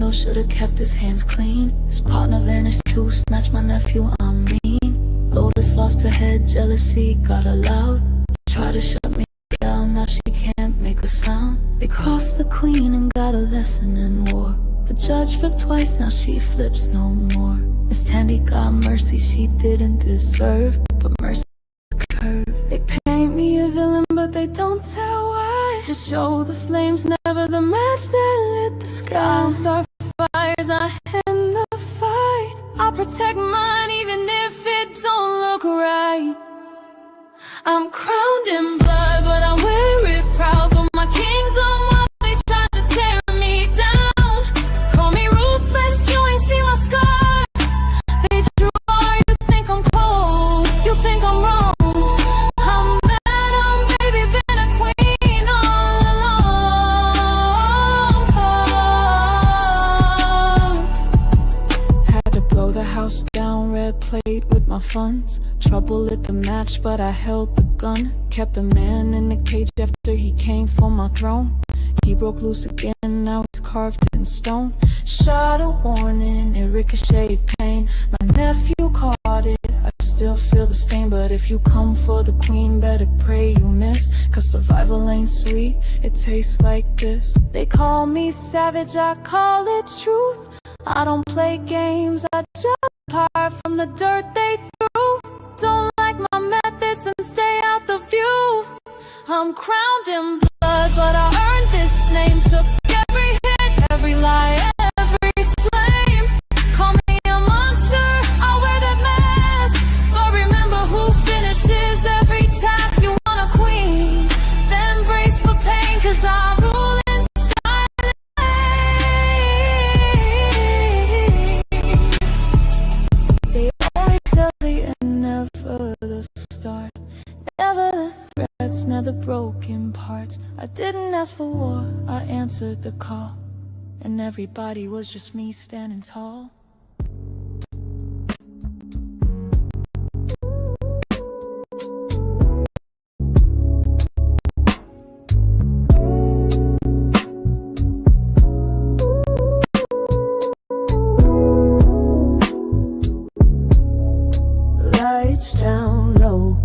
though, should've kept his hands clean. His partner vanished too, snatched my nephew, I'm mean. Lotus lost her head, jealousy got her loud. Tried to shut me down, now she can't make a sound. They crossed the queen and got a lesson in war. The judge flipped twice, now she flips no more. Miss Tandy got mercy she didn't deserve, but mercy curve. They paint me a villain, but they don't tell why. Just show the flames, never the match that lit the sky. Don't start fires, I end the fight. I'll protect mine even if it don't look right. I'm crowned in blood, but I wear it proud. But my kingdom, while they try to tear me down. Call me ruthless, you ain't seen my scars. They drew are, you think I'm cold, you think I'm wrong. I'm Madam, baby, been a queen all along. Had to blow the house down, red plate with my funds. Trouble lit the match, but I held the gun. Kept a man in the cage after he came for my throne. He broke loose again, now he's carved in stone. Shot a warning, it ricocheted pain. My nephew caught it, I still feel the stain. But if you come for the queen, better pray you miss. Cause survival ain't sweet, it tastes like this. They call me savage, I call it truth. I don't play games, I just part from the dirt they threw. Don't like my methods and stay out the view. I'm crowned in blood, but I earned this name. Took every hit, every lie, every flame. Call me a monster, I wear that mask. But remember who finishes every task. You want a queen, then brace for pain. Cause I rule in silence. They only tell the end, never the start. Never the threats, never the broken parts. I didn't ask for war, I answered the call. And everybody was just me standing tall. Lights down low,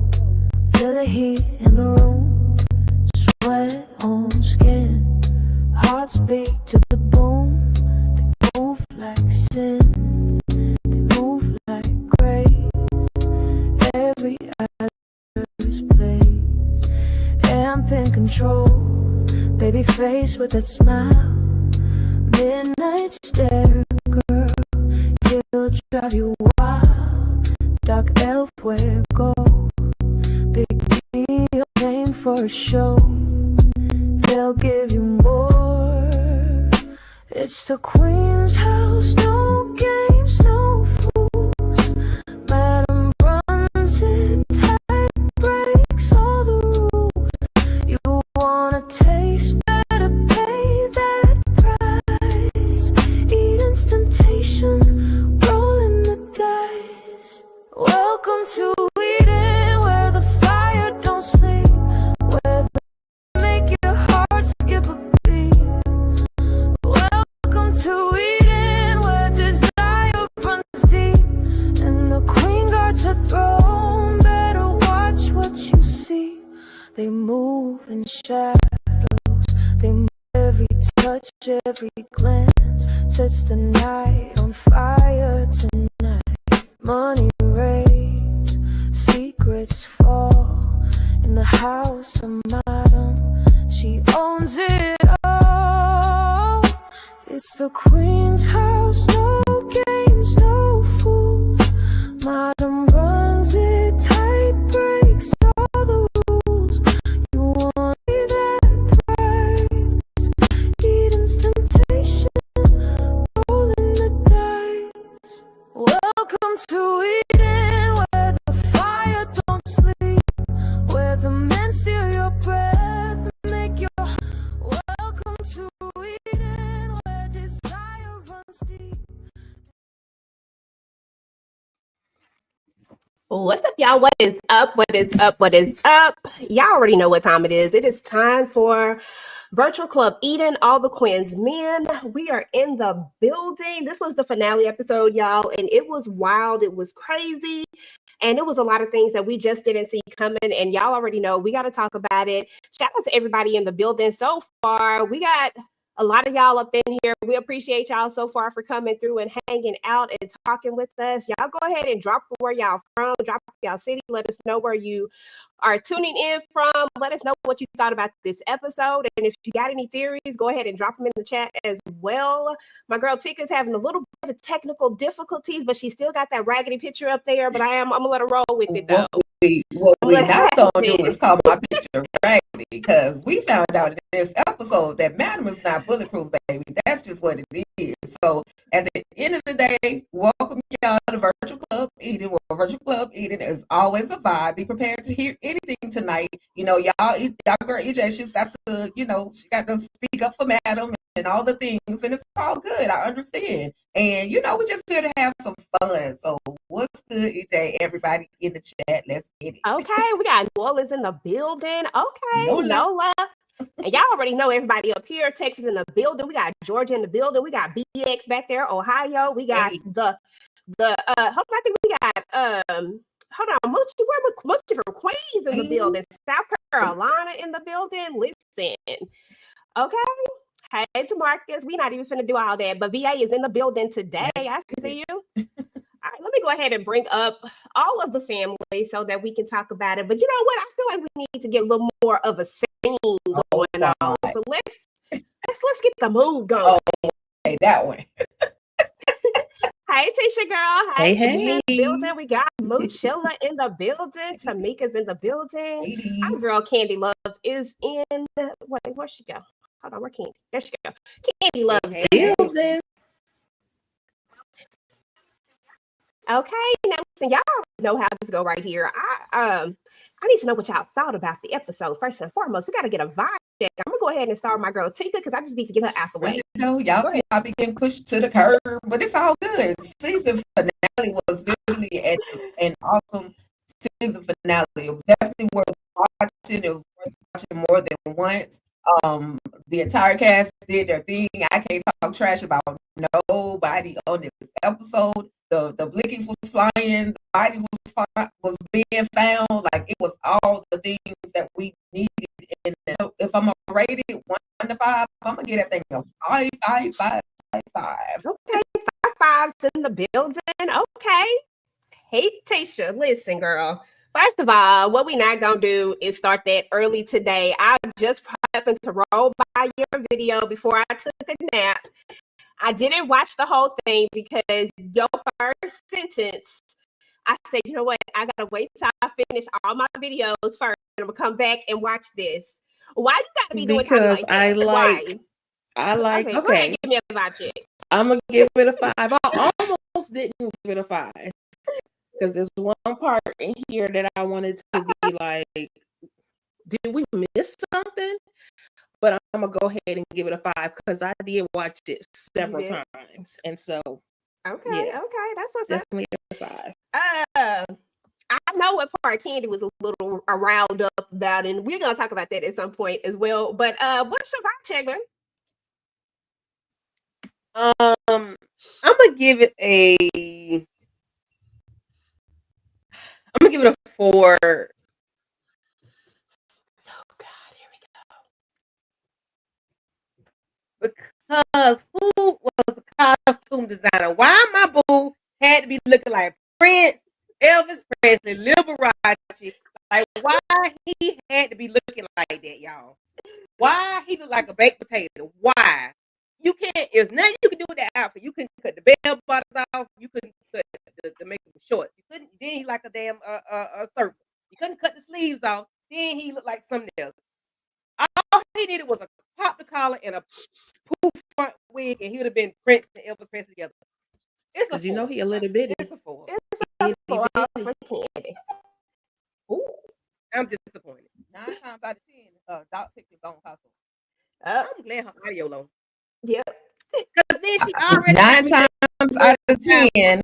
feel the heat in the room. Sweat on skin, hearts beat to the boom. They move like sin, they move like grace. Every actor's place, amp in control. Baby face with that smile, midnight stare, girl. He'll drive you wild, dark elf wear gold. Big deal, name for a show. They'll give you more. It's the queen's house, no games, no fools. Madam runs it tight, breaks all the rules. You wanna taste, better pay that price. Eden's temptation, rolling the dice. Welcome to Eden, where the fire don't sleep, where they make your heart skip a beat. Welcome to Eden, where desire runs deep, and the queen guards her throne. Better watch what you see. They move in shadows, they move every touch, every glance. Sets the night on fire tonight. Money rains, secrets fall. In the house of Madam, she owns it all. It's the queen's house, no games, no fools. Madam runs it tight, breaks all the rules. You want that prize, Eden's temptation, rolling the dice. Welcome to Eden, where the fire don't sleep, where the men steal your breath, make your. Welcome to Eden, where desire runs deep. What's up, y'all? What is up? What is up? What is up? Y'all already know what time it is. It is time for Virtual Club Eden, all the Queens men. We are in the building. This was the finale episode, y'all, and it was wild. It was crazy. And it was a lot of things that we just didn't see coming. And y'all already know we got to talk about it. Shout out to everybody in the building so far. We got a lot of y'all up in here. We appreciate y'all so far for coming through and hanging out and talking with us. Y'all go ahead and drop where y'all from, drop y'all city. Let us know where you are tuning in from. Let us know what you thought about this episode. And if you got any theories, go ahead and drop them in the chat as well. My girl Tika's having a little bit of technical difficulties, but she still got that raggedy picture up there. But I'm gonna let her roll with it though. What we're not going to do is call my picture raggedy, because we found out in this episode that Madam is not bulletproof, baby. That's just what it is. So at the end of the day, welcome y'all to Virtual Club Eden. Well, Virtual Club Eden is always a vibe. Be prepared to hear anything tonight. You know, y'all girl EJ, she's got to, she got to speak up for Madam and all the things, and it's all good. I understand. And, we're just here to have some fun. So what's good, EJ? Everybody in the chat, let's get it. Okay, we got New Orleans in the building. Okay, Nola. And y'all already know everybody up here. Texas in the building. We got Georgia in the building. We got BX back there. Ohio. We got hold on, I think we got hold on, Moochie from Queens in the building. South Carolina in the building. Listen. Okay. Hey, DeMarcus, we're not even finna do all that, but VA is in the building today. I see you. All right, let me go ahead and bring up all of the family so that we can talk about it. But you know what? I feel like we need to get a little more of a scene going on. So let's get the mood going. Okay, that one. Hey, Tisha girl. Hey. Tisha in the building. We got Moochilla in the building. Tamika's in the building. Our girl Candy Love is in. Wait, where'd she go? Hold on, where Candy? There she go. Candy Love is in the building. Okay, now listen, y'all know how this go right here. I need to know what y'all thought about the episode. First and foremost, we got to get a vibe check. I'm gonna go ahead and start with my girl Tika, because I just need to get her out the way. Y'all see I be getting pushed to the curb, but it's all good. Season finale was literally an awesome season finale. It was definitely worth watching. It was worth watching more than once. The entire cast did their thing. I can't talk trash about nobody on this episode. The blickies was flying, the bodies was being found. Like, it was all the things that we needed. And if I'm gonna rate it 1 to 5, I'm gonna get that thing a 5. Okay, 5 fives in the building. Okay. Hey, Tasha, listen, girl. First of all, what we not gonna do is start that early today. I just happened to roll by your video before I took a nap. I didn't watch the whole thing because your first sentence, I said, you know what? I gotta wait till I finish all my videos first, and I'm gonna come back and watch this. Why you gotta be doing because like that? I like. Okay, go ahead, give me a vibe check. I'm gonna give it a 5. I almost didn't give it a 5 because there's one part in here that I wanted to be like, did we miss something? But I'm gonna go ahead and give it a 5 because I did watch it several times, and so okay, that's what's definitely a 5. I know what part Candy was a little riled up about, and we're gonna talk about that at some point as well. But what's your vibe check, man? I'm gonna give it a 4. Because who was the costume designer? Why my boo had to be looking like Prince, Elvis Presley, Lil Liberace? Like, why he had to be looking like that, y'all? Why he looked like a baked potato? Why? You can't. There's nothing you can do with that outfit. You couldn't cut the bell bottoms off. You couldn't cut the make them short. You couldn't. Then he like a damn surfer. You couldn't cut the sleeves off. Then he looked like something else. All he needed was a pop the collar and a poof front wig, and he would have been Prince and Elvis Presley together. It's a 4. You know he a little bitty. It's a 4 for Candy. Ooh, I'm disappointed. 9 times out of 10, Doc picked his own costume. I'm glad her audio low. Yep. Because then she already 9 times out of 10,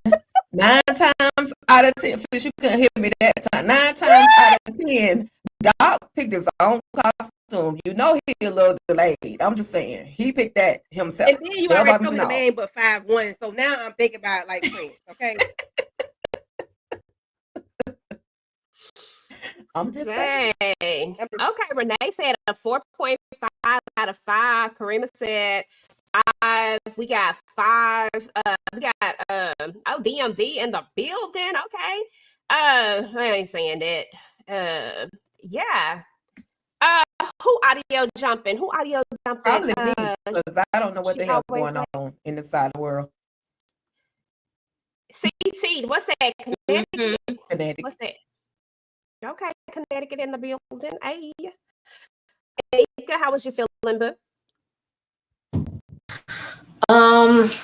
9 times out of 10, since you couldn't hear me that time, 9 times out of 10, Doc picked his own costume. You know he a little delayed. I'm just saying. He picked that himself. And then you Everybody already told me the know. man but 5'1", so now I'm thinking about like Prince, okay? I'm just saying. Dang. Okay, Renee said a 4.5 out of 5. Karima said 5. We got 5. We got DMV in the building. Okay. I ain't saying that. Yeah. Who audio jumping? Who audio jumping? Probably me, because I don't know what she the hell's always going on in this side of the world. CT. What's that? Connecticut. Connecticut. What's that? Okay, Connecticut in the building. Hey, Nika, how was you feeling, boo?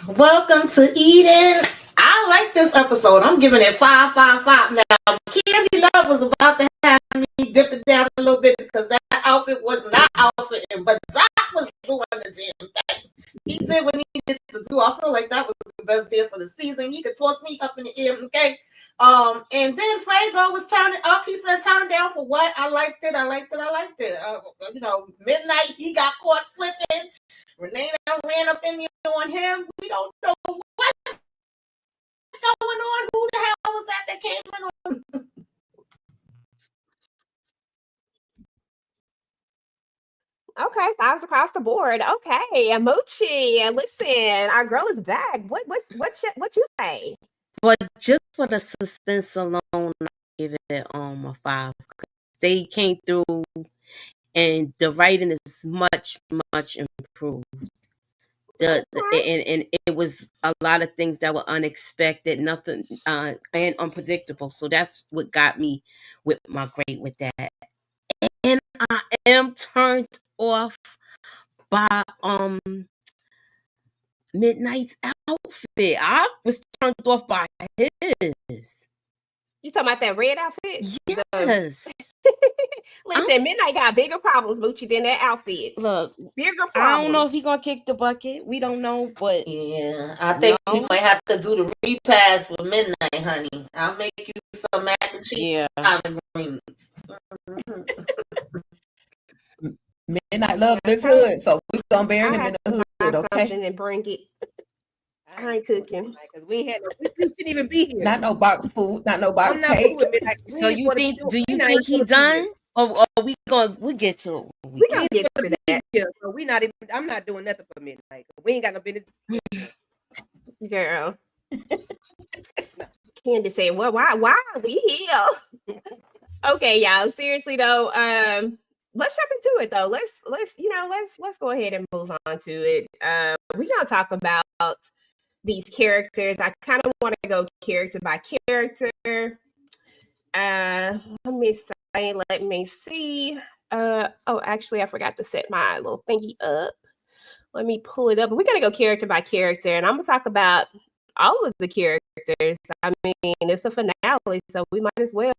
Welcome to Eden. I like this episode. I'm giving it 5, 5, 5. Now, Candy Love was about to have me dip it down a little bit because that outfit was not outfit, but Zach was doing the damn thing. He did what he needed to do. I feel like that was the best day for the season. He could toss me up in the air, okay? And then Fago was turning up. He said, "Turn down for what?" I liked it. You know, Midnight, he got caught slipping. Renee ran up in there on him. We don't know what's going on. Who the hell was that came in on? Okay, 5s across the board. Okay, Amuchi, listen, our girl is back. What you say? But just for the suspense alone, I give it a 5. They came through, and the writing is much improved. And it was a lot of things that were unexpected, nothing and unpredictable. So that's what got me with my grade with that. And I am turned off by Midnight's outfit. I was turned off by his. You talking about that red outfit? Yes. Listen, Midnight got bigger problems, Moochie, than that outfit. Look, bigger problems. I don't know if he's gonna kick the bucket. We don't know, but yeah, I think we might have to do the repass for Midnight, honey. I'll make you some mac and cheese collard greens. Midnight Love is hood, so we're gonna bury him in the hood, okay? Something and bring it. I ain't cooking because we shouldn't even be here. Not no box food, not no box cake. So you think? Do you think he done? Or we get to it? We gonna get to that. Yeah, so we not even. I'm not doing nothing for Midnight. We ain't got no business. Girl. Candy said, "Well, why are we here?" Okay, y'all. Seriously though, let's jump into it though. Let's go ahead and move on to it. We're gonna talk about these characters. I kind of want to go character by character. Let me see. Actually, I forgot to set my little thingy up. Let me pull it up. We're gonna go character by character, and I'm gonna talk about all of the characters. I mean, it's a finale, so we might as well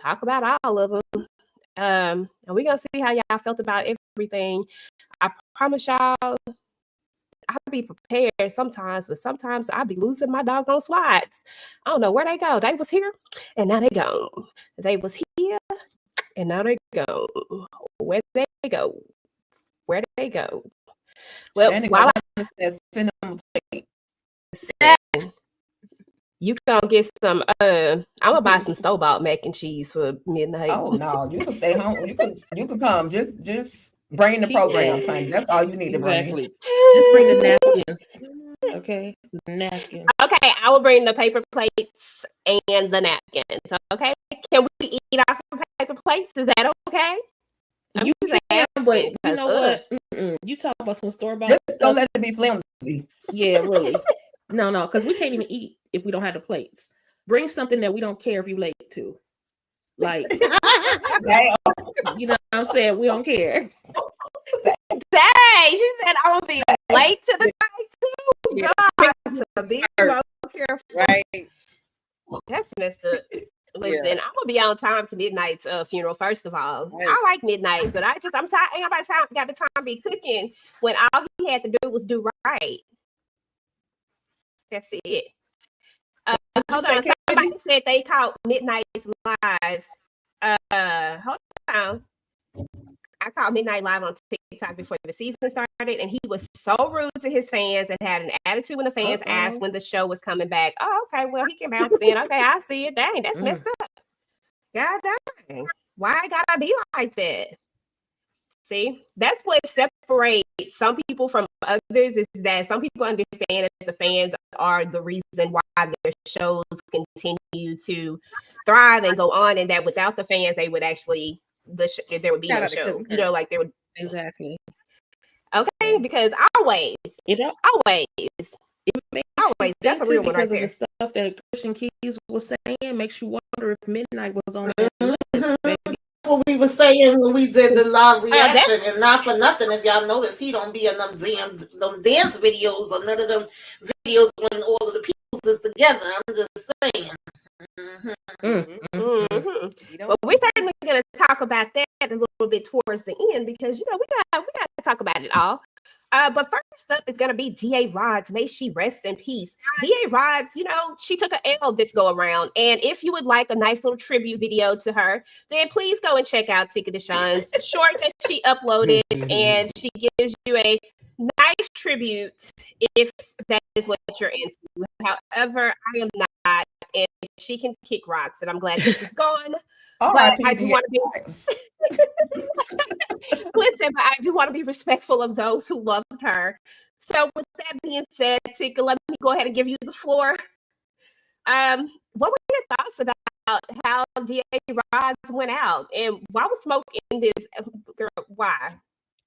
talk about all of them. And we're gonna see how y'all felt about everything. I promise y'all, I'll be prepared sometimes, but sometimes I'll be losing my doggone slides. I don't know where they go. They was here, and now they gone. They was here, and now they go. Where they go? Where they go? Well, while you gonna get some. I'm gonna buy some store-bought mac and cheese for Midnight. Oh no, you can stay home. You can come. Just bring the program, son. That's all you need to bring. Just bring the napkins. Okay, napkins. Okay, I will bring the paper plates and the napkins. Okay, can we eat off of paper plates? Is that okay? You can, but you know what? You talk about some store-bought. Just don't let it be flimsy. Yeah, really. No, because we can't even eat if we don't have the plates. Bring something that we don't care if you late to. Like, you know what I'm saying? We don't care. Dang, she said I will be late to the night too. Yeah. God, to be more careful. Right. That's messed up. Listen, I'm gonna be on time to Midnight's funeral. First of all, Right. I like Midnight, but I'm tired. Ain't nobody got the time to be cooking when all he had to do was do right. That's it. hold on. Somebody said they caught Midnight's live. Hold on. I called Midnight Live on TikTok before the season started, and he was so rude to his fans and had an attitude when the fans asked when the show was coming back. Oh, okay, well, he can bounce in. Okay, I see it. Dang, that's messed up. God dang. Why gotta be like that? See, that's what separates some people from others, is that some people understand that the fans are the reason why their shows continue to thrive and go on, and that without the fans, they would actually, there would be no show. You know, like there would. Exactly. Okay, because always. Always. That's a real one right there. Because of the stuff that Christian Keys was saying makes you wonder if Midnight was on that list, baby. That's what we were saying when we did the live reaction, and not for nothing. If y'all notice, he don't be in them dance videos or none of them videos when all of the people is together. I'm just saying. Well, we're certainly going to talk about that a little bit towards the end, because we got to talk about it all. But first up is going to be D.A. Rods. May she rest in peace. D.A. Rods, she took an L this go around. And if you would like a nice little tribute video to her, then please go and check out Tika Deshawn's short that she uploaded. And she gives you a nice tribute if that is what you're into. However, I am not. And she can kick rocks, and I'm glad that she's gone. But I do want to be listen, but I do want to be respectful of those who loved her. So with that being said, Tika, let me go ahead and give you the floor. What were your thoughts about how D.A. Rods went out, and why was Smoke in this? Girl, why?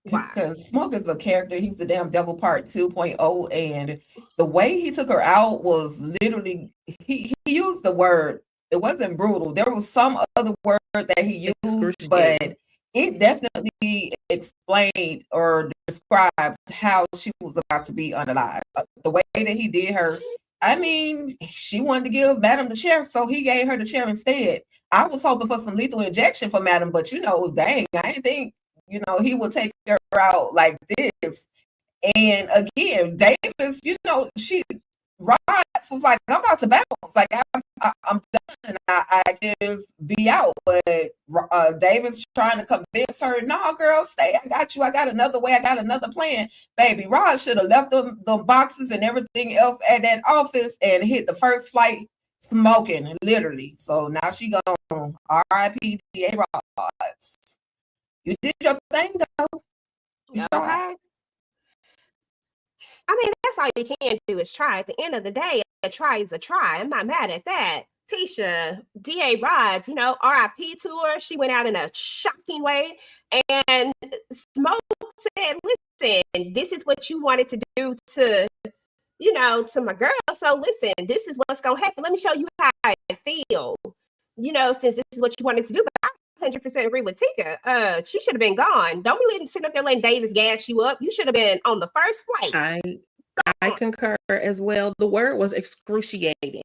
Because Smoke is a character. He's the damn devil part 2.0, and the way he took her out was literally, he used the word, it wasn't brutal. There was some other word that he used, but it definitely explained or described how she was about to be unalive. The way that he did her, I mean, she wanted to give Madam the chair, so he gave her the chair instead. I was hoping for some lethal injection for Madam, but dang, I didn't think he would take her out like this. And again, Davis, Rods was like, I'm about to bounce. Like, I'm done. I just be out. But Davis trying to convince her, no, girl, stay. I got you. I got another way. I got another plan. Baby, Rods should have left the boxes and everything else at that office and hit the first flight smoking, literally. So now she gone. R.I.P. D.A. Rods. You did your thing, though. You tried. I mean, that's all you can do is try. At the end of the day, a try is a try. I'm not mad at that. Tisha, D.A. Rods, R.I.P. to her. She went out in a shocking way. And Smoke said, listen, this is what you wanted to do to my girl. So listen, this is what's going to happen. Let me show you how I feel. Since this is what you wanted to do. But I 100% agree with Tika. She should have been gone. Don't be sitting up there letting Davis gas you up. You should have been on the first flight. I concur as well. The word was excruciating.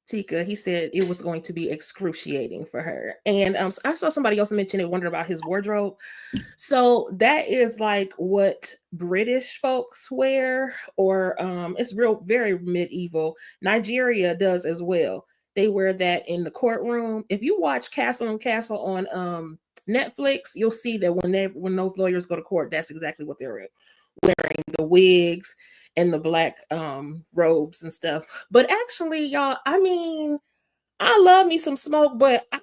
Tika, he said it was going to be excruciating for her. And I saw somebody else mention it, wondering about his wardrobe. So that is like what British folks wear, or it's very medieval. Nigeria does as well. They wear that in the courtroom. If you watch Castle on Castle on Netflix, you'll see that when those lawyers go to court, that's exactly what they're wearing, the wigs and the black robes and stuff. But actually, y'all, I mean, I love me some Smoke, but I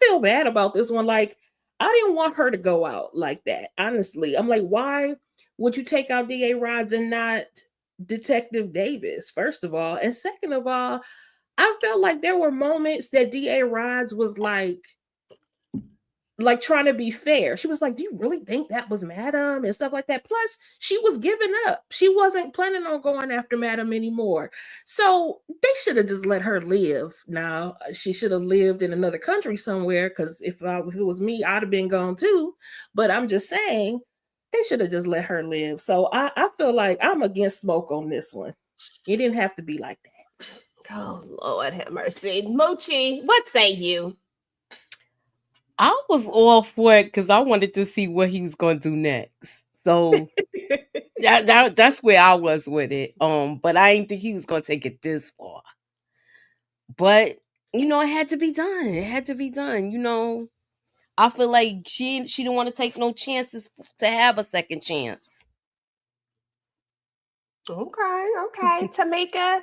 feel bad about this one. Like, I didn't want her to go out like that. Honestly, I'm like, why would you take out D.A. Rods and not Detective Davis, first of all? And second of all, I felt like there were moments that D.A. Rods was like trying to be fair. She was like, do you really think that was Madam? And stuff like that. Plus, she was giving up. She wasn't planning on going after Madam anymore. So they should have just let her live. Now, she should have lived in another country somewhere, because if it was me, I'd have been gone too. But I'm just saying, they should have just let her live. So I feel like I'm against Smoke on this one. It didn't have to be like that. Oh, Lord have mercy. Mochi, what say you? I was all for it because I wanted to see what he was going to do next. So That's where I was with it. But I didn't think he was gonna take it this far. But it had to be done. It had to be done. I feel like she didn't want to take no chances to have a second chance. Okay. Tamika,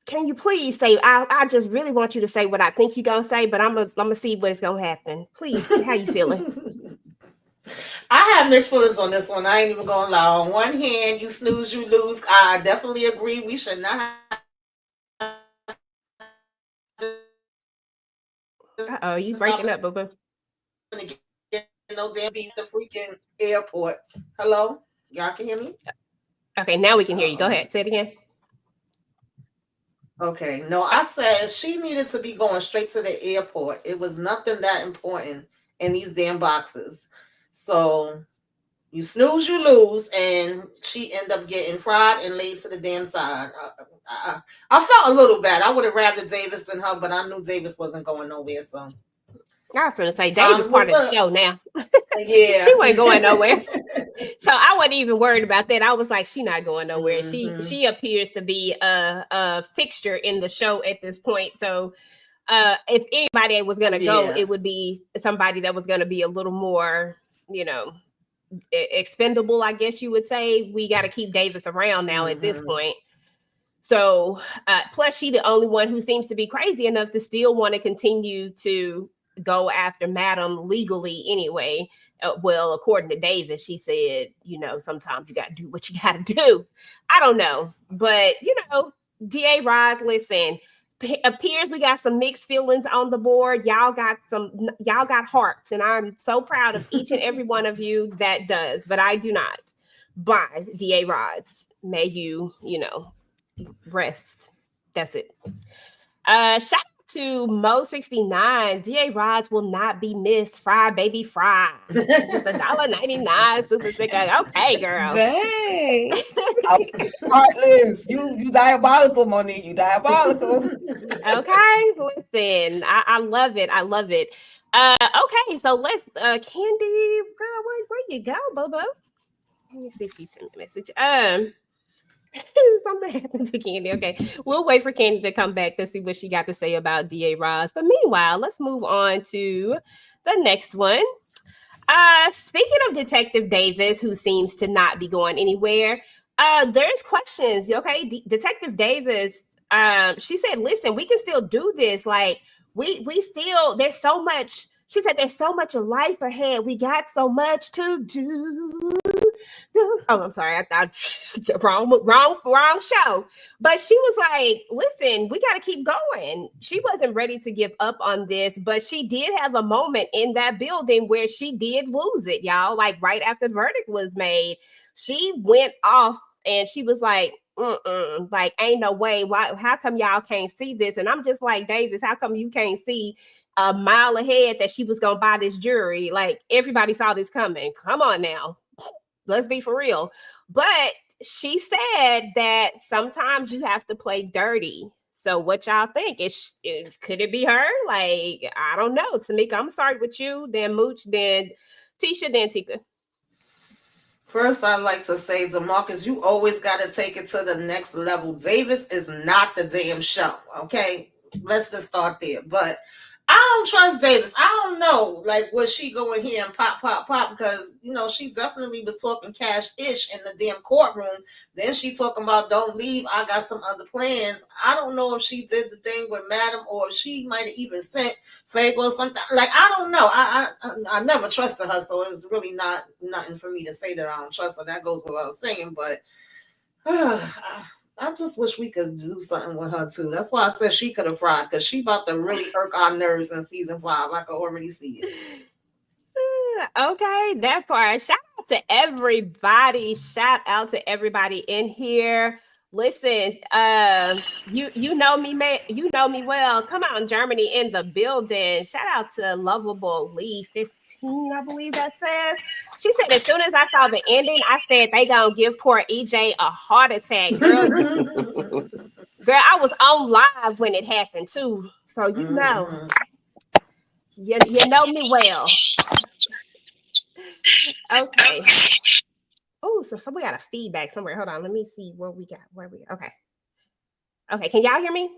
can you please say? I just really want you to say what I think you're gonna say, but I'm gonna see what's gonna happen. Please, how you feeling? I have mixed feelings on this one. I ain't even gonna lie. On one hand, you snooze, you lose. I definitely agree. We should not Oh, you breaking up, boo boo. get no damn be the freaking airport. Hello, y'all can hear me? Okay, now we can hear you. Go ahead, say it again. Okay, no, I said she needed to be going straight to the airport. It was nothing that important in these damn boxes. So you snooze, you lose, and she ended up getting fried and laid to the damn side. I felt a little bad. I would have rather Davis than her, but I knew Davis wasn't going nowhere. So I was going to say Davis part of the show now. Yeah, she wasn't going nowhere. So I wasn't even worried about that. I was like, she not going nowhere. Mm-hmm. She appears to be a fixture in the show at this point. So if anybody was going to go, it would be somebody that was going to be a little more, expendable, I guess you would say. We got to keep Davis around now at this point. So plus she the only one who seems to be crazy enough to still want to continue to go after Madam legally anyway. Well, according to Davis, she said, sometimes you got to do what you got to do. I don't know. But, DA Roz, listen, appears we got some mixed feelings on the board. Y'all got hearts, and I'm so proud of each and every one of you that does, but I do not. Bye, DA Roz. May you, rest. That's it. Shout out to Mo69. DA Roz will not be missed. Fry baby fry with $1.99 super sick. Okay, girl. Dang. Heartless. You diabolical, Monique. You diabolical. Okay, listen. I love it. I love it. Okay, so let's Candy, girl, where you go, Bobo? Let me see if you sent me a message. Something happened to Candy. Okay, we'll wait for Candy to come back to see what she got to say about DA Roz. But meanwhile, let's move on to the next one. Speaking of Detective Davis, who seems to not be going anywhere, there's questions. Okay, Detective Davis. She said, "Listen, we can still do this. Like we still. There's so much." She said, "There's so much of life ahead. We got so much to do." Oh, I'm sorry. I thought wrong show. But she was like, listen, we got to keep going. She wasn't ready to give up on this, but she did have a moment in that building where she did lose it, y'all. Like right after the verdict was made, she went off and she was like, like, ain't no way. Why? How come y'all can't see this? And I'm just like, Davis, how come you can't see a mile ahead that she was going to buy this jewelry? Like everybody saw this coming. Come on now. Let's be for real. But she said that sometimes you have to play dirty. So what y'all think? Could it be her? Like, I don't know. Tamika, I'm starting with you, then Mooch, then Tisha, then Tika. First, I'd like to say, DeMarcus, you always got to take it to the next level. Davis is not the damn show, okay? Let's just start there. But I don't trust Davis. I don't know, like, was she going here and pop, because, she definitely was talking cash-ish in the damn courtroom. Then she talking about, don't leave, I got some other plans. I don't know if she did the thing with Madam or if she might have even sent Fago or something. Like, I don't know. I never trusted her, so it was really nothing for me to say that I don't trust her. That goes without saying, but I just wish we could do something with her too. That's why I said she could have fried, because she about to really irk our nerves in season 5. I could already see it. Okay, that part. Shout out to everybody. Shout out to everybody in here. Listen, you know me, man. You know me well. Come on, Germany in the building. Shout out to Lovable Lee 15, I believe that says. She said as soon as I saw the ending, I said they gonna give poor EJ a heart attack, girl. Girl, I was on live when it happened too, so you know, you know me well. Okay. Oh, so we got a feedback somewhere. Hold on, let me see what we got. Okay, can y'all hear me?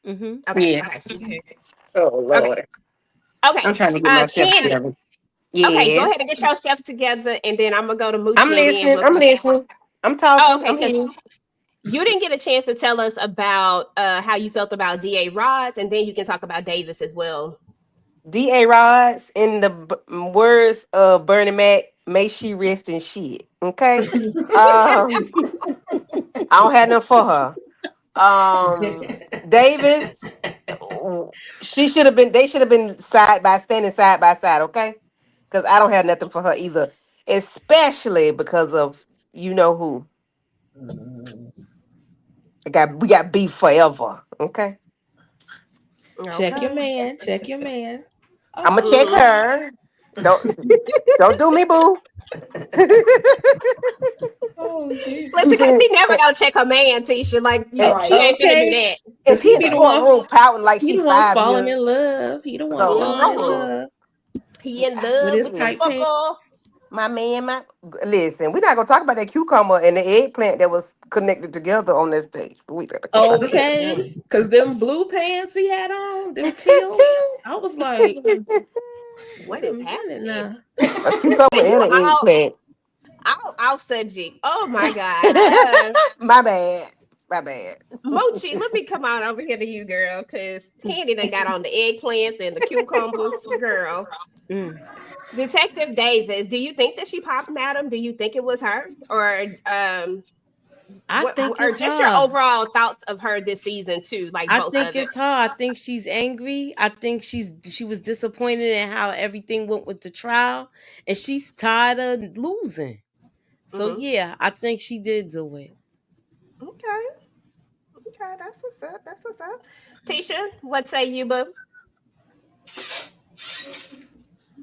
Mm-hmm. Okay, Yes. okay. Oh Lord. Okay. I'm trying to get myself Candy. together. Okay, go ahead Yes. and get yourself together, and then I'm gonna go to Moochie. I'm and then listening. we'll I'm come- listening. I'm talking. Oh, okay, I'm because hearing. you didn't get a chance to tell us about how you felt about DA Rods, and then you can talk about Davis as well. D.A. Rods, in the words of Bernie Mac, may she rest in shit. Okay. I don't have nothing for her. Davis, she should have been. They should have been standing side by side. Okay, because I don't have nothing for her either, especially because of you know who. We got beef forever. Okay, Check your Okay. man. Check your man. I'm gonna check Mhm. her. Don't don't do me, boo. Oh, Jesus. Listen, because she never gonna check her man, Tisha. Like Right. she ain't finna do Okay. that. And Because she he in be the the one. courtroom pouting like He she the one 5 falling years. in love. He the one So falling in Mhm. love He in with love his with the tight pants. fucker. my man, listen, we're not gonna talk about that cucumber and the eggplant that was connected together on this stage. We gotta talk about that. Okay. Because them blue pants he had on, them tilts. I was like, What wait a is minute happening? now. A cucumber And you and an all eggplant. off subject. Oh my God. My bad. My bad. Mochi, let me come on over here to you, girl, because Candy done got on the eggplants and the cucumbers, girl. Mm. Detective Davis, do you think that she popped Madam? Do you think it was her, or I think or it's just your her. overall thoughts of her this season too, like I both think of it? it's her. I think she's angry. I think she was disappointed in how everything went with the trial, and she's tired of losing. So Mhm. yeah, I think she did do it. Okay, okay, that's what's up. That's what's up. Tisha, what say you, boo?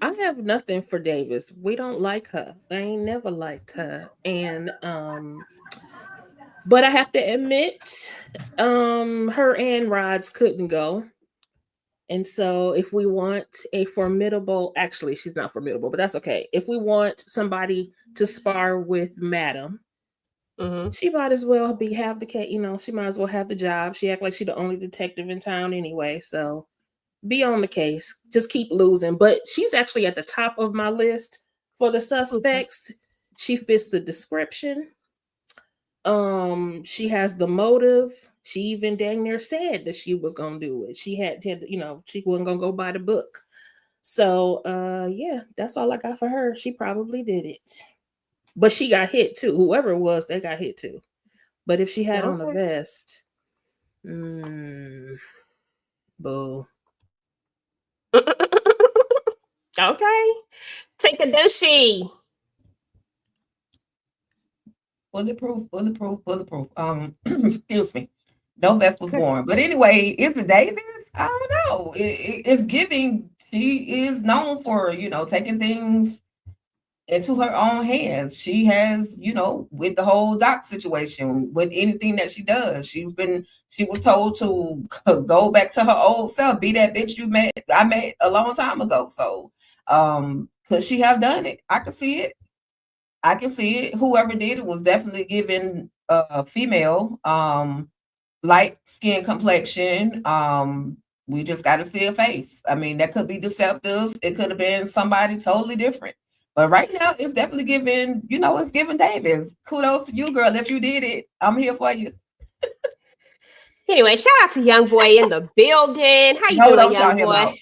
I have nothing for Davis. We don't like her. I ain't never liked her. And but I have to admit, her and Rods couldn't go. And so if we want a formidable, actually she's not formidable, but that's okay. If we want somebody to spar with Madam, Mm-hmm. she might as well have the cat, she might as well have the job. She act like she the only detective in town anyway. So be on the case. Just keep losing. But she's actually at the top of my list for the suspects. She fits the description. She has the motive. She even dang near said that she was gonna do it. She had she wasn't gonna go by the book. So yeah, that's all I got for her. She probably did it. But she got hit too. Whoever it was, they got hit too. But if she had on a Okay. vest, boo. Okay. Take a douchey. Bulletproof. Excuse me. No vest was worn. But anyway, is it Davis? I don't know. It's giving. She is known for, taking things into her own hands. She has, with the whole doc situation, with anything that she does, she was told to go back to her old self, be that bitch I met a long time ago. So, could she have done it? I could see it. Whoever did it was definitely given a female, light skin complexion. We just got to see a face. I mean, that could be deceptive. It could have been somebody totally different. But right now, it's definitely giving, it's giving Davis. Kudos to you, girl. If you did it, I'm here for you. Anyway, shout out to Young Boy in the building. How you No, doing, don't Young shout him Boy? out.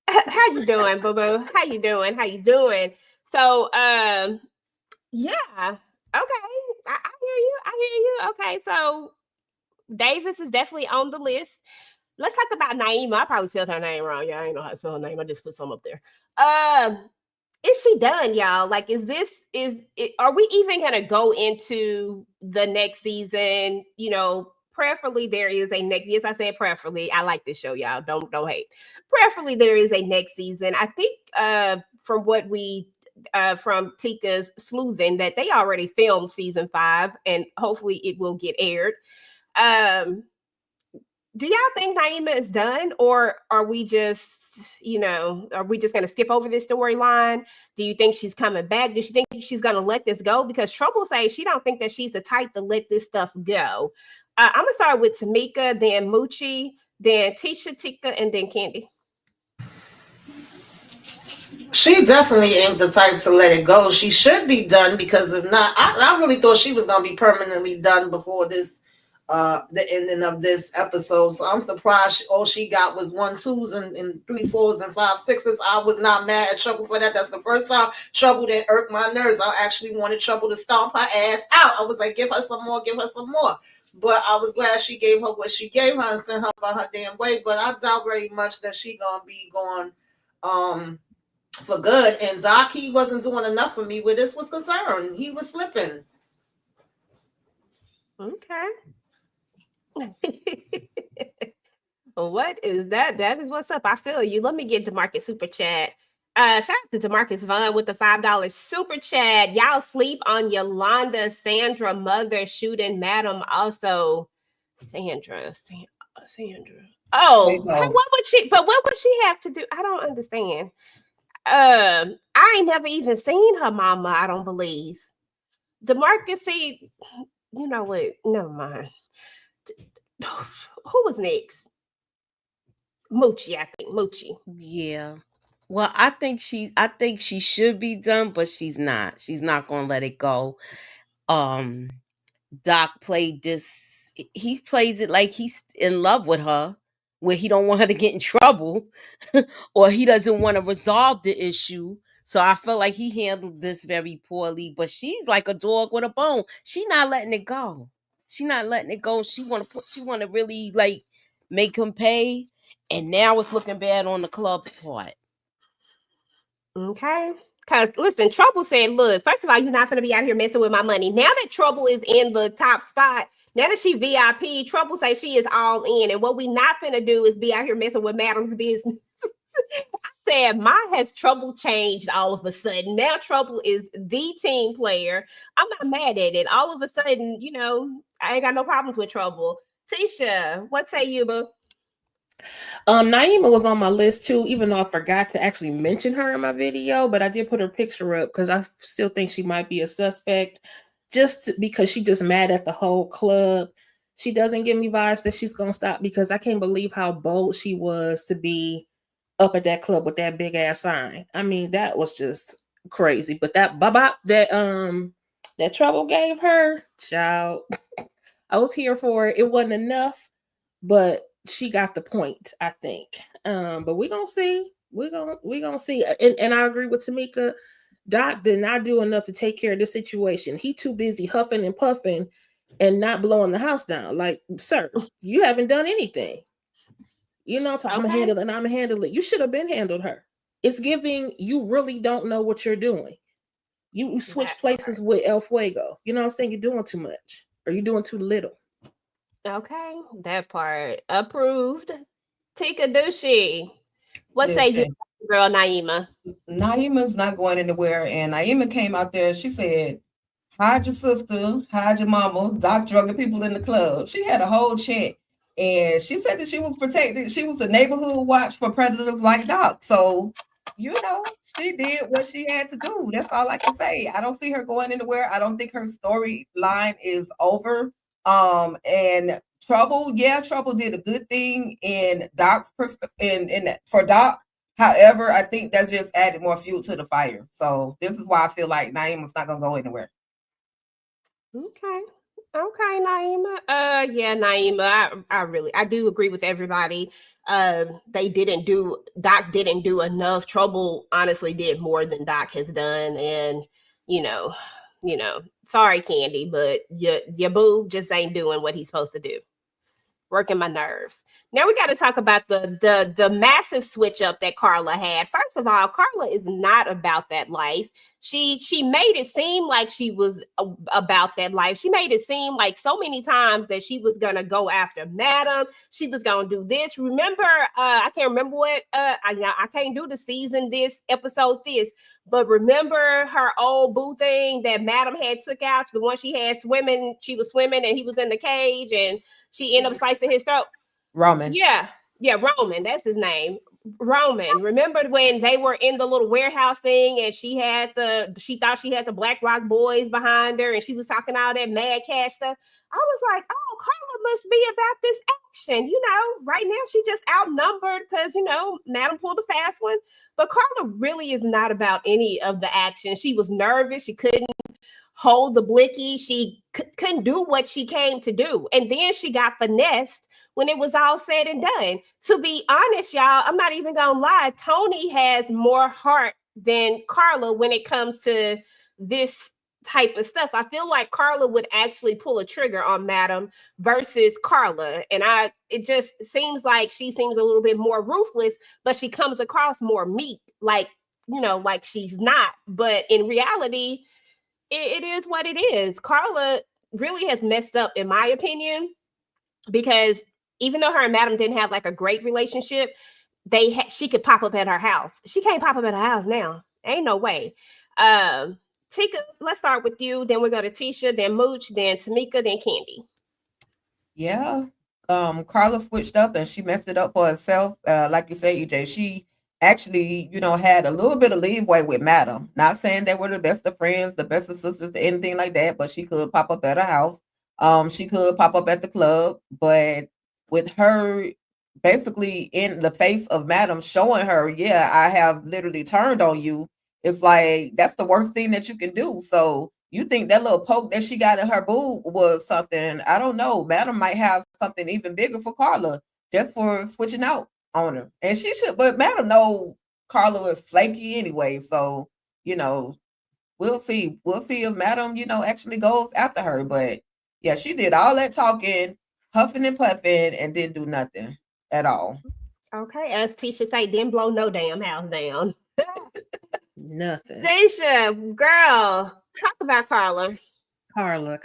How you doing, boo boo? How you doing? How you doing? So, yeah. Okay. I hear you. I hear you. Okay. So Davis is definitely on the list. Let's talk about Naima. I probably spelled her name wrong. Yeah, I ain't know how to spell her name. I just put some up there. Is she done, y'all? Like, are we even gonna go into the next season? Prayerfully there is a next. Yes, I said prayerfully. I like this show, y'all. Don't hate. Prayerfully there is a next season. I think from what we from Tika's sleuthing that they already filmed season 5, and hopefully it will get aired. Do y'all think Naima is done, or are we just, are we just going to skip over this storyline? Do you think she's coming back? Does she think she's going to let this go? Because Trouble says she don't think that she's the type to let this stuff go. I'm going to start with Tamika, then Moochie, then Tisha, Tika, and then Candy. She definitely ain't the type to let it go. She should be done, because if not, I really thought she was gonna be permanently done before this, the ending of this episode. So I'm surprised all she got was 1 2s and 3 4s and 5 6s. I was not mad at Trouble for that. That's the first time Trouble that irked my nerves. I actually wanted Trouble to stomp her ass out. I was like, give her some more, give her some more. But I was glad she gave her what she gave her and sent her by her damn way. But I doubt very much that she gonna be gone for good. And Zaki wasn't doing enough for me where this was concerned. He was slipping. Okay. What is that? That is what's up. I feel you. Let me get DeMarcus super chat. Shout out to DeMarcus Vaughn with the $5 super chat. Y'all sleep on Yolanda, Sandra, mother shooting Madam. Also, Sandra. Oh, what would she? But what would she have to do? I don't understand. I ain't never even seen her mama. I don't believe. DeMarcus, see, you know what? Never mind. Who was next? Moochie, I think. Moochie. Yeah. Well, I think she should be done, but she's not. She's not gonna let it go. Doc played this. He plays it like he's in love with her, where he don't want her to get in trouble, or he doesn't want to resolve the issue. So I feel like he handled this very poorly. But she's like a dog with a bone. She not letting it go. She not letting it go. She want to really like make him pay. And now it's looking bad on the club's part. Okay. Because listen, Trouble said, look, first of all, you're not going to be out here messing with my money. Now that Trouble is in the top spot, now that she VIP, Trouble say she is all in. And what we not going to do is be out here messing with Madam's business. I said, my has Trouble changed all of a sudden. Now Trouble is the team player. I'm not mad at it. All of a sudden, I ain't got no problems with Trouble. Tisha, what say you, boo? Naima was on my list too, even though I forgot to actually mention her in my video, but I did put her picture up because I still think she might be a suspect, because she just mad at the whole club. She doesn't give me vibes that she's gonna stop, because I can't believe how bold she was to be up at that club with that big ass sign. I mean, that was just crazy. But that bop that Trouble gave her, child, I was here for it. It wasn't enough, but she got the point, I think. But we're gonna see. We're gonna see. And I agree with Tamika. Doc did not do enough to take care of this situation. He too busy huffing and puffing and not blowing the house down. Like, sir, you haven't done anything. I'm gonna handle it. You should have been handled her. It's giving you really don't know what you're doing. You switch places with El Fuego. You know what I'm saying? You're doing too much, or you're doing too little. Okay, that part approved. Tika Dushi, what say you, girl Naima? Naima's not going anywhere, and Naima came out there. She said, "Hide your sister, hide your mama. Doc drugging people in the club." She had a whole chant, and she said that she was protected. She was the neighborhood watch for predators like Doc. So, she did what she had to do. That's all I can say. I don't see her going anywhere. I don't think her storyline is over. And Trouble did a good thing in Doc's perspective for Doc. However, I think that just added more fuel to the fire. So this is why I feel like Naima's not gonna go anywhere. Okay, Naima. Naima. I do agree with everybody. Doc didn't do enough. Trouble honestly did more than Doc has done, and sorry, Candy, but your boo just ain't doing what he's supposed to do. Working my nerves. Now we got to talk about the massive switch up that Carla had. First of all, Carla is not about that life. She made it seem like she was about that life. She made it seem like so many times that she was gonna go after Madam. She was gonna do this. Remember, I can't remember what I can't do the season this episode this, but remember her old boo thing that Madam had took out, the one she had swimming. She was swimming and he was in the cage and she ended up slicing his throat. Roman. Yeah, Roman. That's his name. Roman. Remember when they were in the little warehouse thing and she thought she had the Black Rock Boys behind her and she was talking all that mad cash stuff. I was like, oh, Carla must be about this action. Right now she just outnumbered because, Madam pulled a fast one. But Carla really is not about any of the action. She was nervous. She couldn't hold the blicky. She couldn't do what she came to do. And then she got finessed when it was all said and done. To be honest, y'all, I'm not even gonna lie, Tony has more heart than Carla when it comes to this type of stuff. I feel like Carla would actually pull a trigger on Madam versus Carla. And it just seems like she seems a little bit more ruthless, but she comes across more meek, like she's not. But in reality, it is what it is. Carla really has messed up, in my opinion, because even though her and Madam didn't have like a great relationship, she could pop up at her house. She can't pop up at her house now. Ain't no way. Tika, let's start with you. Then we go to Tisha, then Mooch, then Tamika, then Candy. Yeah. Carla switched up and she messed it up for herself. Like you say, EJ, she actually, had a little bit of leeway with Madam. Not saying they were the best of friends, the best of sisters, anything like that, but she could pop up at her house. She could pop up at the club, but with her basically in the face of Madam showing her, yeah, I have literally turned on you. It's like, that's the worst thing that you can do. So you think that little poke that she got in her boob was something, I don't know. Madam might have something even bigger for Carla just for switching out on her. And she should, but Madam know Carla was flaky anyway. So, we'll see. We'll see if Madam, actually goes after her. But yeah, she did all that talking, huffing and puffing, and didn't do nothing at all. Okay, as Tisha say, didn't blow no damn house down. Nothing. Tisha, girl, talk about Carla. Carla.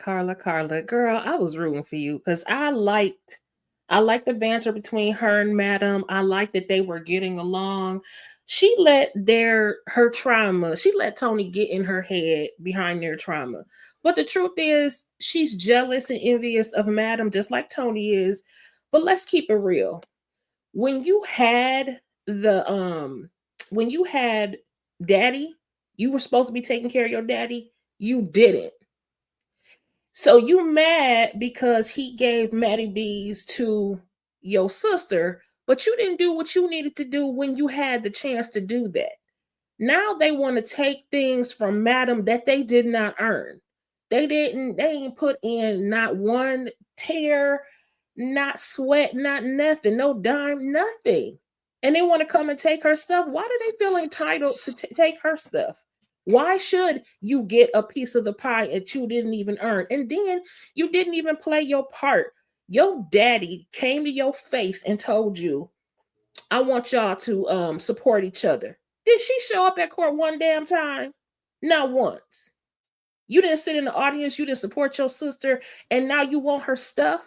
Girl, I was rooting for you because I liked the banter between her and Madam. I liked that they were getting along. She let her trauma, she let Tony get in her head behind their trauma. But the truth is, she's jealous and envious of Madam, just like Tony is. But let's keep it real. When you had daddy, you were supposed to be taking care of your daddy. You didn't. So you mad because he gave Maddie B's to your sister, but you didn't do what you needed to do when you had the chance to do that. Now they want to take things from Madam that they did not earn. They ain't put in not one tear, not sweat, not nothing, no dime, nothing. And they want to come and take her stuff. Why do they feel entitled to take her stuff? Why should you get a piece of the pie that you didn't even earn? And then you didn't even play your part. Your daddy came to your face and told you, I want y'all to support each other. Did she show up at court one damn time? Not once. You didn't sit in the audience. You didn't support your sister. And now you want her stuff?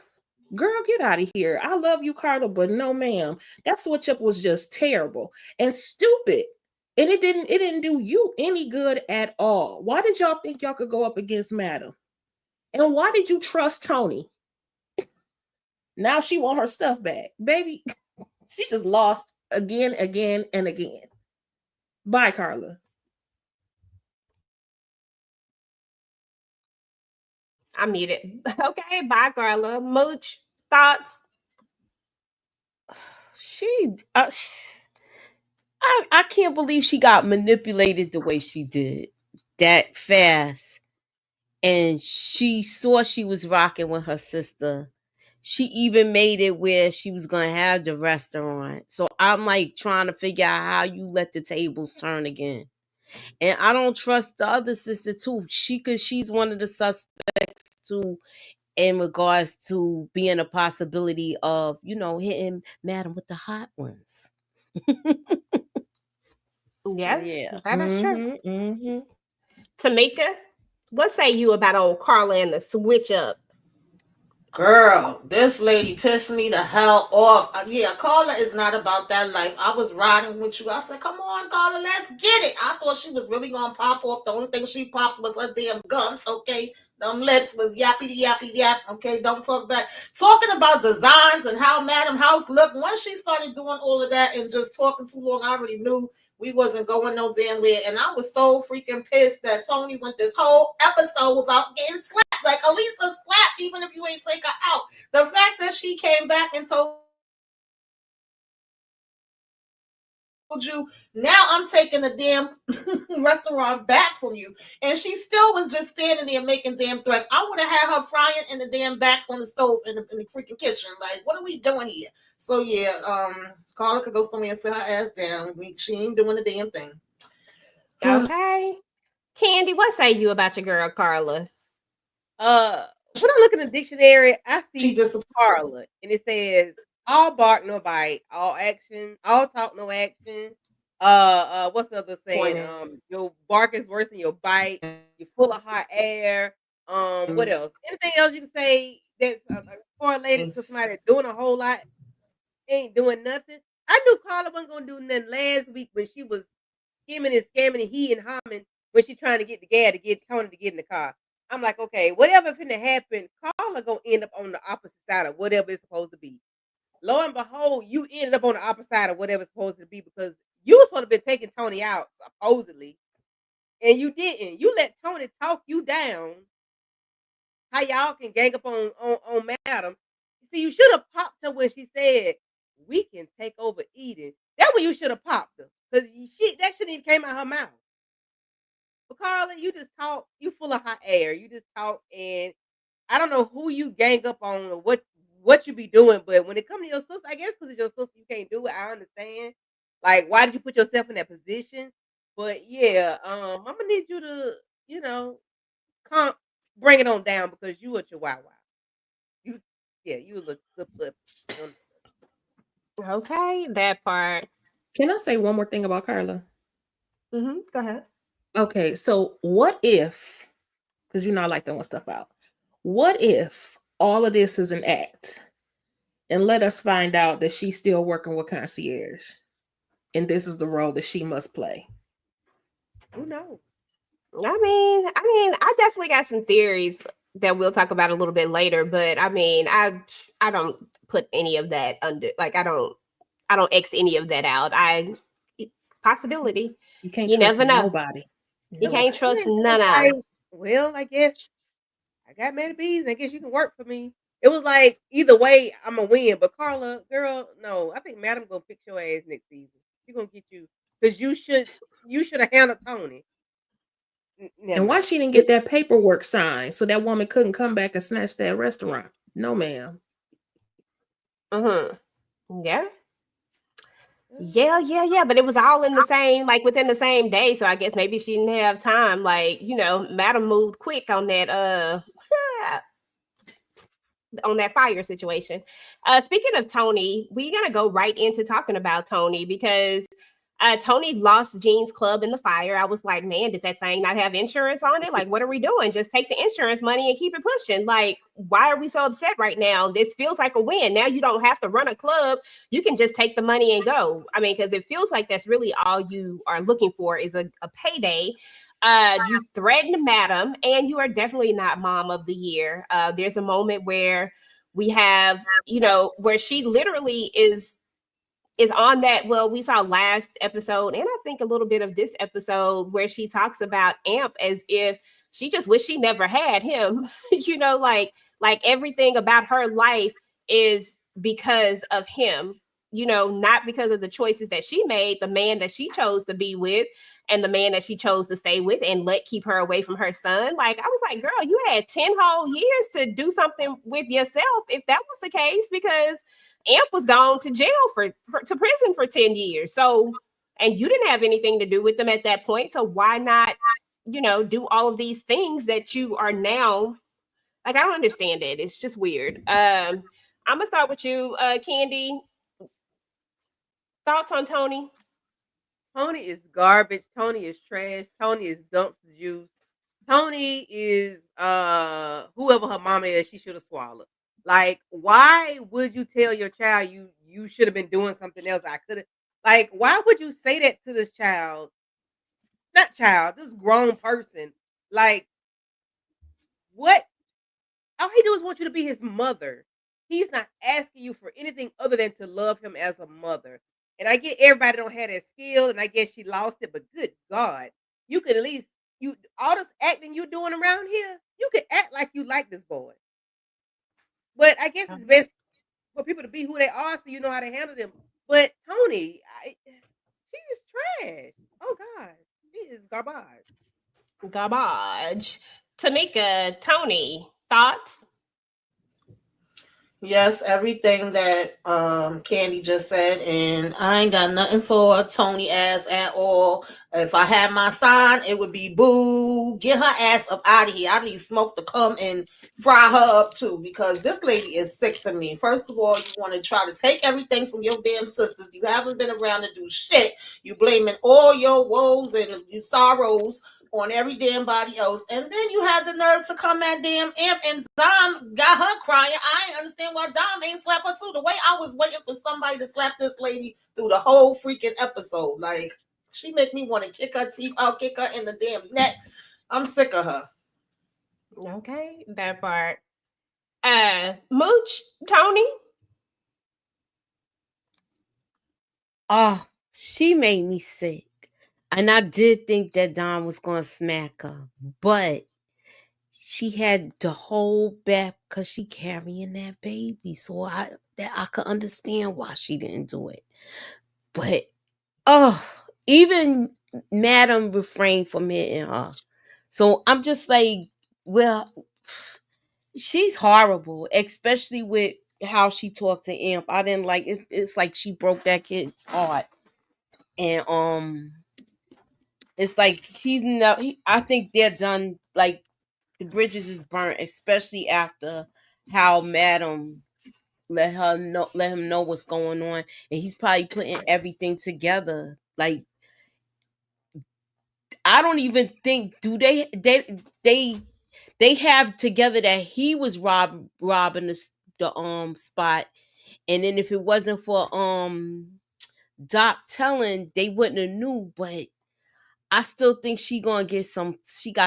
Girl, get out of here. I love you, Carla, but no, ma'am. That switch up was just terrible and stupid. And it didn't do you any good at all. Why did y'all think y'all could go up against Madam? And why did you trust Tony? Now she want her stuff back. Baby, she just lost again. Bye, Carla. I muted. Okay, bye, Carla. Mooch, thoughts? I can't believe she got manipulated the way she did that fast. And she saw she was rocking with her sister. She even made it where she was going to have the restaurant. So I'm like trying to figure out how you let the tables turn again. And I don't trust the other sister too. She's one of the suspects too in regards to being a possibility of, hitting Madam with the hot ones. Yeah, that is true. Mm-hmm. Tamika, what say you about old Carla and the switch up? Girl, this lady pissed me the hell off. Yeah, Carla is not about that life. I was riding with you. I said, come on, Carla, let's get it. I thought she was really going to pop off. The only thing she popped was her damn gums, okay? Them lips was yappy, yappy, yap. Okay, don't talk back. Talking about designs and how Madam House looked. Once she started doing all of that and just talking too long, I already knew we wasn't going no damn where. And I was so freaking pissed that Tony went this whole episode without getting slapped. Like, Elisa slapped even if you ain't take her out. The fact that she came back and told you, now I'm taking the damn restaurant back from you, and she still was just standing there making damn threats. I would have had her frying in the damn back on the stove in the freaking kitchen. Like, what are we doing here? So yeah, Carla could go somewhere and sit her ass down. She ain't doing the damn thing. Okay. Candy, what say you about your girl Carla? When I look in the dictionary, I She see just Carla, and it says all bark, no bite, all action, all talk, no action. What's the other saying? Pointing. Your bark is worse than your bite. You're full of hot air. What else? Anything else you can say that's correlated to somebody that's doing a whole lot, ain't doing nothing? I knew Carla wasn't gonna do nothing last week when she was skimming and scamming and he and humming when she trying to get the gas to get Tony to get in the car. I'm like, okay, whatever finna happen, Carla gonna end up on the opposite side of whatever it's supposed to be. Lo and behold, you ended up on the opposite side of whatever it's supposed to be because you was supposed to be taking Tony out, supposedly, and you didn't. You let Tony talk you down. How y'all can gang up on Madam. See, you should have popped her when she said, we can take over Eden. That's when you should have popped her. Because that shouldn't even came out her mouth. But Carla, you just talk, you full of hot air. You just talk, and I don't know who you gang up on or what you be doing, but when it comes to your sister, I guess because it's your sister, you can't do it. I understand. Like, why did you put yourself in that position? But yeah, I'm gonna need you to, come bring it on down because you a chihuahua. You a little flip. Okay, that part. Can I say one more thing about Carla? Go ahead. Okay, so what if, because I like throwing stuff out. What if all of this is an act and let us find out that she's still working with concierge and this is the role that she must play? Who knows? I mean, I definitely got some theories that we'll talk about a little bit later, but I mean, I don't put any of that under, like, I don't X any of that out. Possibility. You can't You trust never know. nobody. You can't trust It's none of like, them. well, I guess I got many bees. I guess you can work for me. It was like either way, I'm gonna win. But Carla, girl, no, I think Madam gonna fix your ass next season. She gonna get you because you should have handled Tony. And why she didn't get that paperwork signed so that woman couldn't come back and snatch that restaurant? No, ma'am. Yeah. Yeah. But it was all in the same, like within the same day. So I guess maybe she didn't have time. Like, Madam moved quick on that on that fire situation. Speaking of Tony, we're gonna go right into talking about Tony because Tony lost Jean's club in the fire. I was like, man, did that thing not have insurance on it? Like, what are we doing? Just take the insurance money and keep it pushing. Like, why are we so upset right now? This feels like a win. Now you don't have to run a club. You can just take the money and go. I mean, because it feels like that's really all you are looking for is a payday. You threatened Madam, and you are definitely not mom of the year. There's a moment where we have, where she literally is on that. Well, we saw last episode, and I think a little bit of this episode, where she talks about Amp as if she just wished she never had him. Like everything about her life is because of him. Not because of the choices that she made, the man that she chose to be with, and the man that she chose to stay with and keep her away from her son. Like, I was like, girl, you had 10 whole years to do something with yourself if that was the case, because Amp was gone to jail to prison for 10 years. So, and you didn't have anything to do with them at that point. So why not, do all of these things that you are now, like, I don't understand it. It's just weird. I'm gonna start with you, Candy. Thoughts on Tony? Tony is garbage. Tony is trash. Tony is dump juice. Tony is whoever her mama is, she should have swallowed. Like, why would you tell your child you should have been doing something else? I could have, like, why would you say that to this child? Not child, this grown person. Like, what? All he do is want you to be his mother. He's not asking you for anything other than to love him as a mother. And I get everybody don't have that skill, and I guess she lost it. But good God, you could at least all this acting you doing around here. You could act like you like this boy. But I guess it's best for people to be who they are, so you know how to handle them. But Tony, she is trash. Oh God, she is garbage. Garbage. Tamika, Tony, thoughts? Yes, everything that Candy just said, and I ain't got nothing for Tony ass at all. If I had my sign, it would be boo, get her ass up out of here. I need Smoke to come and fry her up too, because this lady is sick to me. First of all, you want to try to take everything from your damn sisters. You haven't been around to do shit. You blaming all your woes and your sorrows on every damn body else, and then you had the nerve to come at damn Amp, and Dom got her crying. I ain't understand why Dom ain't slap her too. The way I was waiting for somebody to slap this lady through the whole freaking episode, like she make me want to kick her teeth out, kick her in the damn neck. I'm sick of her. Okay, that part. Mooch, Tony. Oh, she made me sick. And I did think that Dawn was going to smack her. But she had to hold back because she carrying that baby. So I could understand why she didn't do it. But, even Madam refrained from hitting her. So I'm just like, well, she's horrible, especially with how she talked to Imp. I didn't like it. It's like she broke that kid's heart. And it's like I think they're done. Like the bridges is burnt, especially after how Madam let him know what's going on, and he's probably putting everything together. Like I don't even think they have together that he was robbing the spot, and then if it wasn't for Doc telling, they wouldn't have knew. But I still think she got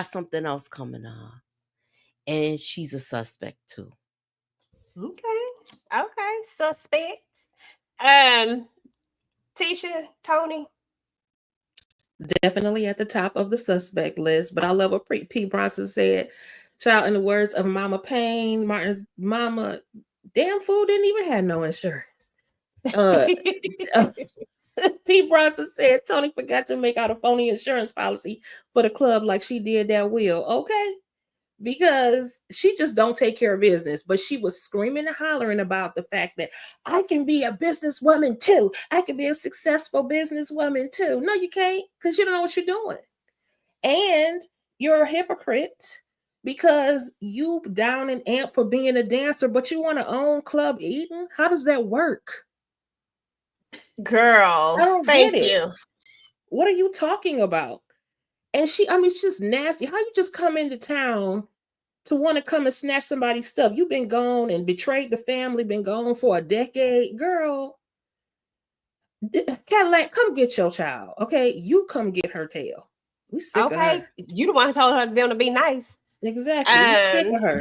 something else coming on. And she's a suspect too. Okay, suspects. Tisha, Tony. Definitely at the top of the suspect list. But I love what Pete Bronson said. Child, in the words of Mama Payne, Martin's mama, damn fool didn't even have no insurance. Pete Bronson said Tony forgot to make out a phony insurance policy for the club like she did that will. Okay. Because she just don't take care of business. But she was screaming and hollering about the fact that I can be a businesswoman too. I can be a successful businesswoman too. No, you can't, because you don't know what you're doing. And you're a hypocrite because you down and Amp for being a dancer, but you want to own Club Eden. How does that work? Girl, I don't thank get it. you. What are you talking about? And she's just nasty. How you just come into town to want to come and snatch somebody's stuff? You've been gone and betrayed the family, been gone for a decade. Girl, Cadillac, come get your child, okay? You come get her tail. We sick of her. You the one who told her them to be nice. Exactly. We sick of her.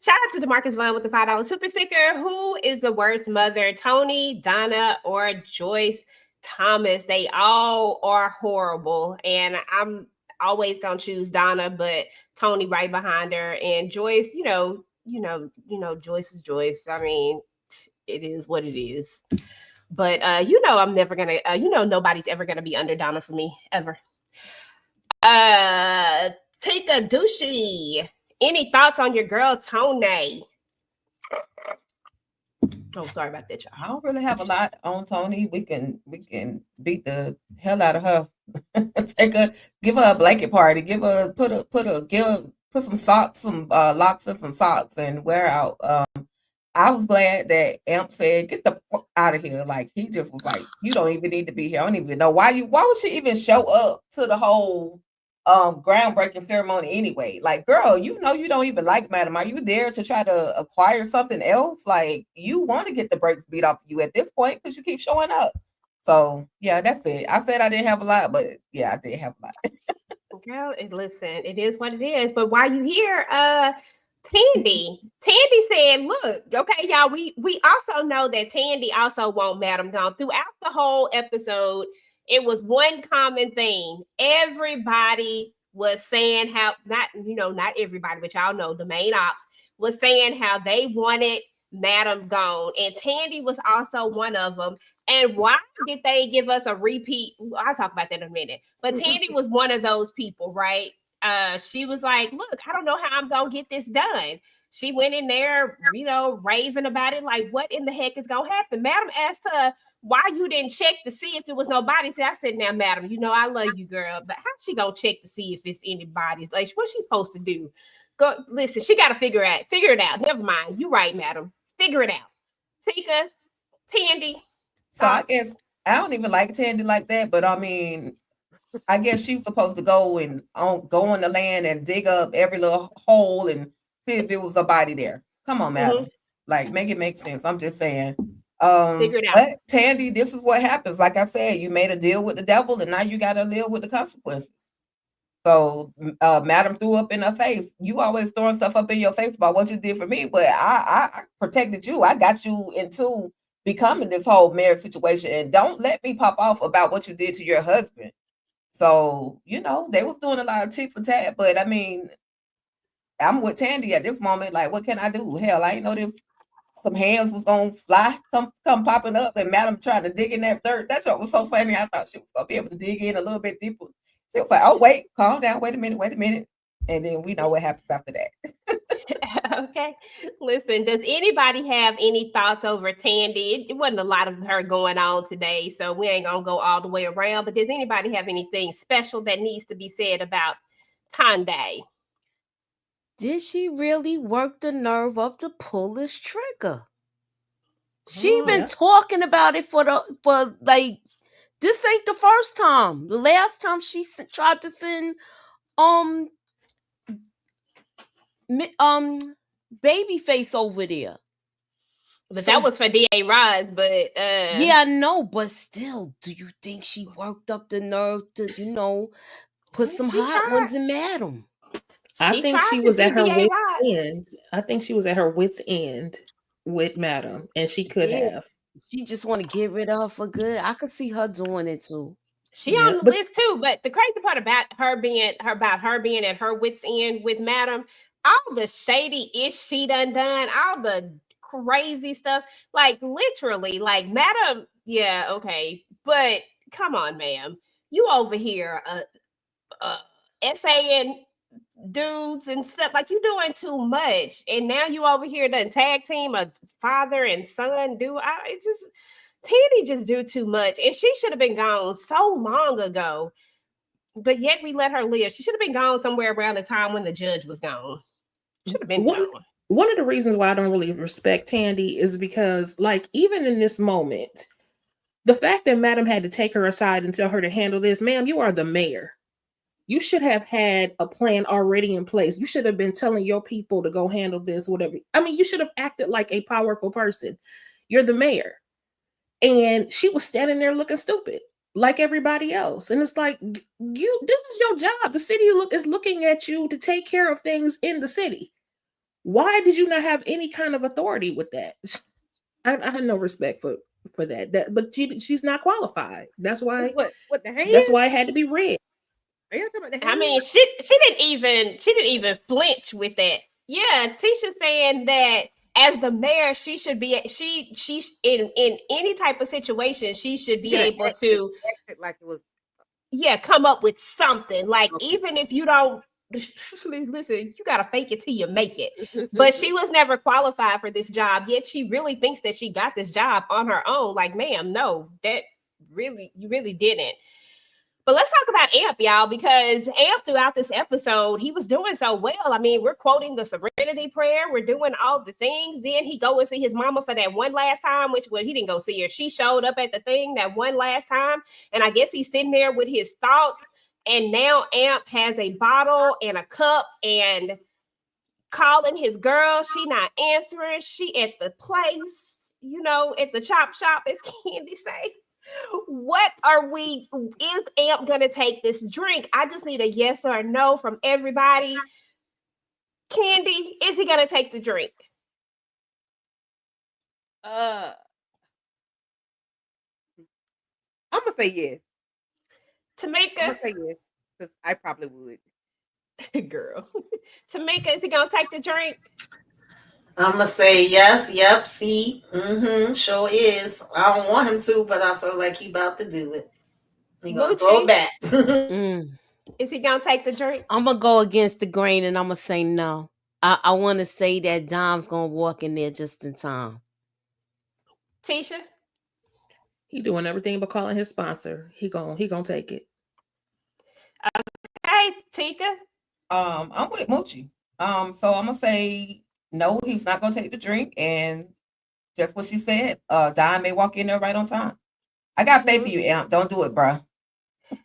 Shout out to DeMarcus Vaughn with the $5 super sticker. Who is the worst mother, Tony, Donna, or Joyce Thomas? They all are horrible, and I'm always gonna choose Donna, but Tony right behind her, and Joyce. You know, Joyce is Joyce. I mean, it is what it is. But I'm never gonna. Nobody's ever gonna be under Donna for me ever. Take a douchey. Any thoughts on your girl Tony? Oh, sorry about that, y'all. I don't really have a lot on Tony. We can beat the hell out of her. Give her a blanket party. Put some socks, some locks of some socks, and wear out. I was glad that Amp said, "Get the fuck out of here." Like he just was like, "You don't even need to be here." I don't even know why would she even show up to the whole groundbreaking ceremony anyway? Like, girl, you don't even like Madam. Are you there to try to acquire something else? Like, you want to get the brakes beat off of you at this point because you keep showing up. So yeah, that's it. I said I didn't have a lot, but yeah, I did have a lot. Girl, and listen, it is what it is. But while you here, Tandy said, "Look, okay, y'all. We also know that Tandy also want Madam gone throughout the whole episode. It was one common theme. Everybody was saying how not everybody, but y'all know the main ops was saying how they wanted Madam gone, and Tandy was also one of them. And why did they give us a repeat? I'll talk about that in a minute. But Tandy was one of those people, right? She was like, look, I don't know how I'm gonna get this done. She went in there, raving about it, like, what in the heck is gonna happen? Madam asked her why you didn't check to see if it was nobody. So I said, now, Madam, I love you, girl, but how's she gonna check to see if it's anybody's? Like, what's she supposed to do? Go listen, she gotta figure it out. Never mind. You right, Madam. Figure it out. Tika, Tandy. So I guess I don't even like Tandy like that, but I mean, I guess she's supposed to go on the land and dig up every little hole and see if there was a body there. Come on, Madam. Like, make it make sense. I'm just saying. Figure it out. But Tandy, this is what happens. Like I said, you made a deal with the devil, and now you got to live with the consequences. So, Madam threw up in her face. You always throwing stuff up in your face about what you did for me, but I protected you. I got you into becoming this whole marriage situation, and don't let me pop off about what you did to your husband. So, they was doing a lot of tit for tat, but I mean, I'm with Tandy at this moment. Like, what can I do? Hell, I ain't know this. Some hands was gonna fly, come popping up, and Madam trying to dig in that dirt. That shit was so funny. I thought she was gonna be able to dig in a little bit deeper. She was like, "Oh wait, calm down, wait a minute," and then we know what happens after that. Okay, listen. Does anybody have any thoughts over Tandy? It wasn't a lot of her going on today, so we ain't gonna go all the way around. But does anybody have anything special that needs to be said about Tandy? Did she really work the nerve up to pull this trigger? She been talking about it for like, this ain't the first time. The last time she tried to send Babyface over there. But that was for D.A. Roz, but yeah, I know, but still, do you think she worked up the nerve to, put some hot ones in Madam? I think she was at her wit's end. I think she was at her wit's end with Madam, and she could have. She just want to get rid of her for good. I could see her doing it too. She on the list too, but the crazy part about her being at her wit's end with Madam, all the shady ish she done, all the crazy stuff, like literally, like Madam, yeah, okay, but come on, ma'am, you over here essaying dudes and stuff, like you doing too much, and now you over here done tag team a father and son Tandy just do too much, and she should have been gone so long ago, but yet we let her live. She should have been gone somewhere around the time when the judge was gone. Should have been gone. One of the reasons why I don't really respect Tandy is because, like, even in this moment, the fact that Madam had to take her aside and tell her to handle this, ma'am, you are the mayor. You should have had a plan already in place. You should have been telling your people to go handle this, whatever. I mean, you should have acted like a powerful person. You're the mayor. And she was standing there looking stupid, like everybody else. And it's like, this is your job. The city is looking at you to take care of things in the city. Why did you not have any kind of authority with that? I had no respect for that. But she's not qualified. That's why. What the hell? That's why it had to be read. Are you talking about the I mean, she didn't even flinch with that. Yeah, Tisha saying that as the mayor, she should be she's in any type of situation, she should be able to like it was come up with something. Like, even if you don't listen, you gotta fake it till you make it. But she was never qualified for this job, yet she really thinks that she got this job on her own. Like, ma'am, no, you really didn't. But let's talk about Amp, y'all, because Amp throughout this episode, he was doing so well. I mean, we're quoting the Serenity Prayer. We're doing all the things. Then he go and see his mama for that one last time, he didn't go see her. She showed up at the thing that one last time. And I guess he's sitting there with his thoughts. And now Amp has a bottle and a cup and calling his girl. She not answering. She at the place, at the chop shop, as Candy say. What are we? Is Amp gonna take this drink? I just need a yes or a no from everybody. Candy, is he gonna take the drink? I'm gonna say yes. I'm Tamika, gonna say yes because I probably would. girl. Tamika, is he gonna take the drink? I'm gonna say yes, yep, see, sure is. I don't want him to, but I feel like he about to do it. He gonna throw it back. Is he gonna take the drink? I'm gonna go against the grain and I'm gonna say no. I want to say that Dom's gonna walk in there just in time. Tisha, He doing everything but calling his sponsor. He gonna take it. hey, Tika. I'm with Moochie. So I'm gonna say no, he's not gonna take the drink, and just what she said, Don may walk in there right on time. I got faith in you, Amp. Don't do it, bruh.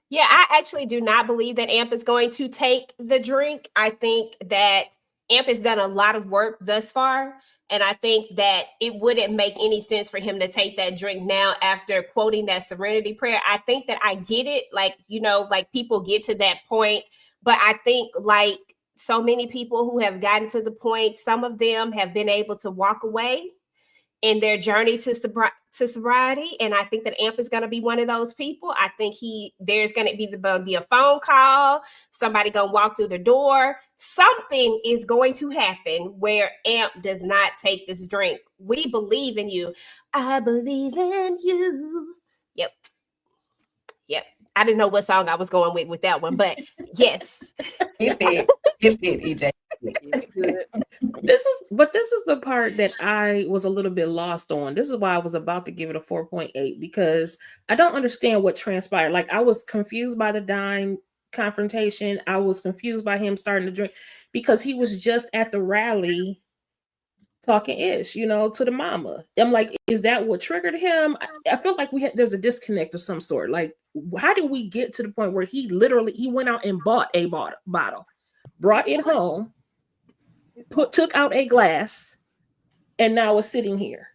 Yeah, I actually do not believe that Amp is going to take the drink. I think that Amp has done a lot of work thus far. And I think that it wouldn't make any sense for him to take that drink now after quoting that serenity prayer. I think that I get it. Like, you know, like people get to that point. But I think like so many people who have gotten to the point, some of them have been able to walk away in their journey to sobriety, and I think that Amp is going to be one of those people. I think there's going to be a phone call, somebody going to walk through the door, something is going to happen where Amp does not take this drink. We believe in you. I believe in you. Yep. I didn't know what song I was going with that one, but yes. It fit, EJ. This is the part that I was a little bit lost on. This is why I was about to give it a 4.8 because I don't understand what transpired. Like I was confused by the Dime confrontation. I was confused by him starting to drink because he was just at the rally talking ish, you know, to the mama. I'm like, is that what triggered him? I feel like there's a disconnect of some sort. Like, how did we get to the point where he went out and bought a bottle, brought it home, took out a glass, and now is sitting here.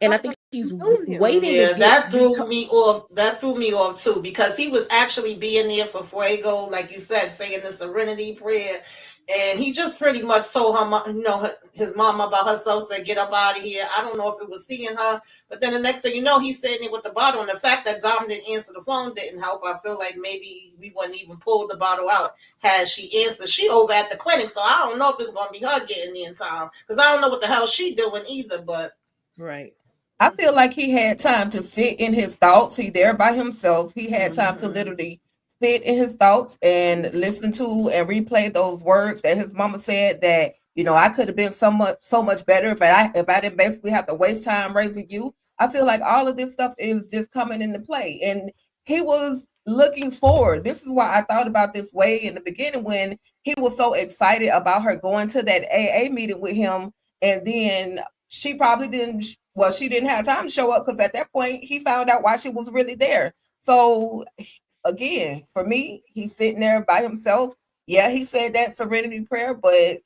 And I think he's waiting. Yeah, that threw me off. That threw me off too because he was actually being there for Fuego, like you said, saying the serenity prayer, and he just pretty much told her, you know, his mom about herself. Said, "Get up out of here." I don't know if it was seeing her, but then the next thing you know, he's sitting there with the bottle, and the fact that Dom didn't answer the phone didn't help. I feel like maybe we wouldn't even pull the bottle out had she answered. She over at the clinic, so I don't know if it's gonna be her getting there in time because I don't know what the hell she doing either, but. Right. I feel like he had time to sit in his thoughts. He there by himself. He had time to literally sit in his thoughts and listen to and replay those words that his mama said that, you know, I could have been so much better if I didn't basically have to waste time raising you. I feel like all of this stuff is just coming into play. And he was looking forward. This is why I thought about this way in the beginning when he was so excited about her going to that AA meeting with him. And then she probably she didn't have time to show up because at that point he found out why she was really there. So again, for me, he's sitting there by himself. Yeah, he said that serenity prayer, but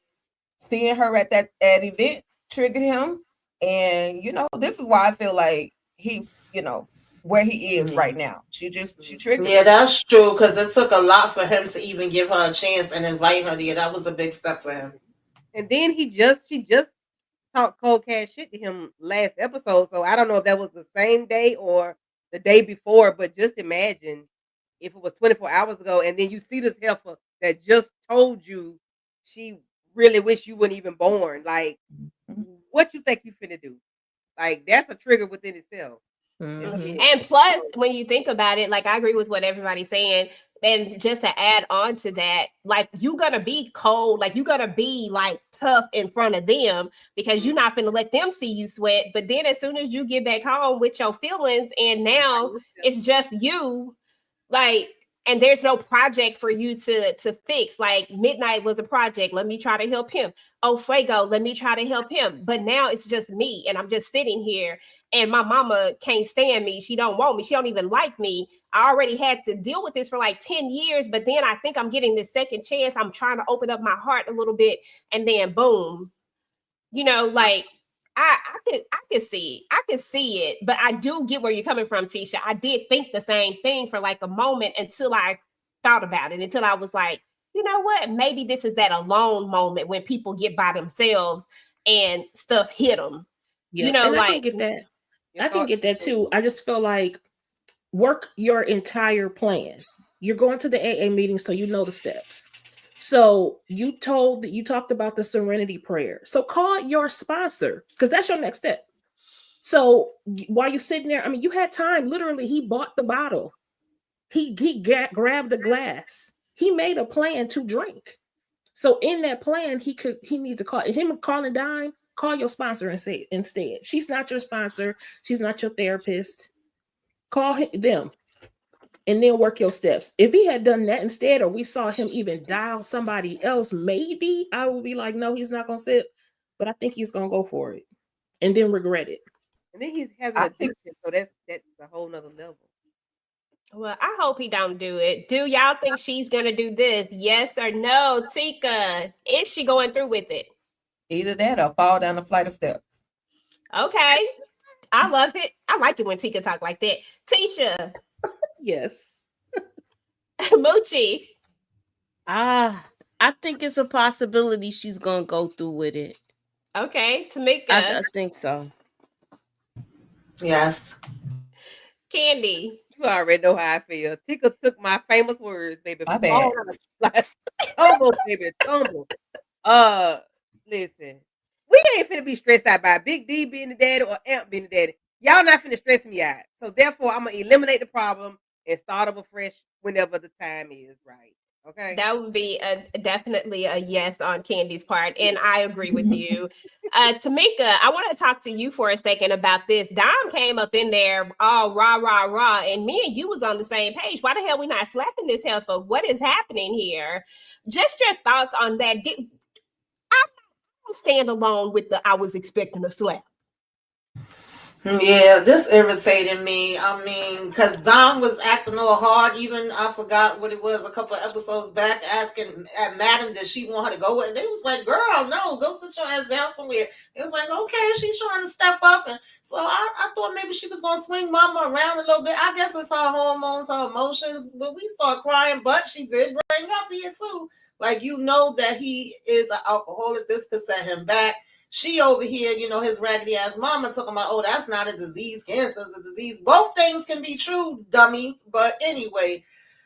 seeing her at that event triggered him. And, you know, this is why I feel like he's, you know, where he is right now. She triggered him. Yeah, that's true because it took a lot for him to even give her a chance and invite her there. That was a big step for him. And then she just talked cold cash shit to him last episode. So I don't know if that was the same day or the day before, but just imagine if it was 24 hours ago and then you see this heifer that just told you she really wish you weren't even born. Like, what you think you finna do? Like, that's a trigger within itself. And plus, when you think about it, like I agree with what everybody's saying. And just to add on to that, like you're gonna be cold, like you're gonna be like tough in front of them because you're not gonna let them see you sweat. But then as soon as you get back home with your feelings, and now it's just you, like, and there's no project for you to fix. Like Midnight was a project. Let me try to help him. Oh, Fuego, let me try to help him. But now it's just me, and I'm just sitting here, and my mama can't stand me. She don't want me. She don't even like me. I already had to deal with this for like 10 years, but then I think I'm getting this second chance. I'm trying to open up my heart a little bit, and then boom, you know, like I could see it, but I do get where you're coming from, Tisha. I did think the same thing for like a moment until I thought about it, until I was like, you know what? Maybe this is that alone moment when people get by themselves and stuff hit them. Yeah, You know, and I can like get that. Your I can thoughts? get that too. I just feel like work your entire plan. You're going to the AA meeting, so you know the steps. So you talked about the serenity prayer. So call your sponsor because that's your next step. So while you're sitting there, I mean, you had time. Literally, he bought the bottle. He grabbed the glass. He made a plan to drink. So in that plan, he needs to call him calling Dime. Call your sponsor and say instead. She's not your sponsor. She's not your therapist. Call them and then work your steps. If he had done that instead, or we saw him even dial somebody else, maybe I would be like, no, he's not gonna sit. But I think he's gonna go for it and then regret it. And then he has I an think- addiction, so that's a whole nother level. well, I hope he don't do it. Do y'all think she's gonna do this? Yes or no? Tika, is she going through with it? Either that or fall down a flight of steps. Okay. I love it. I like it when Tika talk like that. Tisha, Yes. Moochie. I think it's a possibility she's gonna go through with it. Okay. Tamika. I think so. Yes. Candy. You already know how I feel. Tika took my famous words, baby. My bad. Fall down a flight. Tumble, baby, tumble. Listen, we ain't finna be stressed out by Big D being the daddy or Amp being the daddy. Y'all not finna stress me out. So therefore, I'm gonna eliminate the problem and start over fresh whenever the time is right. Okay. That would be definitely a yes on Candy's part. And I agree with you. Tamika, I want to talk to you for a second about this. Dom came up in there all rah, rah, rah. And me and you was on the same page. Why the hell we not slapping this heifer? What is happening here? Just your thoughts on that. I don't stand alone with I was expecting a slap. Yeah, this irritated me. I mean, because Dom was acting all hard. Even I forgot what it was a couple of episodes back, asking at Madam did she want her to go with, and they was like, "Girl, no, go sit your ass down somewhere." It was like, "Okay, she's trying to step up," and so I thought maybe she was gonna swing Mama around a little bit. I guess it's her hormones, her emotions. But we start crying, but she did bring up here too, like you know that he is an alcoholic. This could set him back. She over here, you know, his raggedy ass mama talking about, oh, that's not a disease. Cancer is a disease. Both things can be true, dummy. But anyway,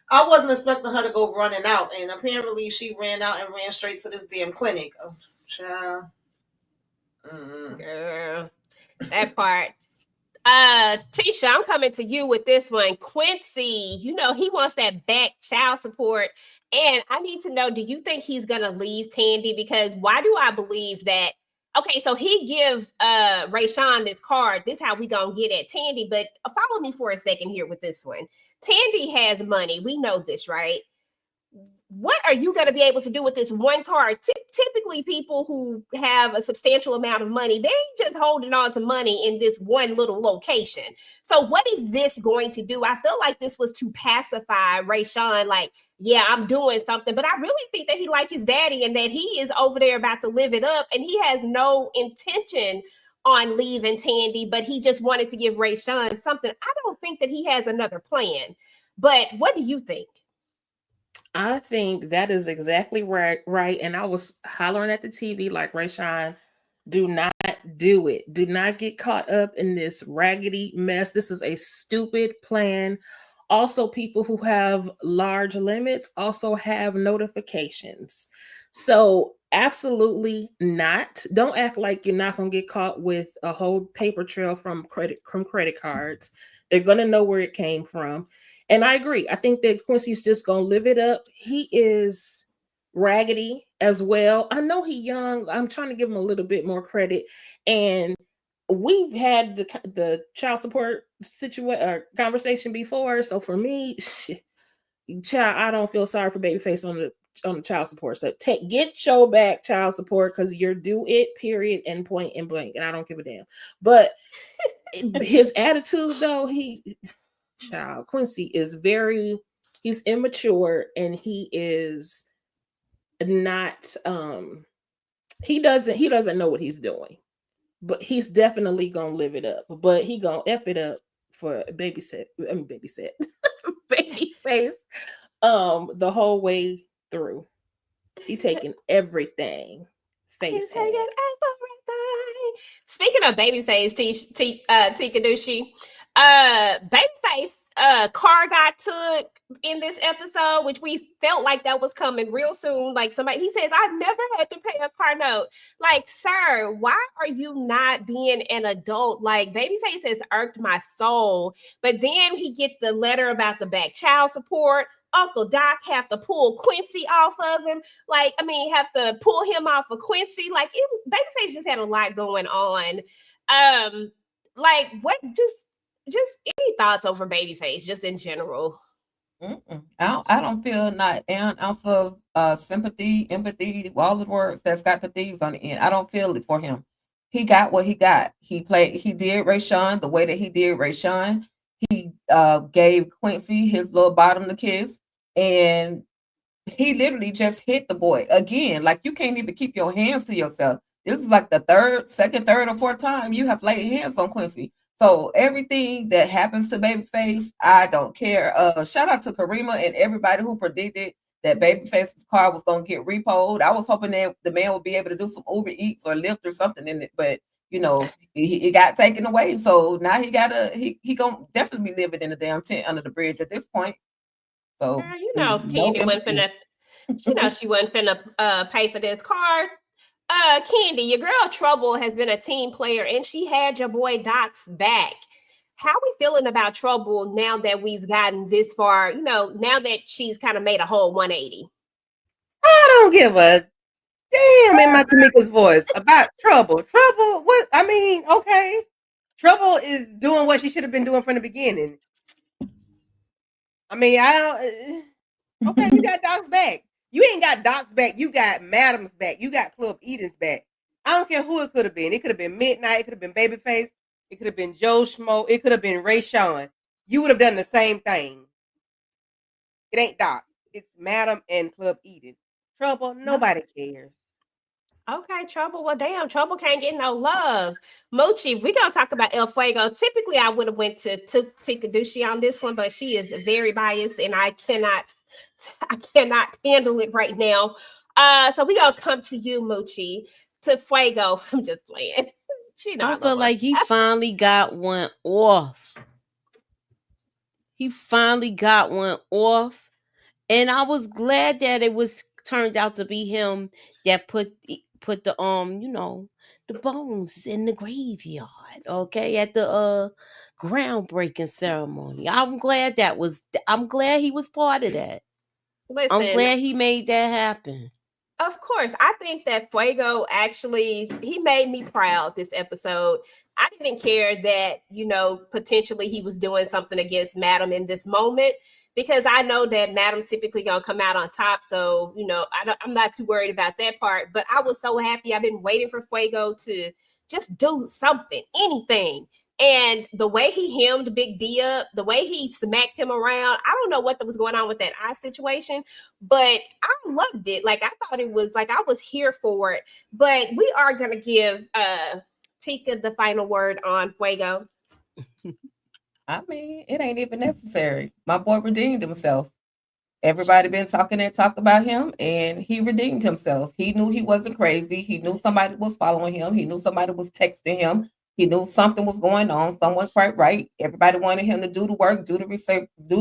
I wasn't expecting her to go running out. And apparently she ran out and ran straight to this damn clinic. Oh, child. Girl, that part. Tisha, I'm coming to you with this one. Quincy, you know, he wants that back child support. And I need to know, do you think he's going to leave Tandy? Because why do I believe that? Okay, so he gives Rayshawn this card. This is how we gonna get at Tandy. But follow me for a second here with this one. Tandy has money. We know this, right? What are you going to be able to do with this one card? Typically, people who have a substantial amount of money, they ain't just holding on to money in this one little location. So what is this going to do? I feel like this was to pacify Rayshawn, like, yeah, I'm doing something. But I really think that he likes his daddy and that he is over there about to live it up. And he has no intention on leaving Tandy, but he just wanted to give Rayshawn something. I don't think that he has another plan. But what do you think? I think that is exactly right. And I was hollering at the TV like, Rayshawn, do not do it. Do not get caught up in this raggedy mess. This is a stupid plan. Also, people who have large limits also have notifications. So absolutely not. Don't act like you're not going to get caught with a whole paper trail from credit cards. They're going to know where it came from. And I agree. I think that Quincy's just going to live it up. He is raggedy as well. I know he's young. I'm trying to give him a little bit more credit. And we've had the child support conversation before. So for me, child, I don't feel sorry for Babyface on the child support. So get your back child support because you're due it, period, and point and blank. And I don't give a damn. But his attitude, though, Quincy is he's immature and he is not he doesn't know what he's doing. but he's definitely gonna live it up. But he gonna F it up for Babyface, the whole way through. He taking everything. He's Face taking had. everything. Speaking of Babyface, Tika Dushi, Babyface car got took in this episode, which we felt like that was coming real soon. Like somebody, he says, I never had to pay a car note. Like, sir, why are you not being an adult? Like, Babyface has irked my soul. But then he get the letter about the back child support. Uncle Doc have to pull Quincy off of him. Like, I mean, have to pull him off of Quincy. Like, it was Babyface just had a lot going on. Like, what just any thoughts over Babyface, just in general? I don't feel not an ounce of sympathy, empathy, all the words that's got the thieves on the end. I don't feel it for him. He got what he got. He did Rayshawn the way that he did Rayshawn. He gave Quincy his little bottom to kiss, and he literally just hit the boy again. Like, you can't even keep your hands to yourself. This is like the second, third, or fourth time you have laid hands on Quincy. So everything that happens to Babyface, I don't care. Shout out to Karima and everybody who predicted that Babyface's car was gonna get repoed. I was hoping that the man would be able to do some Uber Eats or Lyft or something in it, but you know, it got taken away. So now he gonna definitely be living in a damn tent under the bridge at this point. So Girl, you know, Candy wasn't finna. She wasn't finna pay for this car. Candy, your girl Trouble has been a team player, and she had your boy Doc's back. How we feeling about Trouble now that we've gotten this far? You know, now that she's kind of made a whole 180. I don't give a damn in my Tamika's voice about Trouble. Trouble, what? I mean, okay. Trouble is doing what she should have been doing from the beginning. I mean, I don't. Okay, you got Doc's back. You ain't got Doc's back. You got Madam's back. You got Club Eden's back. I don't care who it could have been. It could have been Midnight. It could have been Babyface. It could have been Joe Schmo. It could have been Rayshawn. You would have done the same thing. It ain't Doc. It's Madam and Club Eden. Trouble, nobody cares. Okay, Trouble. Well, damn, Trouble can't get no love. Mochi, we're gonna talk about El Fuego. Typically, I would have went to Tika Dushi on this one, but she is very biased, and I cannot handle it right now. So we gonna come to you, Mochi, to Fuego. I'm just playing. I feel like he finally got one off. He finally got one off, and I was glad that it was turned out to be him that put the the bones in the graveyard, okay, at the groundbreaking ceremony. I'm glad he was part of that. Listen, I'm glad he made that happen. Of course, I think that Fuego actually, he made me proud this episode. I didn't care that, potentially he was doing something against Madam in this moment, because I know that Madam typically gonna come out on top. So, I'm not too worried about that part, but I was so happy. I've been waiting for Fuego to just do something, anything. And the way he hemmed Big D up, the way he smacked him around, I don't know what was going on with that eye situation, but I loved it. Like, I thought it was like, I was here for it. But we are going to give Tika the final word on Fuego. I mean, it ain't even necessary. My boy redeemed himself. Everybody been talking that talk about him, and he redeemed himself. He knew he wasn't crazy. He knew somebody was following him. He knew somebody was texting him. He knew something was going on, somewhat quite right. Everybody wanted him to do the work, do the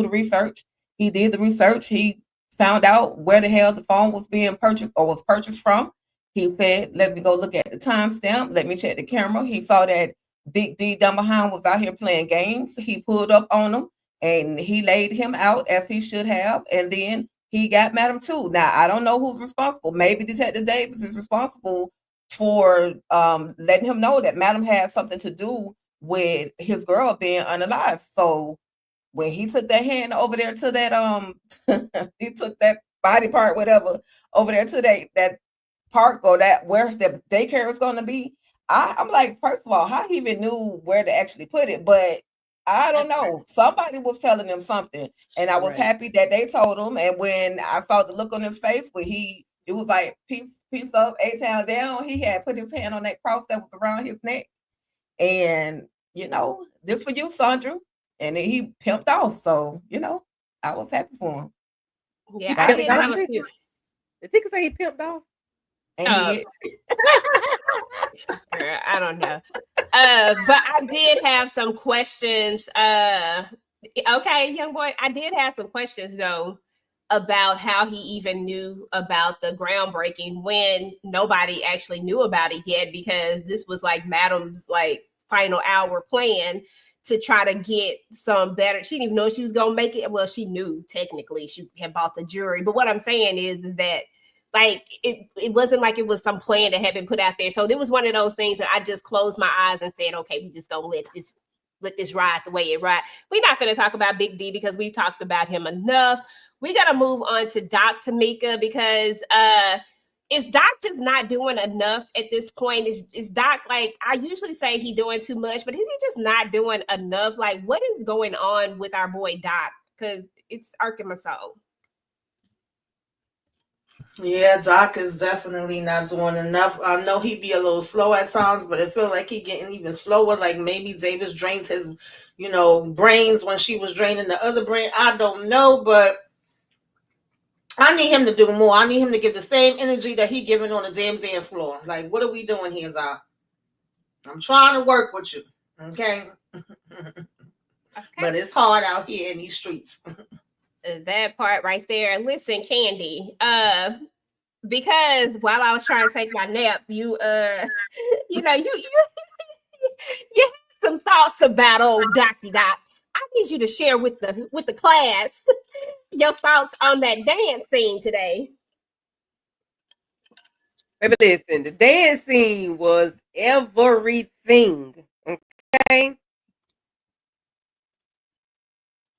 research. He did the research. He found out where the hell the phone was being purchased or was purchased from. He said, let me go look at the timestamp. Let me check the camera. He saw that Big D down behind was out here playing games. He pulled up on him and he laid him out as he should have. And then he got Madam too. Now, I don't know who's responsible. Maybe Detective Davis is responsible for letting him know that Madam had something to do with his girl being unalive. So when he took that hand over there to that he took that body part, whatever, over there to that park or that where the daycare is going to be, I'm like, first of all, how he even knew where to actually put it? But I don't know. Somebody was telling him something, and I was happy that they told him. And when I saw the look on his face when he it was like piece up, A-Town down. He had put his hand on that cross that was around his neck. And, this for you, Sandra. And then he pimped off. So, I was happy for him. Yeah, But I did have a Did few. Tika say he pimped off? And Girl, I don't know. But I did have some questions. Okay, young boy, I did have some questions though about how he even knew about the groundbreaking when nobody actually knew about it yet, because this was like Madam's like final hour plan to try to get some better. She didn't even know she was gonna make it. Well, she knew technically she had bought the jury, but what I'm saying is that like it wasn't like it was some plan that had been put out there. So it was one of those things that I just closed my eyes and said, okay, we just gonna let this ride the way it ride. We're not gonna talk about Big D because we've talked about him enough. We gotta move on to Doc Tamika because is Doc just not doing enough at this point? Is Doc, like, I usually say he doing too much, but is he just not doing enough? Like, what is going on with our boy Doc? Because it's irking my soul. Yeah, Doc is definitely not doing enough. I know he be a little slow at times, but it feel like he getting even slower. Like maybe Davis drained his, brains when she was draining the other brain. I don't know, but I need him to do more. I need him to give the same energy that he giving on the damn dance floor. Like, what are we doing here, Doc? I'm trying to work with you, okay? But it's hard out here in these streets. That part right there. Listen, Candy, because while I was trying to take my nap, you you had some thoughts about old Docky Doc. I need you to share with the class your thoughts on that dance scene today. Baby, listen, the dance scene was everything. Okay.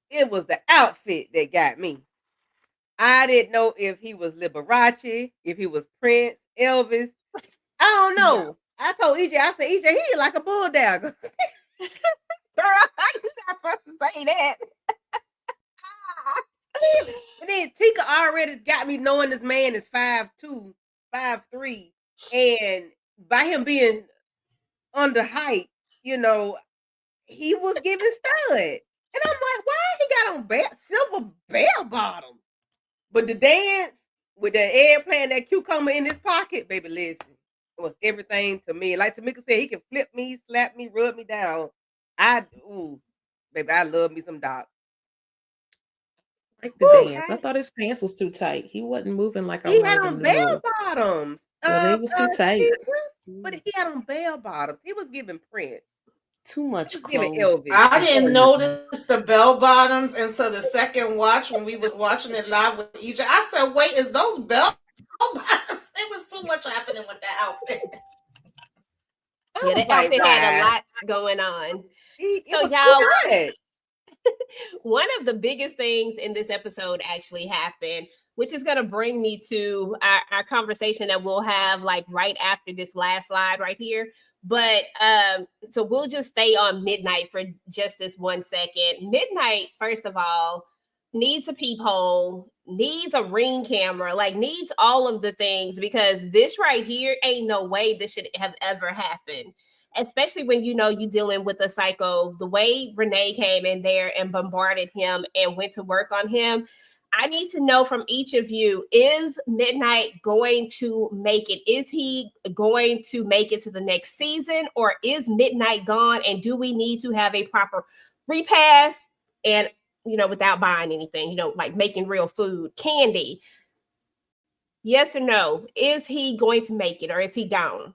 It was the outfit that got me. I didn't know if he was Liberace, if he was Prince, Elvis. I don't know. Yeah. I told EJ, I said, EJ, he like a bulldogger. Girl, you're not supposed to say that. And then Tika already got me knowing this man is 5'2", 5'3", and by him being under height, he was giving stud. And I'm like, why he got on silver bell bottom? But the dance with the eggplant, that cucumber in his pocket, baby, listen, it was everything to me. Like Tamika said, he can flip me, slap me, rub me down. Baby, I love me some Doc. Like the dance. I thought his pants was too tight. He wasn't moving like he had on bell bottoms. Well, they was too tight. But he had on bell bottoms. He was giving Prince. Too much clothes. I didn't notice the bell bottoms until the second watch when we was watching it live with EJ. I said, wait, is those bell bottoms? It was too much happening with that outfit. Yeah, the outfit had a lot going on. So y'all, one of the biggest things in this episode actually happened, which is going to bring me to our conversation that we'll have like right after this last slide right here. But so we'll just stay on Midnight for just this 1 second. Midnight, first of all, needs a peephole, needs a ring camera, like needs all of the things, because this right here ain't no way this should have ever happened. Especially when you're dealing with a psycho. The way Renee came in there and bombarded him and went to work on him. I need to know from each of you, is Midnight going to make it? Is he going to make it to the next season, or is Midnight gone? And do we need to have a proper repass and, without buying anything, like making real food? Candy, yes or no? Is he going to make it, or is he gone?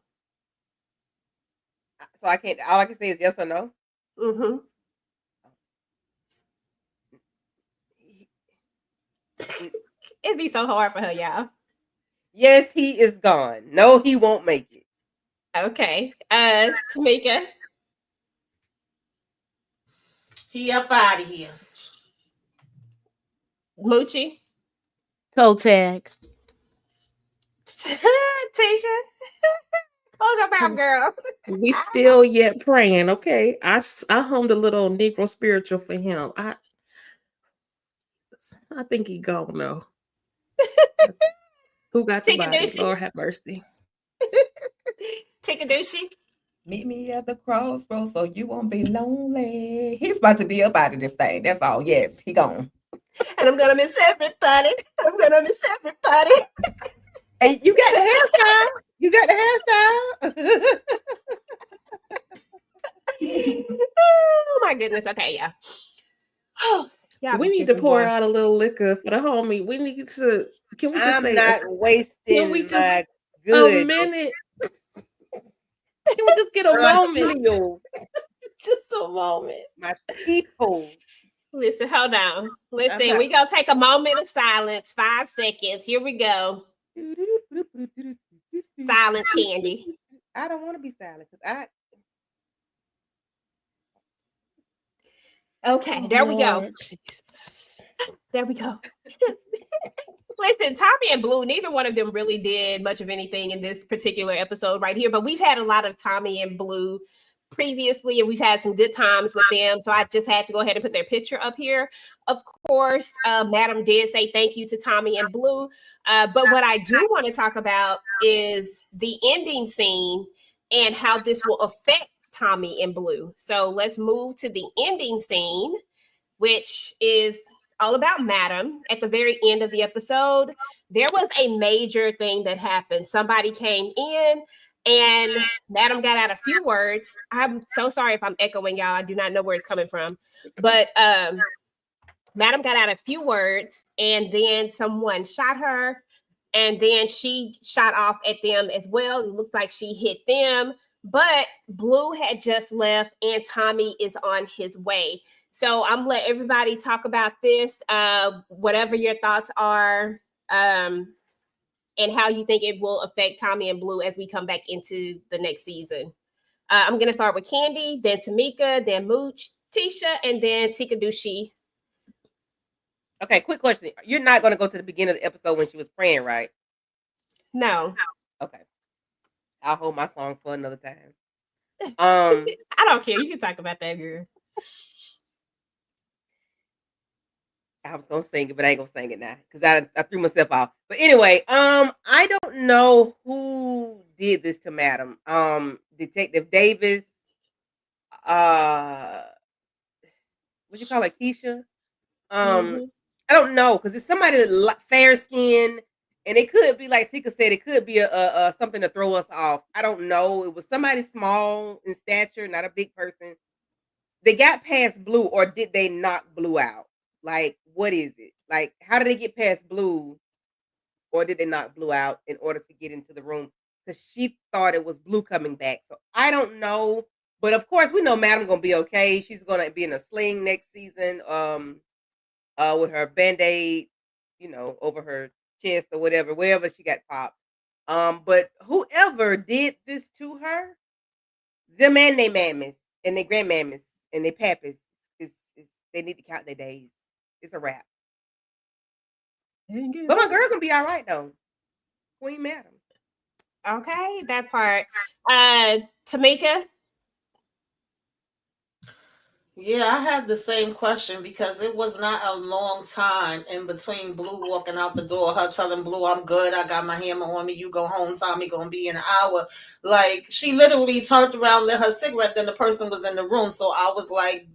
So all I can say is yes or no? Mm-hmm. It'd be so hard for her, y'all. Yes, he is gone. No, he won't make it. Okay. Tamika. He up out of here. Moochie. Toe tag. Tisha. Close your mouth, girl. We still yet praying, okay? I hummed a little Negro spiritual for him. I think he gone now. Who got the body? Tikadushi. Lord have mercy. Tikadushi. Meet me at the crossroads so you won't be lonely. He's about to be up out of this thing. That's all. Yes, he gone. And I'm gonna miss everybody. I'm gonna miss everybody. And you got the hairstyle. You got the hairstyle. Oh my goodness. Okay, yeah. Y'all We be need to tripping, pour boy. out a little liquor for the homie. We need to. Can we just I'm say not Can wasting we just- my a good minute? Can we just get a moment? Julio, Just a moment. my people. Listen, hold on. Listen, not- we gonna take a moment of silence. 5 seconds. Here we go. Silence, Candy. I don't want to be silent because Okay, there we go. Lord Jesus. There we go. Listen, Tommy and Blue, neither one of them really did much of anything in this particular episode right here, but we've had a lot of Tommy and Blue previously, and we've had some good times with them. So I just had to go ahead and put their picture up here. Of course, Madam did say thank you to Tommy and Blue. But what I do want to talk about is the ending scene and how this will affect Tommy and Blue. So let's move to the ending scene, which is all about Madam. At the very end of the episode, there was a major thing that happened. Somebody came in and Madam got out a few words. I'm so sorry if I'm echoing y'all. I do not know where it's coming from. But Madam got out a few words and then someone shot her and then she shot off at them as well. It looks like she hit them, but Blue had just left and Tommy is on his way. So I'm gonna let everybody talk about this, whatever your thoughts are, and how you think it will affect Tommy and Blue as we come back into the next season. I'm gonna start with Candy, then Tamika, then Mooch, Tisha, and then Tikadushi. Okay, quick question. You're not going to go to the beginning of the episode when she was praying, right? No, Okay. I'll hold my song for another time. I don't care. You can talk about that, girl. I was gonna sing it, but I ain't gonna sing it now because I threw myself off. But anyway, I don't know who did this to Madam. Detective Davis, what you call it, Keisha? Mhm. I don't know because it's somebody fair skinned, and it could be like Tika said, it could be a something to throw us off. I don't know. It was somebody small in stature, not a big person. They got past Blue, or did they knock Blue out? Like, what is it? Like, how did they get past Blue, or did they knock Blue out in order to get into the room? Because she thought it was Blue coming back. So I don't know. But of course, we know Madam gonna be okay. She's gonna be in a sling next season, with her band-aid, over her chest or whatever, wherever she got popped. But whoever did this to her, them and their mammies and their grandmammies and their pappies, they need to count their days. It's a wrap. But my girl gonna be all right though. Queen Madam. Okay, that part. Tamika. Yeah, I had the same question because it was not a long time in between Blue walking out the door, her telling Blue, I'm good, I got my hammer on me, you go home, Tommy gonna be in an hour. Like, she literally turned around, lit her cigarette, then the person was in the room. So I was like,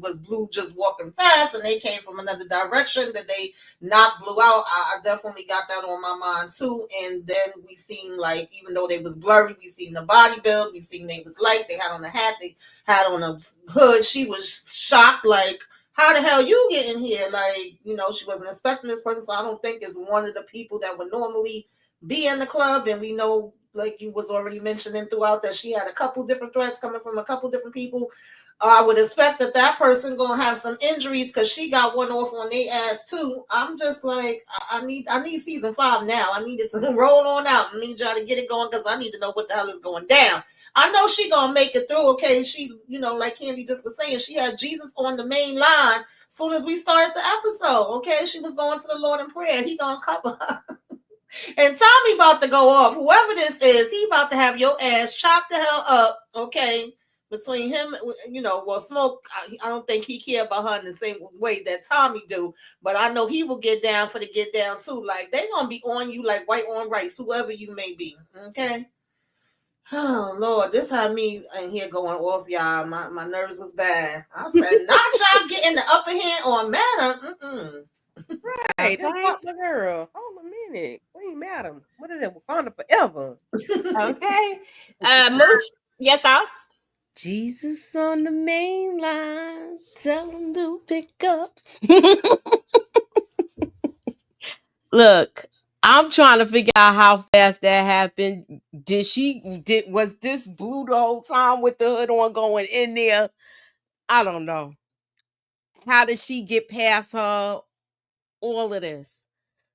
was Blue just walking fast and they came from another direction? Did they knock Blue out? I definitely got that on my mind too. And then we seen, like, even though they was blurry, we seen the body build, we seen they was light, they had on a hat, they had on a hood. She was shocked, like, how the hell you get in here? Like, she wasn't expecting this person. So I don't think it's one of the people that would normally be in the club. And we know, like you was already mentioning throughout, that she had a couple different threats coming from a couple different people. I would expect that person gonna have some injuries because she got one off on their ass too. I'm just like, I need season 5 now. I need it to roll on out. I need y'all to get it going because I need to know what the hell is going down. I know she gonna make it through. Okay, she, like Candy just was saying, she had Jesus on the main line as soon as we started the episode. Okay, she was going to the Lord in prayer. He gonna cover her. And Tommy about to go off. Whoever this is, he about to have your ass chopped the hell up. Okay, between him, well, Smoke, I don't think he care about her in the same way that Tommy do, but I know he will get down for the get down too. Like, they gonna be on you like white on rice, whoever you may be. Okay. Oh Lord, this had me in here going off, y'all. My nerves was bad. I said, not y'all getting the upper hand on Madam. Hey, that's Okay. not the girl. Hold a minute. Queen Madam. What is it? Wakanda forever. Okay. Mooch, your thoughts? Jesus on the main line, tell him to pick up. Look, I'm trying to figure out how fast that happened. Was this Blue the whole time with the hood on going in there? I don't know. How did she get past her? All of this.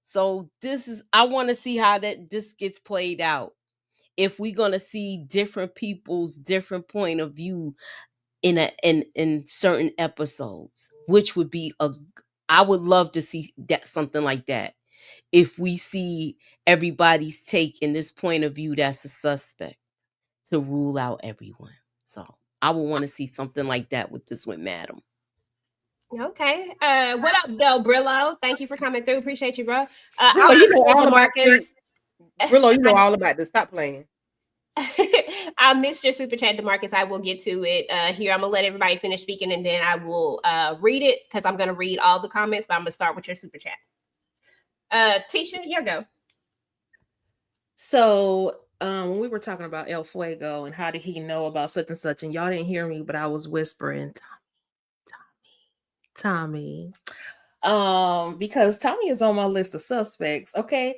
So I want to see how this gets played out. If we're gonna see different people's different point of view in certain episodes, which would be I would love to see that, something like that. If we see everybody's take in this point of view, that's a suspect to rule out everyone. So I would want to see something like that with Madam. Okay. What up, Del Brillo? Thank you for coming through. Appreciate you, bro. Brillo, you know all about DeMarcus. this. Brillo, you know all about this. Stop playing. I missed your super chat, DeMarcus. I will get to it here. I'm gonna let everybody finish speaking, and then I will read it because I'm gonna read all the comments. But I'm gonna start with your super chat. Tisha, your go. So when we were talking about El Fuego and how did he know about such and such, and y'all didn't hear me, but I was whispering, Tommy. Because Tommy is on my list of suspects. Okay.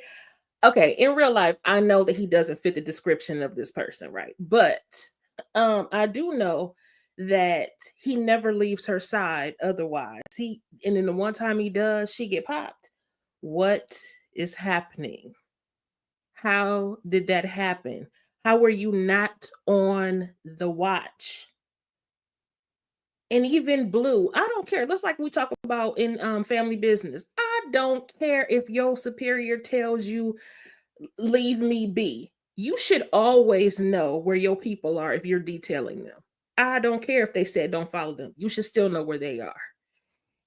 In real life, I know that he doesn't fit the description of this person, right? But I do know that he never leaves her side otherwise. And then the one time he does, she get popped. What is happening? How did that happen? How were you not on the watch? And even Blue, I don't care. That's like we talk about in family business. I don't care if your superior tells you, leave me be. You should always know where your people are if you're detailing them. I don't care if they said don't follow them. You should still know where they are.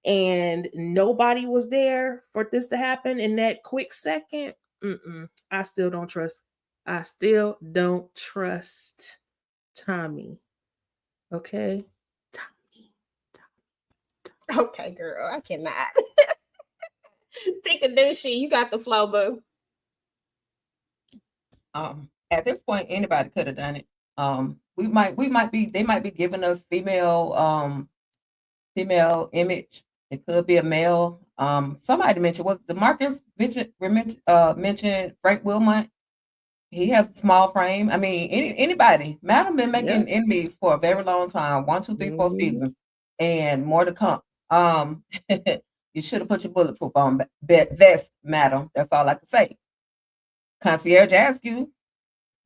And nobody was there for this to happen in that quick second. I still don't trust. I still don't trust Tommy. Okay? Okay, girl, I cannot. Take a douchey. You got the flow, boo. At this point, anybody could have done it. They might be giving us female image. It could be a male. Somebody mentioned, was DeMarcus mentioned Frank Wilmot. He has a small frame. I mean, anybody. Madam been making enemies for a very long time. 1, 2, 3, 4 seasons, and more to come. You should have put your bulletproof on vest, Madam. That's all I can say. Concierge ask you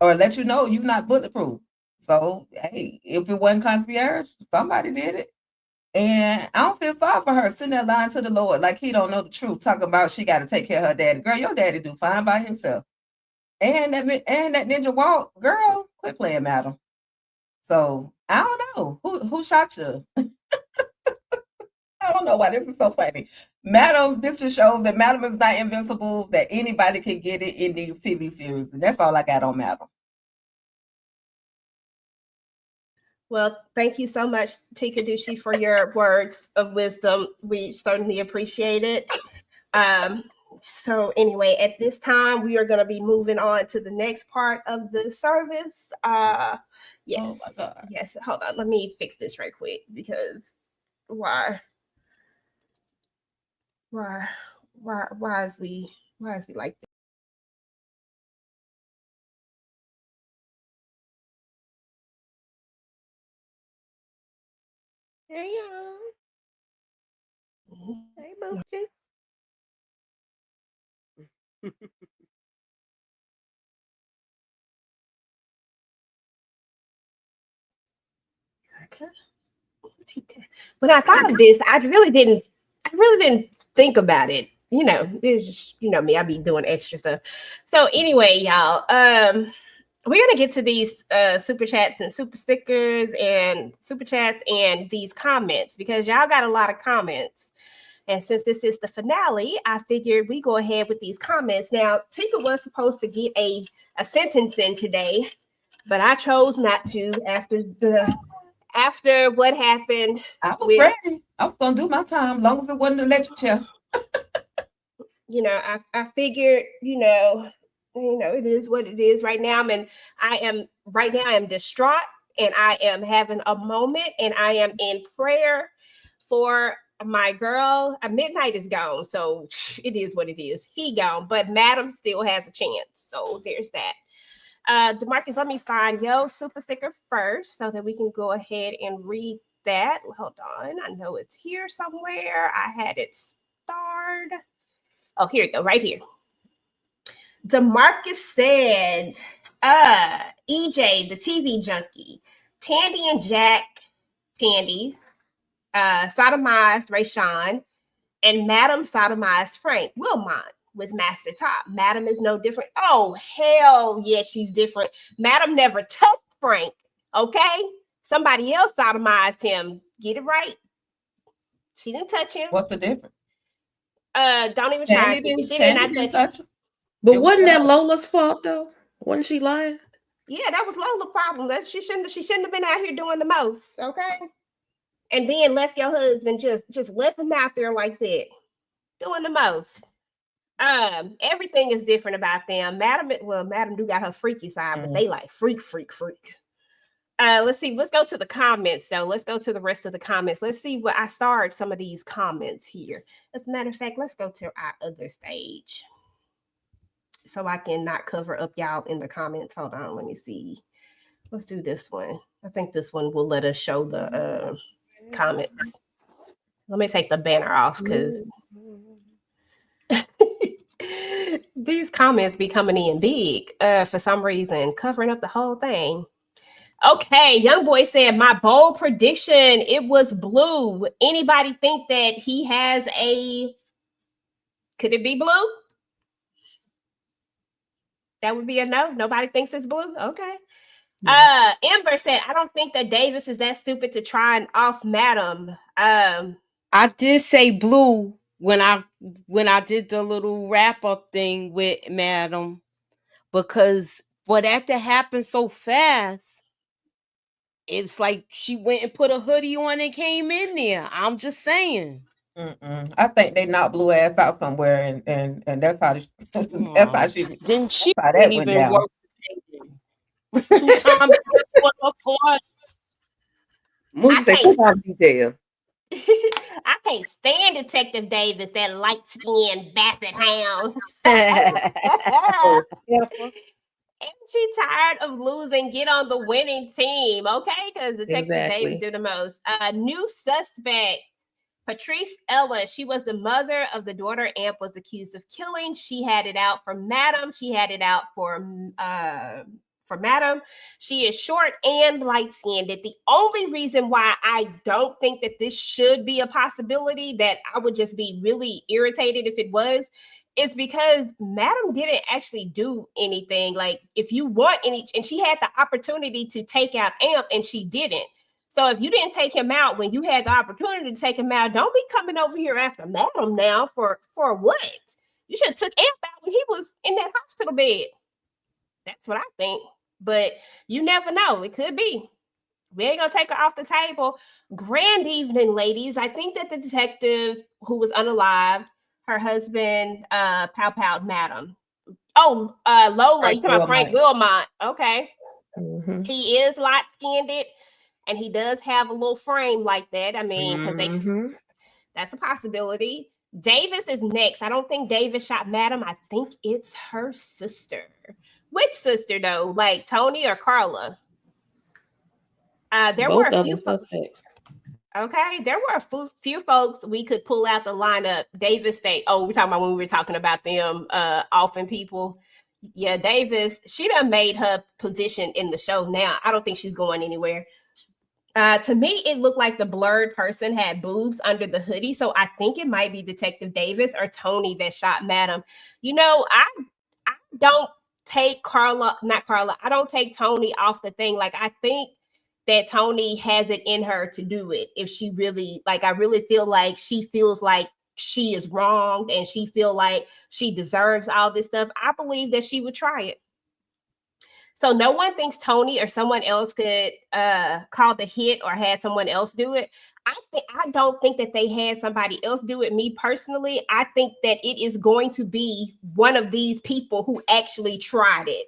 or let you know you're not bulletproof. So, hey, if it wasn't concierge, somebody did it. And I don't feel sorry for her sitting there lying to the Lord like he don't know the truth, talking about she got to take care of her daddy. Girl, your daddy do fine by himself. And that ninja walk, girl, quit playing, Madam. So I don't know who shot you. I don't know why this is so funny. Madam, this just shows that Madam is not invincible, that anybody can get it in these TV series. And that's all I got on Madam. Well, thank you so much, Tika Dushi, for your words of wisdom. We certainly appreciate it. So anyway, at this time, we are going to be moving on to the next part of the service. Yes. Oh my God. Yes. Hold on. Let me fix this right quick because why is we like this? Hey, y'all. Hey, Moochie. When I thought of this, I really didn't think about it. You know, it's just, me, I be doing extra stuff. So anyway, y'all, we're gonna get to these super chats and super stickers and super chats and these comments because y'all got a lot of comments. And since this is the finale, I figured we go ahead with these comments. Now, Tika was supposed to get a sentence in today, but I chose not to after what happened. I was ready. I was gonna do my time, long as it wasn't an electric chair. You know, I figured, you know, it is what it is right now. I am distraught and I am having a moment and I am in prayer for my girl. Midnight is gone, so it is what it is. He gone, but Madam still has a chance. So there's that. DeMarcus, let me find your super sticker first so that we can go ahead and read that. Hold on. I know it's here somewhere. I had it starred. Oh, here we go, right here. DeMarcus said, EJ, the TV junkie, Tandy and Jack, Tandy, sodomized Rayshawn, and Madam sodomized Frank Wilmot with Master Top. Madam is no different. Oh, hell yeah, she's different. Madam never touched Frank, okay? Somebody else sodomized him. Get it right. She didn't touch him. What's the difference? Don't even try. Tandy didn't touch him. But wasn't that Lola's fault though? Wasn't she lying? Yeah, that was Lola's problem. That she shouldn't have been out here doing the most, okay? And then left your husband, just left him out there like that, doing the most. Everything is different about them. Madam do got her freaky side, but they like freak. Let's see. Let's go to the comments though. Let's go to the rest of the comments. Let's see what I starred some of these comments here. As a matter of fact, let's go to our other stage so I can not cover up y'all in the comments. Hold on, let me see. Let's do this one. I think this one will let us show the comments. Let me take the banner off because these comments be coming in big for some reason, covering up the whole thing. Okay, Young Boy said, my bold prediction, it was blue. Anybody think that he has could it be blue? That would be a no. Nobody thinks it's blue. Okay. Yeah. Amber said, I don't think that Davis is that stupid to try and off Madam. I did say blue when I did the little wrap up thing with Madam, because for that to happen so fast, it's like she went and put a hoodie on and came in there. I'm just saying. I think they knocked Blue ass out somewhere, and that's how she. Then she didn't even work. 2 times apart. Move say some detail. I can't stand Detective Davis, that light-skinned basset hound. And she tired of losing, get on the winning team, okay? Because Detective Davis do the most. New suspect, Patrice Ella. She was the mother of the daughter Amp was accused of killing. She had it out for Madam. She had it out for Madam. She is short and light-skinned. The only reason why I don't think that this should be a possibility, that I would just be really irritated if it was, is because Madam didn't actually do anything. Like, if you want and she had the opportunity to take out Amp and she didn't. So if you didn't take him out when you had the opportunity to take him out, don't be coming over here after Madam now for what? You should have took Amp out when he was in that hospital bed. That's what I think. But you never know. It could be. We ain't gonna take her off the table. Grand evening, ladies. I think that the detective who was unalived, her husband, pow-powed Madam. Oh, Lola, you talking about Frank Wilmot. Okay. Mm-hmm. He is light-skinned, and he does have a little frame like that. I mean, because that's a possibility. Davis is next. I don't think Davis shot Madam. I think it's her sister. Which sister, though? Like Tony or Carla? There were a few suspects. Okay, there were a few folks we could pull out the lineup. Davis State. Oh, we're talking about when we were talking about them offing people. Yeah, Davis, she done made her position in the show now. I don't think she's going anywhere. To me, it looked like the blurred person had boobs under the hoodie. So I think it might be Detective Davis or Tony that shot Madam. You know, I don't take I don't take Toni off the thing. Like, I think that Toni has it in her to do it. If she really, like, I really feel like she feels like she is wronged and she feel like she deserves all this stuff. I believe that she would try it. So no one thinks Toni or someone else could call the hit or had someone else do it. I don't think that they had somebody else do it. Me personally, I think that it is going to be one of these people who actually tried it.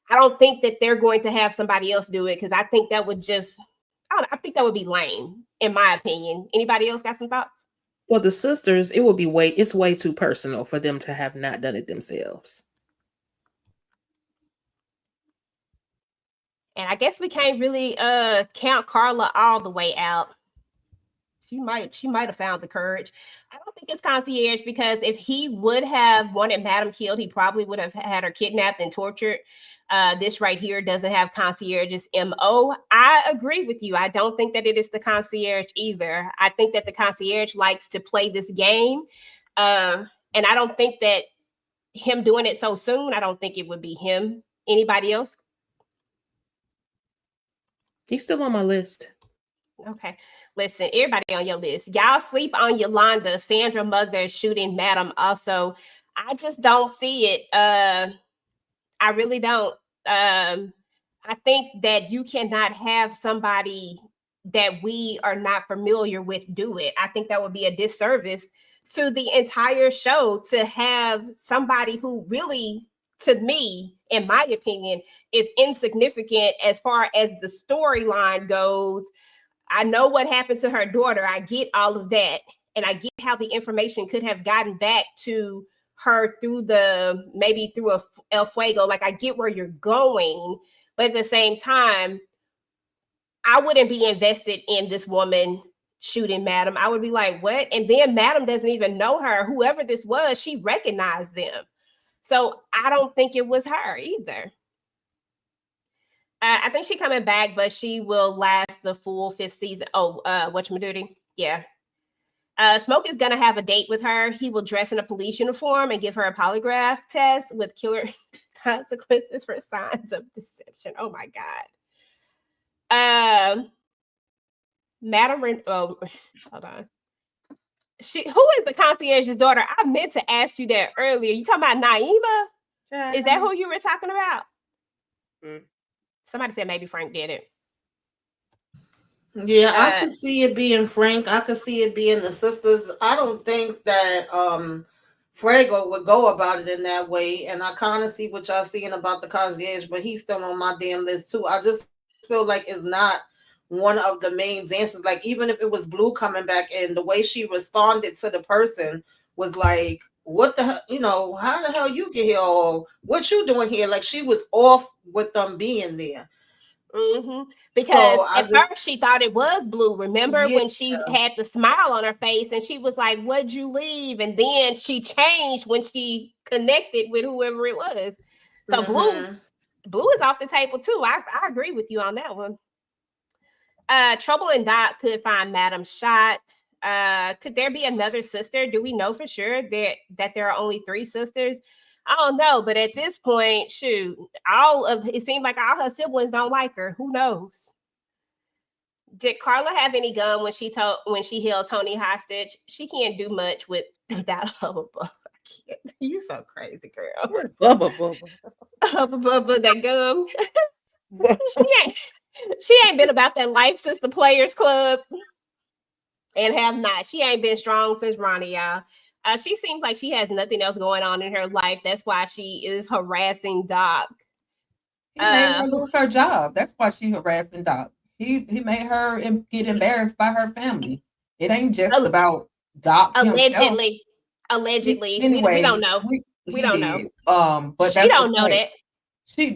I don't think that they're going to have somebody else do it because I think that would just, I think that would be lame, in my opinion. Anybody else got some thoughts? Well, the sisters, it's way too personal for them to have not done it themselves. And I guess we can't really count Carla all the way out. She might have found the courage. I don't think it's concierge because if he would have wanted Madam killed, he probably would have had her kidnapped and tortured. This right here doesn't have concierge's MO. I agree with you. I don't think that it is the concierge either. I think that the concierge likes to play this game. And I don't think that him doing it so soon, I don't think it would be him. Anybody else? He's still on my list. Okay. Listen, everybody on your list. Y'all sleep on Yolanda, Sandra mother shooting Madam also. I just don't see it. I really don't. I think that you cannot have somebody that we are not familiar with do it. I think that would be a disservice to the entire show to have somebody who really, to me, in my opinion, is insignificant as far as the storyline goes. I know what happened to her daughter. I get all of that. And I get how the information could have gotten back to her through maybe El Fuego. Like, I get where you're going. But at the same time, I wouldn't be invested in this woman shooting Madam. I would be like, what? And then Madam doesn't even know her. Whoever this was, she recognized them. So I don't think it was her either. I think she's coming back, but she will last the full 5th season. Oh, whatchamacallit? Yeah. Smoke is going to have a date with her. He will dress in a police uniform and give her a polygraph test with killer consequences for signs of deception. Oh my God. Madam, hold on. Who is the concierge's daughter? I meant to ask you that earlier. You talking about Naima? Is that who you were talking about? Somebody said maybe Frank did it. Yeah, I could see it being Frank. I could see it being the sisters. I don't think that Fuego would go about it in that way. And I kind of see what y'all seeing about the concierge, but he's still on my damn list too. I just feel like it's not one of the main dancers. Like, even if it was Blue coming back in, the way she responded to the person was like, what the hell, you know, how the hell you get here, or what you doing here? Like, she was off with them being there. Mm-hmm. Because at first she thought it was Blue. Remember when she had the smile on her face and she was like, what'd you leave? And then she changed when she connected with whoever it was. So Blue is off the table too. I agree with you on that one. Trouble and Dot could find Madam shot. Could there be another sister? Do we know for sure that there are only 3 sisters? I don't know, but at this point, shoot, it seemed like all her siblings don't like her. Who knows? Did Carla have any gun when she held Toni hostage? She can't do much without Hubba Bubba. You so crazy, girl. Where's Bubba Bubba? Hubba Bubba, that gum. She ain't been about that life since the Players Club, and have not. She ain't been strong since Ronnie, y'all. She seems like she has nothing else going on in her life. That's why she is harassing Doc. He made her lose her job. That's why she harassing Doc. He made her get embarrassed by her family. It ain't just about Doc. Allegedly. Anyway, we don't know. We don't know. But she don't know that.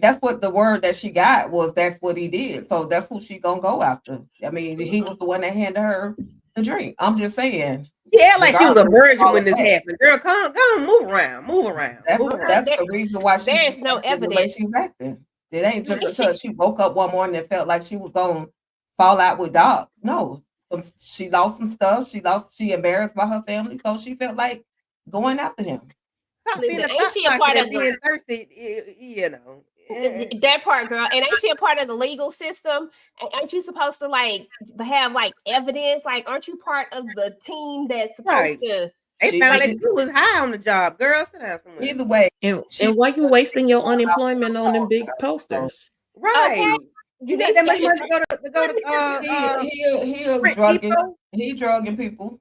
That's what the word that she got was. That's what he did. So that's who she gonna go after. I mean, he was the one that handed her the drink. I'm just saying. Yeah, like she was a virgin when this happened. Girl, come on, move around. That's the reason why there's no evidence. The way she's acting. It ain't just because she woke up one morning and felt like she was gonna fall out with Doc. No, she lost some stuff. She embarrassed by her family, so she felt like going after him. Stop being Listen, a ain't she a thought part and of being thirsty, you know. that part, girl? And ain't she a part of the legal system? Ain't you supposed to like have like evidence? Like, aren't you part of the team that's supposed Right. to? They She found did. that you was high on the job, girl. Sit down somewhere. Either way, And she why you wasting your unemployment on them big So, posters? Right. Okay, You need need that to much get money to go to he a Print drugging. Depot. He drugging people.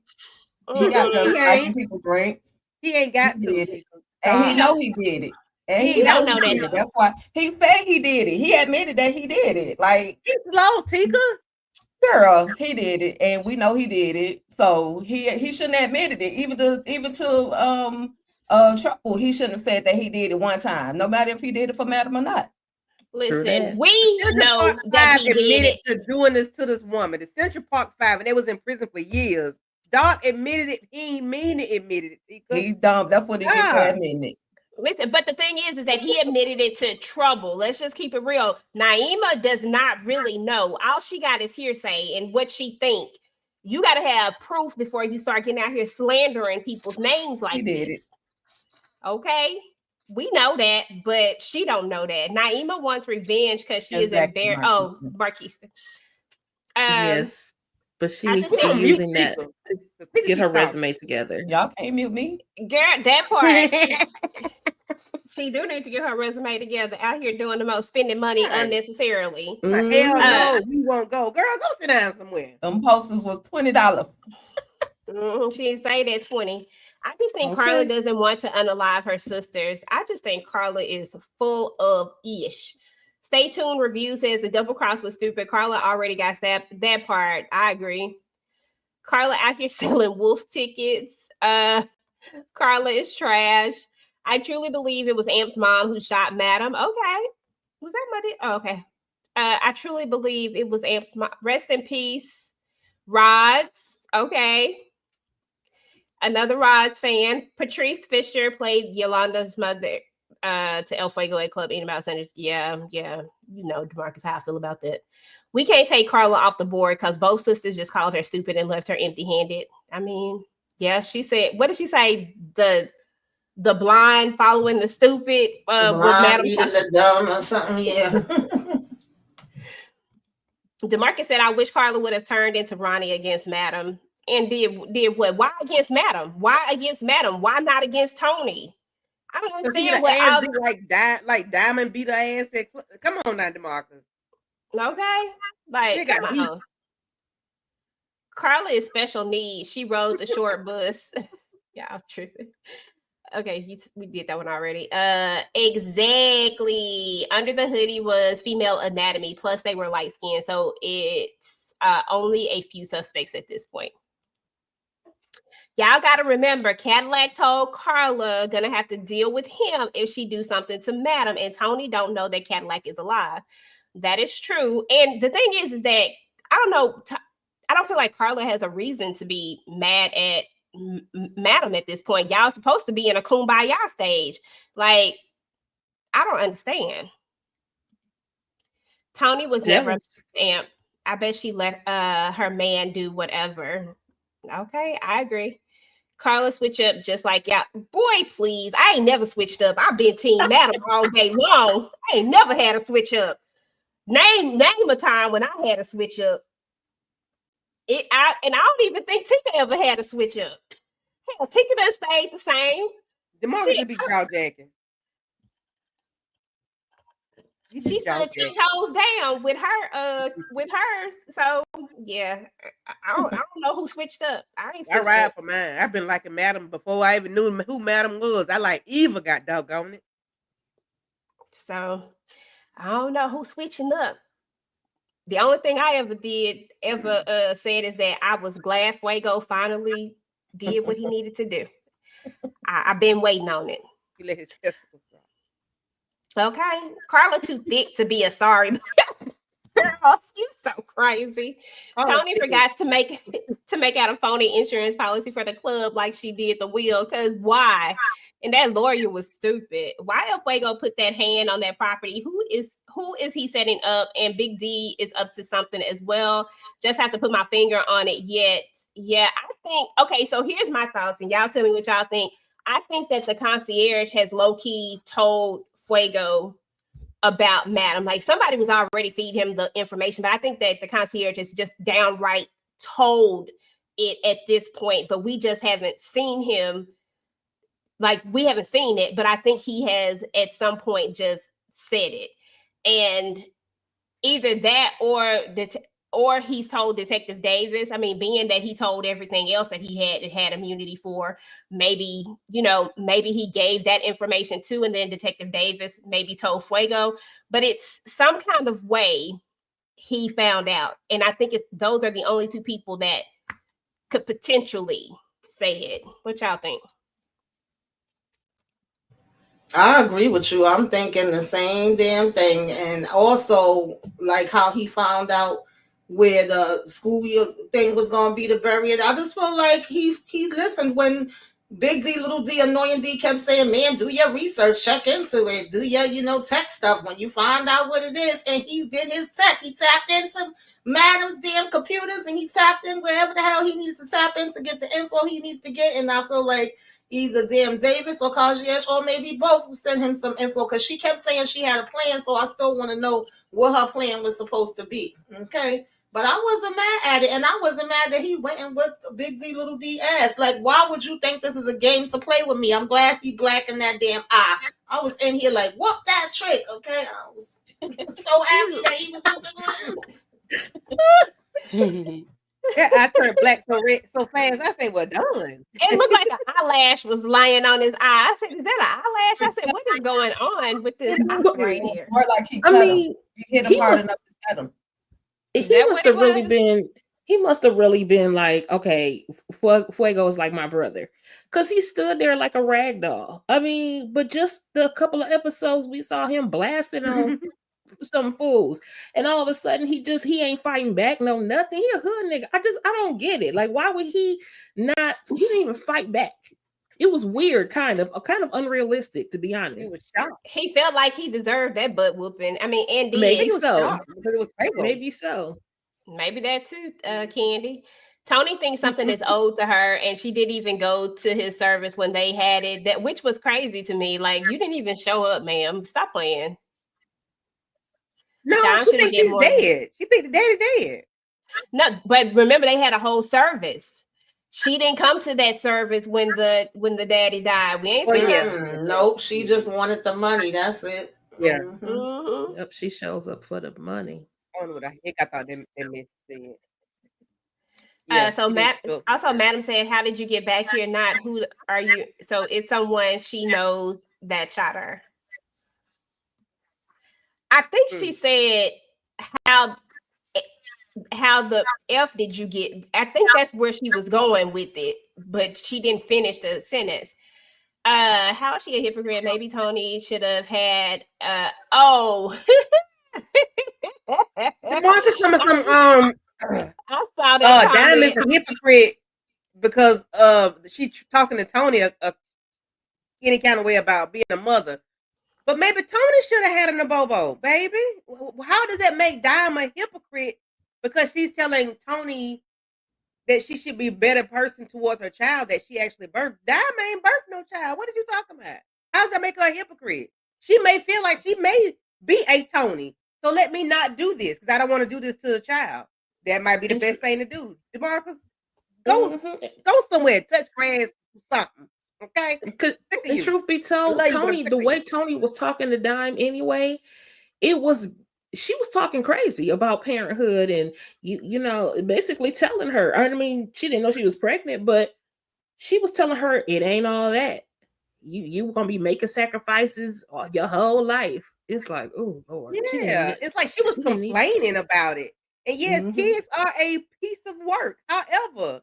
He Mm-mm. got them He liking ain't. people drinks. He ain't got He to. did it. Tika. And he She know don't. he did it. And He he She know don't he know that did it. though. That's why he said he did it. He admitted that he did it. Like, He's slow, Tika. girl, he did it, and we know he did it. So he shouldn't have admitted it. Even to trouble, he shouldn't have said that he did it one time, no matter if he did it for Madam or not. Listen, that. we Central know Park that 5 he did admitted it. to doing this to this woman. The Central Park 5, and they was in prison for years. Doc admitted it. He ain't mean it. Admitted it, Tika. He's dumb. That's what he get for God. admitting it. Listen, but the thing is that he admitted it to trouble. Let's just keep it real. Naima does not really know. All she got is hearsay and what she think. You got to have proof before you start getting out here slandering people's names like He did this. Okay, we know that, but she don't know that. Naima wants revenge because she Exactly, is embarrassed. Oh, Marquista. Yes, but she I needs just to be think- using that Tika. to Tika get be her talking. resume together. Y'all can't mute me. girl, that part. She do need to get her resume together. Out here doing the most, spending money Right. unnecessarily. Like, hell Mhm. no, we won't go. Girl, go sit down somewhere. Them posters was $20. She didn't say that 20. I just think Carla Okay. doesn't want to unalive her sisters. I just think Carla is full of ish. Stay tuned. Review says the double cross was stupid. Carla already got stabbed. That part, I agree. Carla out here selling wolf tickets. Carla is trash. I truly believe it was Amp's mom who shot Madam. Okay. Was that my oh, okay. I truly believe it was Amp's mom. Rest in peace. Rods. Okay. Another Rods fan. Patrice Fisher played Yolanda's mother to El Fuego at Club Eating About Centers. Yeah. You know, DeMarcus, how I feel about that. We can't take Carla off the board because both sisters just called her stupid and left her empty-handed. I mean, yeah, she said, what did she say? The blind following the stupid was Madam Eating the dumb or something, yeah. DeMarcus said, I wish Carla would have turned into Ronnie against Madam. And did what? Why against Madam? Why against Madam? Why not against Tony? I don't understand what all this. Like Diamond beat her ass. Come on now, DeMarcus. Okay, like They got come beat. on. Carla is special needs. She rode the short bus. Yeah, I'm tripping. Okay, we did that one already. Exactly. Under the hoodie was female anatomy. Plus, they were light skinned, so it's only a few suspects at this point. Y'all got to remember, Cadillac told Carla gonna have to deal with him if she do something to Madam, and Tony don't know that Cadillac is alive. That is true. And the thing is that I don't know. I don't feel like Carla has a reason to be mad at Madam at this point. Y'all supposed to be in a kumbaya stage. Like, I don't understand. Tony was never Amp. I bet she let her man do whatever. Okay, I agree. Carla switch up just like y'all. Boy, please. I ain't never switched up. I've been team Madam all day long. I ain't never had a switch up. Name a time when I had a switch up. I don't even think Tika ever had a switch up. Hell, Tika done stayed the same. DeMarcus should be jaw jacking. She stood 10 toes down with her with hers. So yeah, I don't know who switched up. I ride up. for mine. I've been liking Madam before I even knew who Madam was. I like Eva got doggone it. So I don't know who's switching up. The only thing I ever said is that I was glad Fuego finally did what he needed to do. I've been waiting on it. He let his testicles drop. Okay, Carla too thick to be a sorry. Girl, you so crazy. Tony forgot to make out a phony insurance policy for the club like she did the wheel. Cause why? And that lawyer was stupid. Why if Fuego put that hand on that property? Who is he setting up? And Big D is up to something as well. Just have to put my finger on it yet. Yeah, I think okay. So here's my thoughts, and y'all tell me what y'all think. I think that the concierge has low key told Fuego about Madam. Like somebody was already feeding him the information, but I think that the concierge has just downright told it at this point, but we just haven't seen him. Like we haven't seen it, but I think he has at some point just said it. And either that or he's told Detective Davis. I mean, being that he told everything else that he had immunity for, maybe, maybe he gave that information too, and then Detective Davis maybe told Fuego. But it's some kind of way he found out. And I think those are the only two people that could potentially say it. What y'all think? I agree with you. I'm thinking the same damn thing. And also, like how he found out where the school thing was going to be to bury it. I just feel like he listened when Big D, Little D, Annoying D kept saying, man, do your research, check into it, do your tech stuff when you find out what it is. And he did his tech. He tapped into Madam's damn computers and he tapped in wherever the hell he needed to tap in to get the info he needed to get. And I feel like either damn Davis or Concierge or maybe both send him some info because she kept saying she had a plan. So I still want to know what her plan was supposed to be. Okay. But I wasn't mad at it, and I wasn't mad that he went and whipped Big D, Little D ass. Like, why would you think this is a game to play with me? I'm glad he black in that damn eye. I was in here like, whoop that trick, okay? I was so happy that he was doing Yeah, I turned black so fast. I said, well done. It looked like an eyelash was lying on his eye. I said, is that an eyelash? I said, what is going on with this eye right here? Or like he hit him hard enough to cut him. He must have really been like, okay, Fuego is like my brother, because he stood there like a rag doll. I mean, but just the couple of episodes we saw him blasting on some fools, and all of a sudden he ain't fighting back, no nothing. He a hood nigga. I don't get it. Like, why would he not? He didn't even fight back. It was weird, kind of unrealistic, to be honest. He was shocked. He felt like he deserved that butt whooping. I mean, and maybe so. Because it was Fuego. Maybe so. Maybe that too, Candy. Tony thinks something is owed to her, and she didn't even go to his service when they had it. Which was crazy to me. Like, you didn't even show up, ma'am. Stop playing. No, she thinks he's dead. She thinks the daddy dead. No, but remember they had a whole service. She didn't come to that service when the daddy died. We ain't seen it. Nope, she just wanted the money. That's it. Yeah. Mm-hmm. Yep, she shows up for the money. I don't know what I think. I thought they missed it. Yeah, so Madam said, how did you get back here? Not who are you? So it's someone she knows that shot her. I think she said, how the F did you get? I think that's where she was going with it, but she didn't finish the sentence. How is she a hypocrite? Maybe Tony should have had I saw that. Diamond's a hypocrite because she talking to Tony any kind of way about being a mother. But maybe Tony should have had a Nabobo, baby. How does that make Diamond a hypocrite? Because she's telling Tony that she should be a better person towards her child that she actually birthed. Diamond ain't birthed no child. What are you talking about? How does that make her a hypocrite? She may feel like she may be a Tony. So let me not do this because I don't want to do this to a child. That might be the best thing to do. DeMarcus, go somewhere, touch grass, something. Okay. The truth be told, Tony, the way Tony was talking to Dime anyway, she was talking crazy about parenthood and basically telling her. I mean, she didn't know she was pregnant, but she was telling her it ain't all that. You gonna be making sacrifices your whole life. It's like, oh Lord. Yeah, it's like she was complaining about it. And yes, kids are a piece of work. However,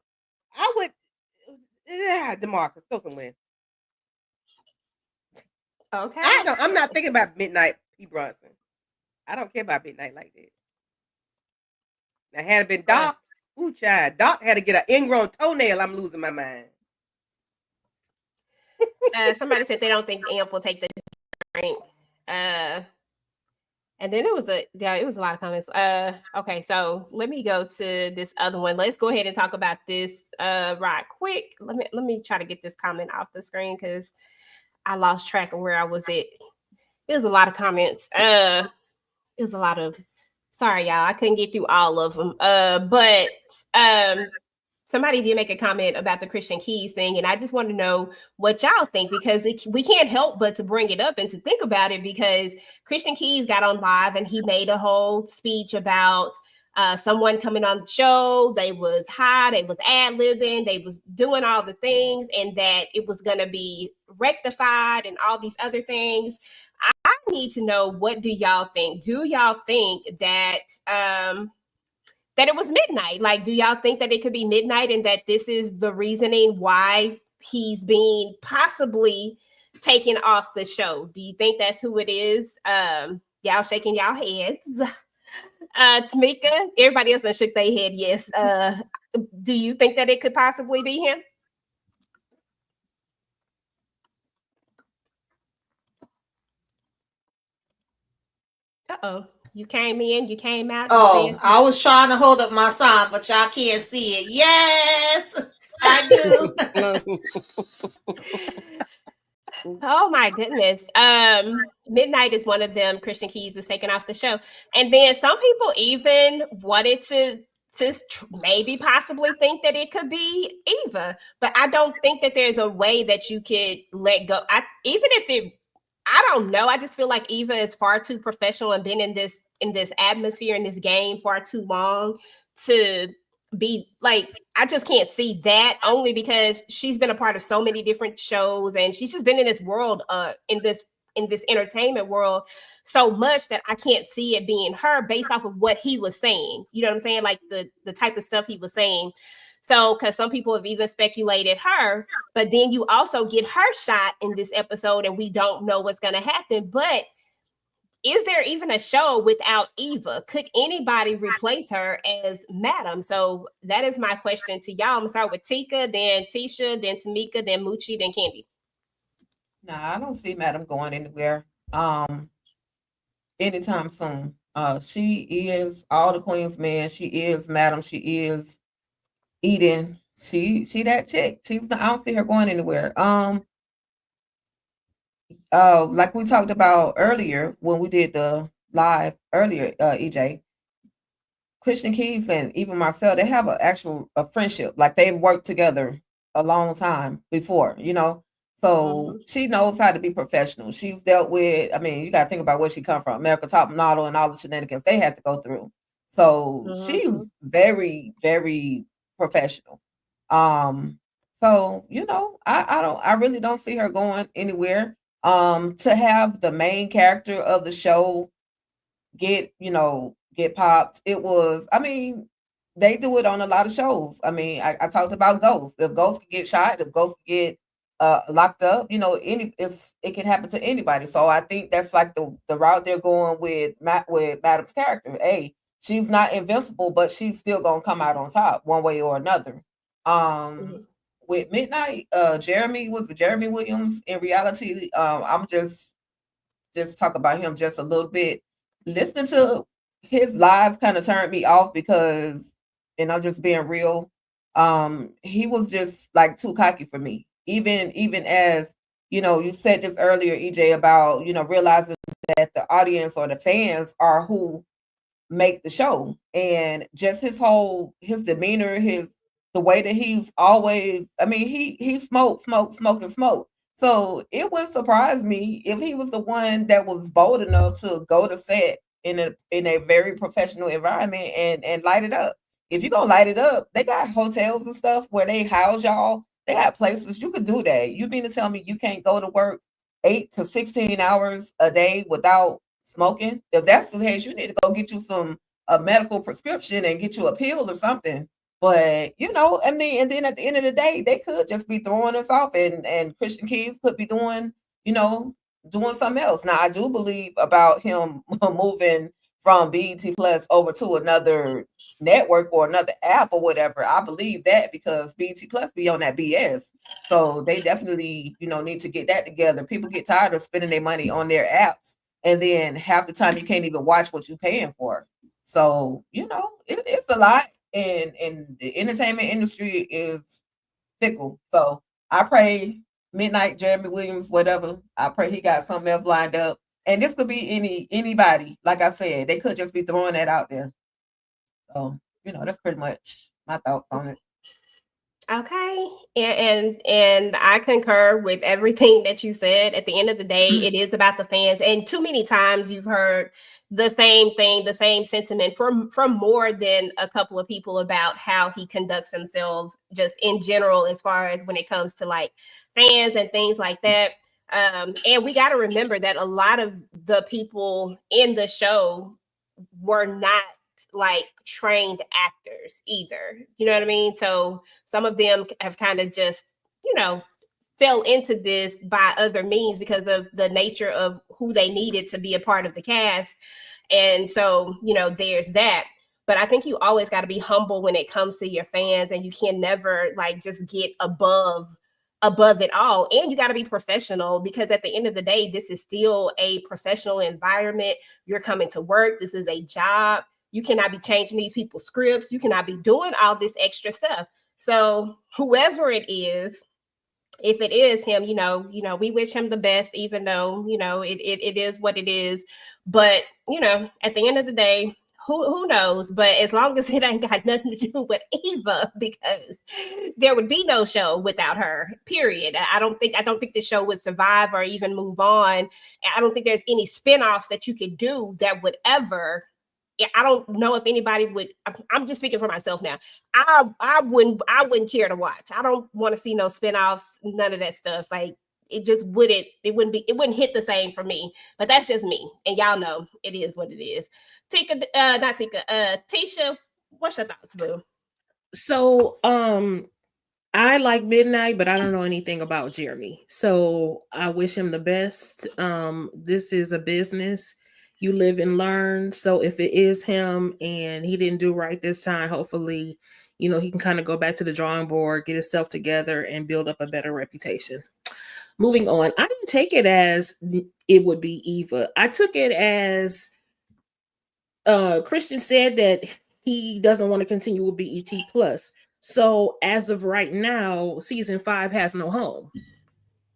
I would DeMarcus, go somewhere. Okay. I'm not thinking about Midnight P. Bronson. I don't care about Midnight like that. Now, had it been Doc, child, Doc had to get an ingrown toenail. I'm losing my mind. Somebody said they don't think Amp will take the drink. And then it was a lot of comments. Okay, so let me go to this other one. Let's go ahead and talk about this right quick. Let me try to get this comment off the screen because I lost track of where I was at. It was a lot of comments. It was a lot of sorry, y'all. I couldn't get through all of them. But somebody did make a comment about the Christian Keys thing, and I just want to know what y'all think because we can't help but to bring it up and to think about it because Christian Keys got on live and he made a whole speech about someone coming on the show. They was high, they was ad-libbing, they was doing all the things, and that it was going to be rectified and all these other things. I need to know, what do y'all think? Do y'all think that that it was midnight? Like, do y'all think that it could be midnight and that this is the reasoning why he's being possibly taken off the show? Do you think that's who it is? Y'all shaking y'all heads. Tamika, everybody else done shook their head yes. Do you think that it could possibly be him? Uh-oh. You came in, you came out. Oh, I was trying to hold up my sign, but y'all can't see it. Yes, I do. Oh my goodness. Midnight is one of them. Christian Keys is taken off the show. And then some people even wanted to maybe possibly think that it could be Eva. But I don't think that there's a way that you could let go. I don't know. I just feel like Eva is far too professional and been in this atmosphere, in this game far too long to be like, I just can't see that, only because she's been a part of so many different shows and she's just been in this world, in this entertainment world so much that I can't see it being her based off of what he was saying. You know what I'm saying? Like the type of stuff he was saying. So, because some people have even speculated her, but then you also get her shot in this episode and we don't know what's going to happen. But is there even a show without Eva? Could anybody replace her as Madam? So that is my question to y'all. I'm gonna start with Tika, then Tisha, then Tamika, then Moochie, then Candy. Nah, I don't see Madam going anywhere anytime soon. She is all the Queen's man. She is Madam. She is Eden. She that chick. I don't see her going anywhere. Like we talked about earlier when we did the live earlier, EJ, Christian Keys and even Marcel, they have a friendship. Like they've worked together a long time before, you know. So she knows how to be professional. She's dealt with, I mean, you got to think about where she come from, America Top Model and all the shenanigans they had to go through. So she's very, very professional. So, you know, I really don't see her going anywhere. To have the main character of the show get popped, it was, I mean, they do it on a lot of shows. I mean, I talked about Ghost. If Ghost could get shot, if Ghost could get locked up, you know, it can happen to anybody. So I think that's like the route they're going with Madam's character. Hey, she's not invincible, but she's still gonna come out on top one way or another. With Midnight, Jeremy Williams. In reality, I'm just talk about him just a little bit. Listening to his live kind of turned me off because, and I'm just being real, he was just like too cocky for me. Even as, you know, you said this earlier, EJ, about, you know, realizing that the audience or the fans are who make the show, and just his demeanor, the way that he's always, I mean, he smoke. So it wouldn't surprise me if he was the one that was bold enough to go to set in a very professional environment and light it up. If you're gonna light it up, they got hotels and stuff where they house y'all. They got places you could do that. You mean to tell me you can't go to work 8 to 16 hours a day without smoking? If that's the case, you need to go get you a medical prescription and get you a pill or something. But, you know, I mean, and then at the end of the day, they could just be throwing us off, and Christian Keys could be doing something else. Now, I do believe about him moving from BET Plus over to another network or another app or whatever. I believe that because BET Plus be on that BS. So they definitely, you know, need to get that together. People get tired of spending their money on their apps and then half the time you can't even watch what you're paying for. So it's a lot, and the entertainment industry is fickle. So I pray Midnight Jeremy Williams, whatever. I pray he got something else lined up. And this could be anybody. Like I said, they could just be throwing that out there. So that's pretty much my thoughts on it. Okay, and I concur with everything that you said. At the end of the day, it is about the fans, and too many times you've heard the same thing, the same sentiment from more than a couple of people about how he conducts himself, just in general, as far as when it comes to like fans and things like that. And we got to remember that a lot of the people in the show were not like trained actors either. You know what I mean? So some of them have kind of just, fell into this by other means because of the nature of who they needed to be a part of the cast. And so, there's that. But I think you always got to be humble when it comes to your fans, and you can never like just get above it all. And you got to be professional, because at the end of the day, this is still a professional environment. You're coming to work. This is a job. You cannot be changing these people's scripts. You cannot be doing all this extra stuff. So whoever it is, if it is him, we wish him the best, even though, it is what it is. But, at the end of the day, who knows? But as long as it ain't got nothing to do with Eva, because there would be no show without her, period. I don't think the show would survive or even move on. I don't think there's any spinoffs that you could do that would ever. I don't know if anybody would. I'm just speaking for myself now. I wouldn't care to watch. I don't want to see no spinoffs, none of that stuff. Like it wouldn't hit the same for me. But that's just me. And y'all know it is what it is. Tisha, what's your thoughts, boo? So I like Midnight, but I don't know anything about Jeremy. So I wish him the best. This is a business. You live and learn. So if it is him and he didn't do right this time, hopefully, he can kind of go back to the drawing board, get himself together, and build up a better reputation. Moving on, I didn't take it as it would be Eva. I took it as Christian said that he doesn't want to continue with BET Plus. So as of right now, season 5 has no home.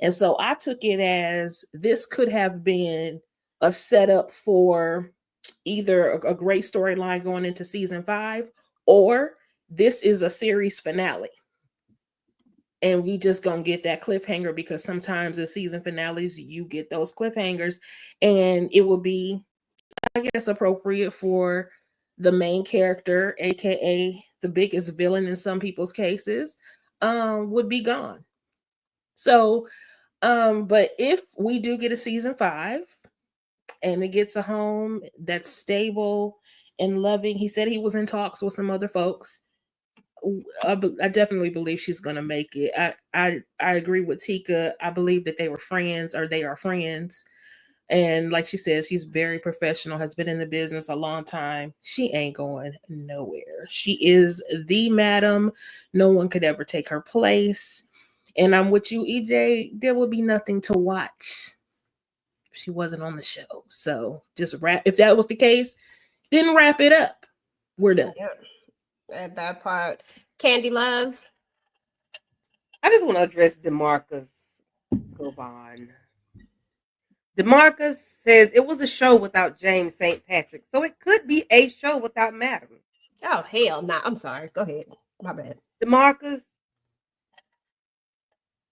And so I took it as this could have been a setup for either a great storyline going into season 5, or this is a series finale. And we just gonna get that cliffhanger, because sometimes in season finales, you get those cliffhangers, and it will be, I guess, appropriate for the main character, aka the biggest villain in some people's cases, would be gone. So, but if we do get a season 5 and it gets a home that's stable and loving, he said he was in talks with some other folks. I definitely believe she's gonna make it. I agree with Tika. I believe that they were friends, or they are friends. And like she says, she's very professional, has been in the business a long time. She ain't going nowhere. She is the madam. No one could ever take her place. And I'm with you, EJ. There would be nothing to watch if she wasn't on the show. So just wrap. If that was the case, then wrap it up. We're done. Yeah. At that part, Candy Love. I just want to address DeMarcus Govan. DeMarcus says it was a show without James St. Patrick, so it could be a show without Madam. Oh, hell no. I'm sorry. Go ahead. My bad. DeMarcus,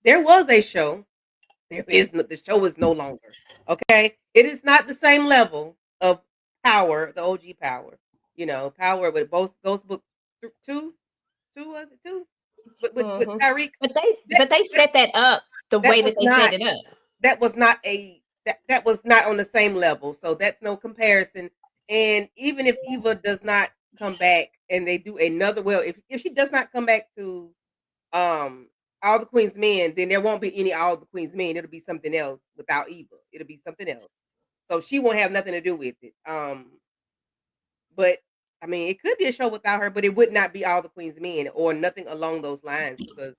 there was a show. The show is no longer. Okay? It is not the same level of Power, the OG Power. Power with both Ghost Book 2? Was it 2? With Tyreek. But they set that up the way that they set it up. That was not that was not on the same level. So that's no comparison. And even if Eva does not come back and they do another, if she does not come back to All the Queen's Men, then there won't be any All the Queen's Men. It'll be something else without Eva. It'll be something else. So she won't have nothing to do with it. But I mean, it could be a show without her, but it would not be All the Queen's Men or nothing along those lines, because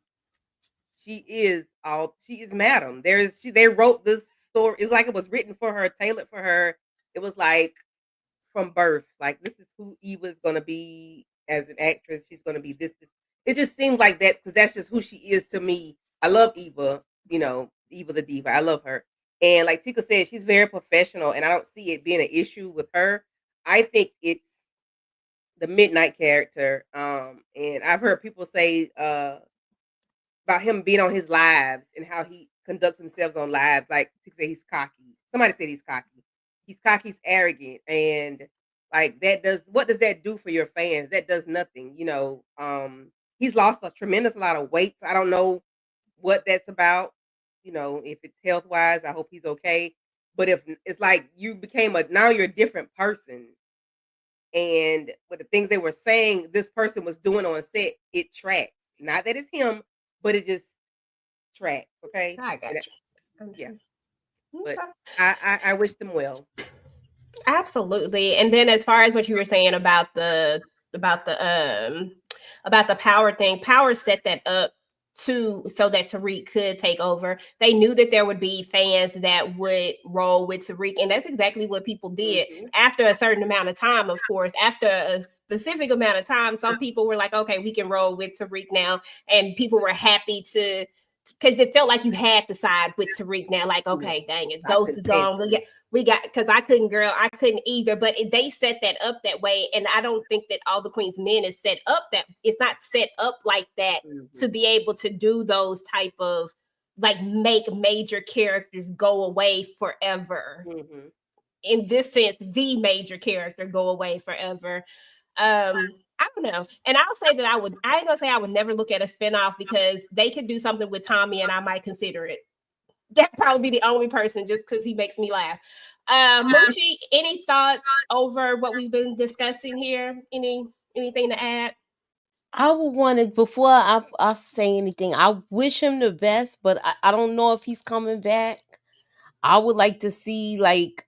she is Madam. They wrote this story. It's like it was written for her, tailored for her. It was like from birth. Like this is who Eva's gonna be as an actress. She's gonna be this. It just seems like that's because that's just who she is to me. I love Eva. You know, Eva the diva. I love her. And like Tika said, she's very professional, and I don't see it being an issue with her. I think it's the Midnight character. And I've heard people say about him being on his lives and how he conducts himself on lives. Like Tika said, he's cocky. Somebody said he's cocky. He's cocky, he's arrogant, and like that does what does that do for your fans? That does nothing. You know, he's lost a tremendous lot of weight, so I don't know what that's about. You know, if it's health wise, I hope he's okay. But if it's like you became now you're a different person, and with the things they were saying this person was doing on set, it tracks. Not that it's him, but it just tracks. Okay, I got you. Yeah. Okay. But I wish them well. Absolutely. And then as far as what you were saying about the power thing, Power set that up so that Tariq could take over. They knew that there would be fans that would roll with Tariq, and that's exactly what people did. After a certain amount of time, of course, after a specific amount of time, some people were like, okay, we can roll with Tariq now, and people were happy to, because it felt like you had to side with Tariq now. Like, okay, dang it, Ghost is gone. We got because I couldn't either. But they set that up that way, and I don't think that All the Queen's Men is set up that it's not set up like that to be able to do those type of like make major characters go away forever. In this sense, the major character go away forever. I don't know. And I'll say that I ain't gonna say I would never look at a spinoff because they could do something with Tommy and I might consider it. That'd probably be the only person just because he makes me laugh. Moochie, any thoughts over what we've been discussing here? Anything to add? I would want to, before I say anything, I wish him the best, but I don't know if he's coming back. I would like to see like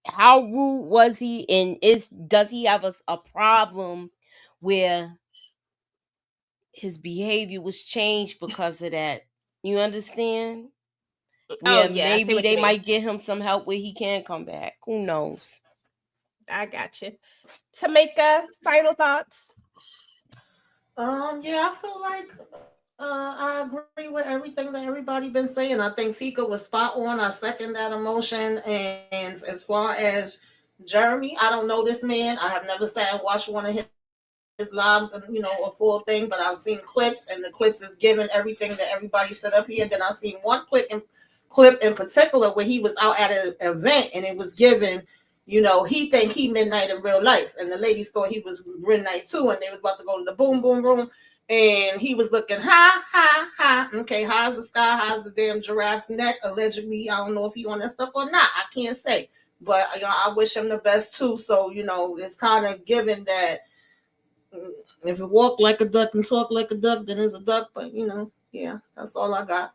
how rude was he, and does he have a problem where his behavior was changed because of that? You understand? Where yeah, I see maybe what you they mean. might get him some help where he can come back. Who knows? I got you. Tamika, final thoughts? Yeah, I feel like I agree with everything that everybody been saying. I think Tika was spot on. I second that emotion. And as far as Jeremy, I don't know this man. I have never sat and watched one of his lives and a full thing, but I've seen clips, and the clips is given everything that everybody set up here. Then I've seen one clip in particular where he was out at an event and it was given. He think he Midnight in real life, and the ladies thought he was Midnight too, and they was about to go to the boom boom room, and he was looking high. Okay, high as the sky, high as the damn giraffe's neck. Allegedly, I don't know if he on that stuff or not. I can't say, but I wish him the best too. So it's kind of given that if it walk like a duck and talk like a duck, then it's a duck. But yeah, that's all I got.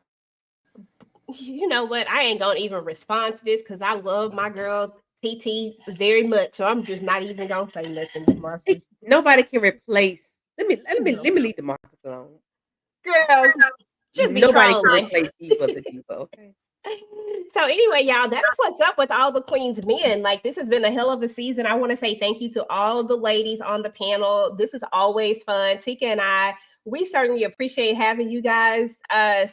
You know what? I ain't gonna even respond to this because I love my girl TT very much, so I'm just not even gonna say nothing to Marcus. Nobody can replace. Let me leave the Marcus alone. Girl, just be nobody trolling. can replace Eva the diva. Okay. So anyway, y'all, that's what's up with All the Queen's Men. Like, this has been a hell of a season. I want to say thank you to all the ladies on the panel. This is always fun. Tika and I, we certainly appreciate having you guys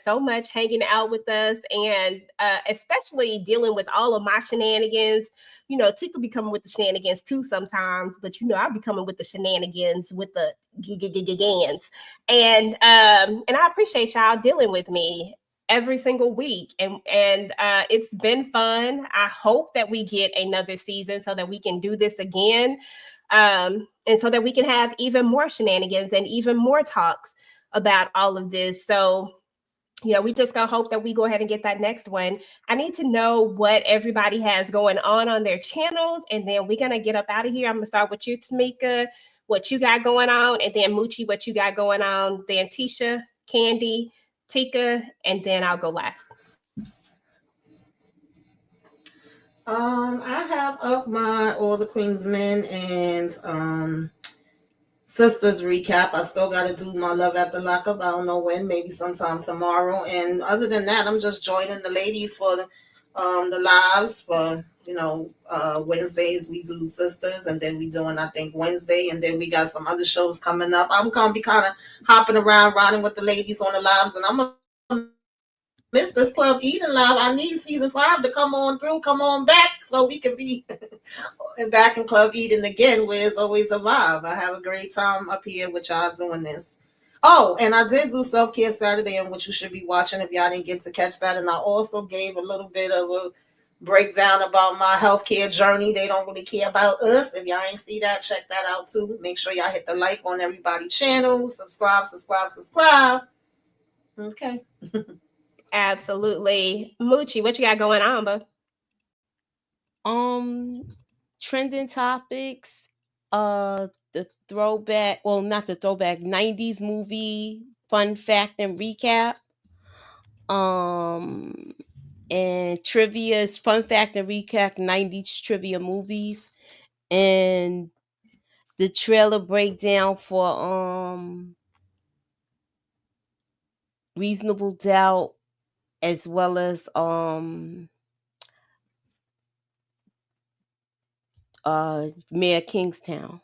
so much, hanging out with us, and especially dealing with all of my shenanigans. Tika be coming with the shenanigans too sometimes, but I'll be coming with the shenanigans with the gigans. And I appreciate y'all dealing with me every single week, and it's been fun. I hope that we get another season so that we can do this again, and so that we can have even more shenanigans and even more talks about all of this. So we just gonna hope that we go ahead and get that next one. I need to know what everybody has going on their channels, and then we're gonna get up out of here. I'm gonna start with you, Tamika, what you got going on, and then Moochie, what you got going on, then Tisha, Candy, Tika, and then I'll go last. I have up my All the Queen's Men and Sisters recap. I still got to do my Love at the Lockup. I don't know when, maybe sometime tomorrow. And other than that, I'm just joining the ladies for the lives for Wednesdays we do sisters, and then we doing I think Wednesday, and then we got some other shows coming up. I'm gonna be kind of hopping around, riding with the ladies on the lives, and I'm gonna miss this Club Eden live. I need season 5 to come on through, come on back, so we can be back in Club Eden again, where it's always a vibe. I have a great time up here with y'all doing this. Oh, and I did do Self-Care Saturday, in which you should be watching if y'all didn't get to catch that. And I also gave a little bit of a breakdown about my healthcare journey. They don't really care about us. If y'all ain't see that, check that out too. Make sure y'all hit the like on everybody's channel. Subscribe. Okay. Absolutely. Moochie, what you got going on, bud? Trending topics, the throwback, well, not the throwback, 90s movie fun fact and recap. And trivia's fun fact and recap 90s trivia movies, and the trailer breakdown for Reasonable Doubt, as well as Mayor Kingstown.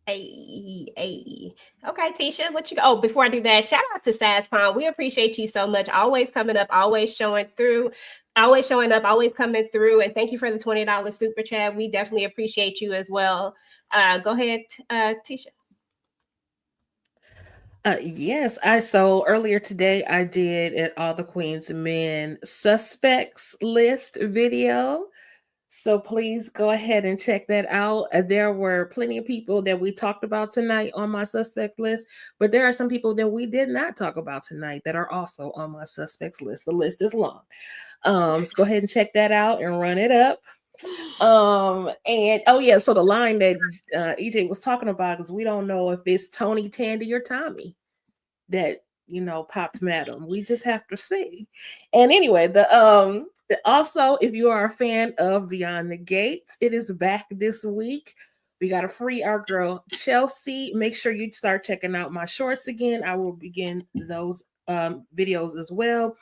Hey. Okay, Tisha, what you got? Oh, before I do that, shout out to Sass Pond. We appreciate you so much. Always coming up, always showing through, always showing up, always coming through. And thank you for the $20 super chat. We definitely appreciate you as well. Go ahead, Tisha. Yes, so earlier today I did at All the Queen's Men suspects list video. So please go ahead and check that out. There were plenty of people that we talked about tonight on my suspect list, but there are some people that we did not talk about tonight that are also on my suspects list. The list is long. So go ahead and check that out and run it up. And oh yeah, so the line that EJ was talking about is we don't know if it's Tony, Tandy, or Tommy that popped Madam. We just have to see. And anyway, also, if you are a fan of Beyond the Gates, it is back this week. We got to free our girl Chelsea. Make sure you start checking out my shorts again. I will begin those videos as well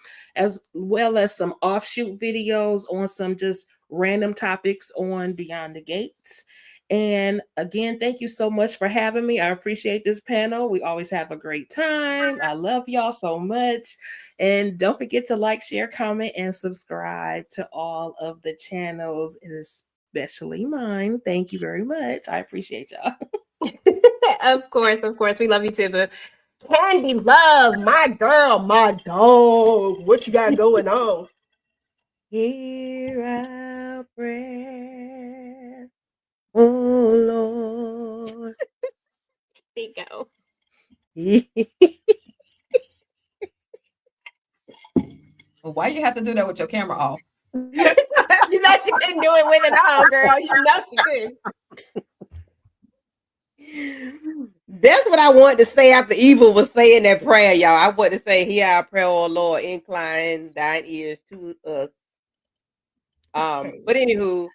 as some offshoot videos on some just random topics on Beyond the Gates. And again, thank you so much for having me. I appreciate this panel. We always have a great time. I love y'all so much. And don't forget to like, share, comment, and subscribe to all of the channels, and especially mine. Thank you very much. I appreciate y'all. Of course. We love you too, but Candy Love, my girl, my dog. What you got going on? Hear our prayer, oh Lord. There you go. Well, why you have to do that with your camera off? You know she couldn't do it with it all, girl. You know she couldn't. That's what I wanted to say after Eva was saying that prayer, y'all. I wanted to say, hear our prayer, oh Lord, incline thine ears to us. But anywho,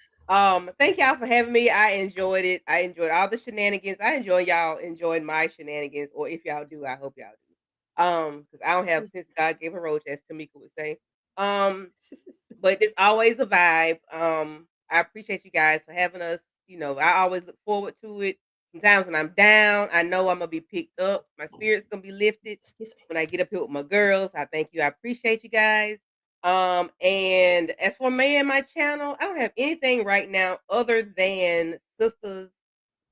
thank y'all for having me. I enjoyed it. I enjoyed all the shenanigans. I enjoy y'all enjoying my shenanigans, or if y'all do, I hope y'all do. Because I don't have since God gave a roach, as Tamika would say. But it's always a vibe. I appreciate you guys for having us. I always look forward to it. Sometimes when I'm down, I know I'm gonna be picked up. My spirit's gonna be lifted when I get up here with my girls. I thank you. I appreciate you guys. And as for me and my channel, I don't have anything right now other than Sisters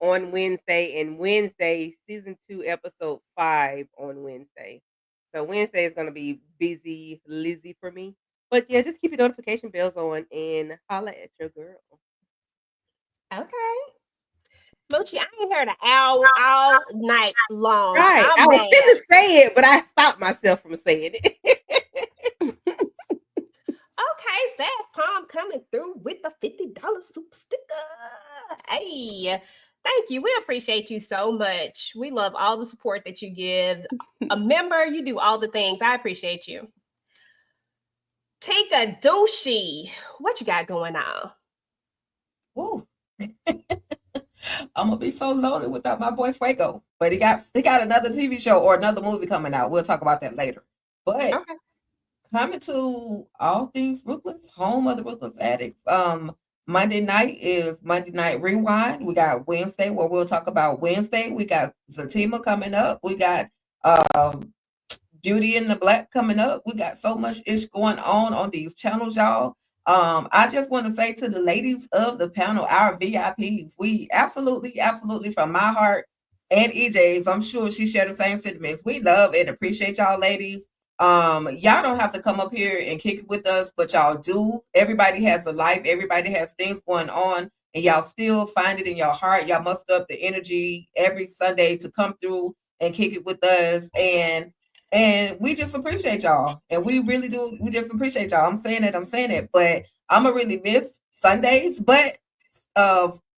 on Wednesday, and Wednesday season 2 episode 5 on Wednesday. So Wednesday is gonna be busy Lizzie for me. But yeah, just keep your notification bells on and holla at your girl. Okay. Moochie, I ain't heard an owl all night long. Right. I was going to say it, but I stopped myself from saying it. Okay, Sass Palm coming through with the $50 super sticker. Hey, thank you. We appreciate you so much. We love all the support that you give. A member, you do all the things. I appreciate you. Tika Douchey, what you got going on? Woo. I'm gonna be so lonely without my boy Fuego. But he got another TV show or another movie coming out. We'll talk about that later. But coming to All Things Ruthless, home of the Ruthless Addicts. Monday night is Monday Night Rewind. We got Wednesday where we'll talk about Wednesday. We got Zatima coming up. We got Beauty in the Black coming up. We got so much ish going on these channels, y'all. I just want to say to the ladies of the panel, our VIPs, we absolutely from my heart and EJ's, I'm sure she shared the same sentiments. We love and appreciate y'all ladies. Y'all don't have to come up here and kick it with us, but y'all do. Everybody has a life, everybody has things going on, and y'all still find it in your heart. Y'all muster up the energy every Sunday to come through and kick it with us. And we just appreciate y'all. And we really do. We just appreciate y'all. I'm saying it. But I'm going to really miss Sundays. But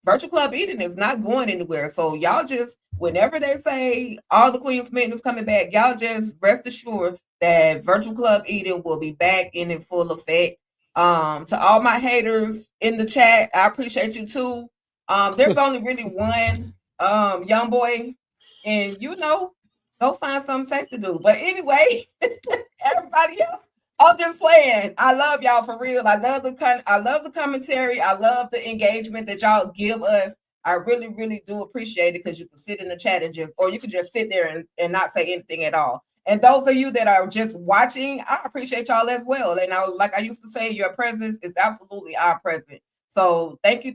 Virtual Club Eden is not going anywhere. So y'all just, whenever they say All the Queens Men is coming back, y'all just rest assured that Virtual Club Eden will be back in full effect. To all my haters in the chat, I appreciate you too. There's only really one young boy. And go find something safe to do. But anyway, everybody else, I'm just playing. I love y'all for real. I love the commentary. I love the engagement that y'all give us. I really, really do appreciate it because you can sit in the chat and or you can just sit there and not say anything at all. And those of you that are just watching, I appreciate y'all as well. And like I used to say, your presence is absolutely our presence. So thank you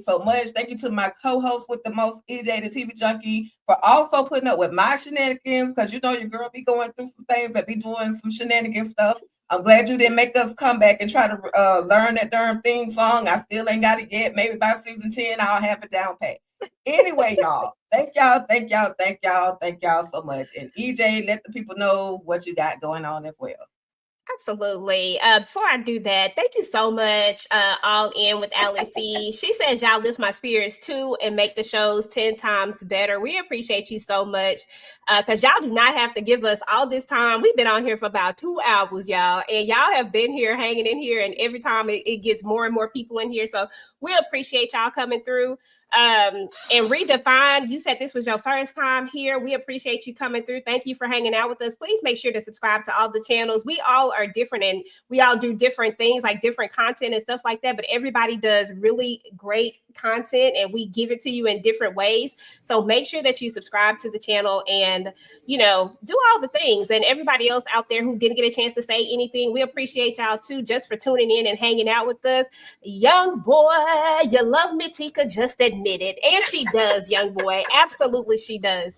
so much. Thank you to my co-host with the most, EJ the TV Junkie, for also putting up with my shenanigans, because your girl be going through some things that be doing some shenanigan stuff. I'm glad you didn't make us come back and try to learn that darn theme song. I still ain't got it yet. Maybe by season 10, I'll have it down pat. Anyway, y'all, thank y'all so much. And EJ, let the people know what you got going on as well. Absolutely. Before I do that, thank you so much, All In with Alex C. She says y'all lift my spirits too and make the shows 10 times better. We appreciate you so much because y'all do not have to give us all this time. We've been on here for about 2 hours, y'all, and y'all have been here hanging in here, and every time it gets more and more people in here. So we appreciate y'all coming through. And Redefine, you said this was your first time here. We appreciate you coming through. Thank you for hanging out with us. Please make sure to subscribe to all the channels. We all are different and we all do different things, like different content and stuff like that, but everybody does really great content and we give it to you in different ways. So make sure that you subscribe to the channel and do all the things. And everybody else out there who didn't get a chance to say anything, we appreciate y'all too, just for tuning in and hanging out with us. Young boy, you love me, Tika, just admit it. And she does, young boy. Absolutely she does.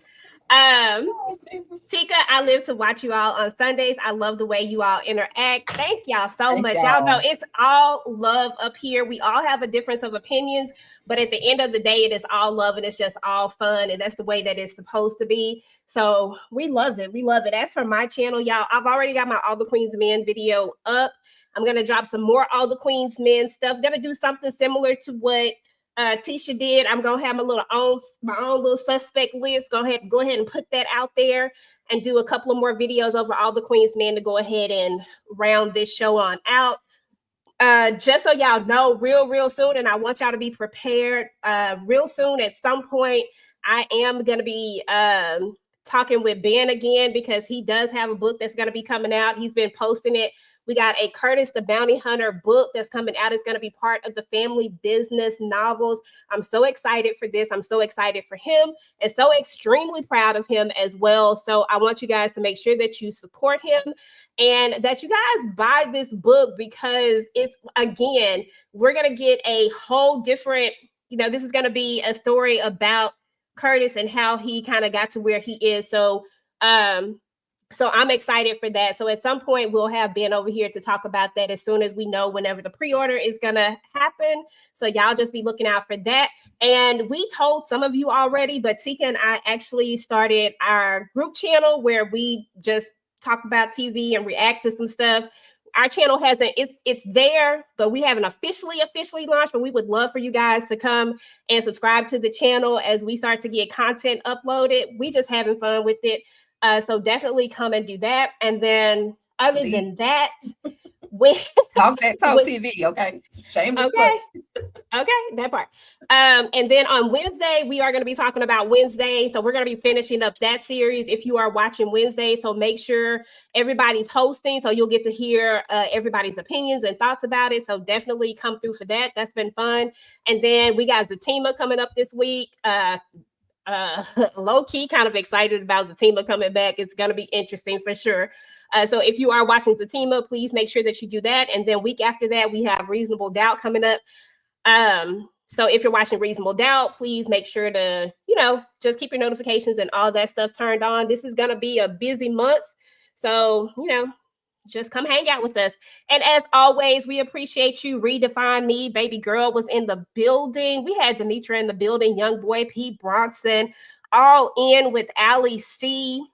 Tika, I live to watch you all on Sundays. I love the way you all interact. Thank y'all so much. Y'all know it's all love up here. We all have a difference of opinions, but at the end of the day, it is all love and it's just all fun. And that's the way that it's supposed to be. So we love it. We love it. As for my channel, y'all, I've already got my All the Queens Men video up. I'm going to drop some more All the Queens Men stuff. Going to do something similar to what Tisha did. I'm gonna have my own little suspect list. Go ahead and put that out there and do a couple of more videos over All the Queens Men to go ahead and round this show on out. Just so y'all know, real soon, and I want y'all to be prepared. Real soon, at some point, I am gonna be talking with Ben again because he does have a book that's gonna be coming out. He's been posting it. We got a Curtis the Bounty Hunter book that's coming out. It's going to be part of the family business novels. I'm so excited for this. I'm so excited for him and so extremely proud of him as well. So I want you guys to make sure that you support him and that you guys buy this book because it's, again, we're going to get a whole different, this is going to be a story about Curtis and how he kind of got to where he is. So I'm excited for that. So at some point, we'll have Ben over here to talk about that as soon as we know whenever the pre-order is going to happen. So y'all just be looking out for that. And we told some of you already, but Tika and I actually started our group channel where we just talk about TV and react to some stuff. Our channel it's there, but we haven't officially launched, but we would love for you guys to come and subscribe to the channel as we start to get content uploaded. We just having fun with it. So definitely come and do that. And then other than that, when Talk that talk when- TV, okay? Shameless okay. plug. Okay, that part. And then on Wednesday, we are going to be talking about Wednesday. So we're going to be finishing up that series if you are watching Wednesday. So make sure everybody's hosting so you'll get to hear everybody's opinions and thoughts about it. So definitely come through for that. That's been fun. And then we got Zatima coming up this week. Low key kind of excited about Zatima coming back. It's going to be interesting for sure. So if you are watching Zatima, please make sure that you do that. And then week after that, we have Reasonable Doubt coming up. So if you're watching Reasonable Doubt, please make sure to, just keep your notifications and all that stuff turned on. This is going to be a busy month. So, just come hang out with us. And as always, we appreciate you. Redefine Me, Baby Girl was in the building. We had Demetra in the building, Young Boy, Pete Bronson, all in with Ali C.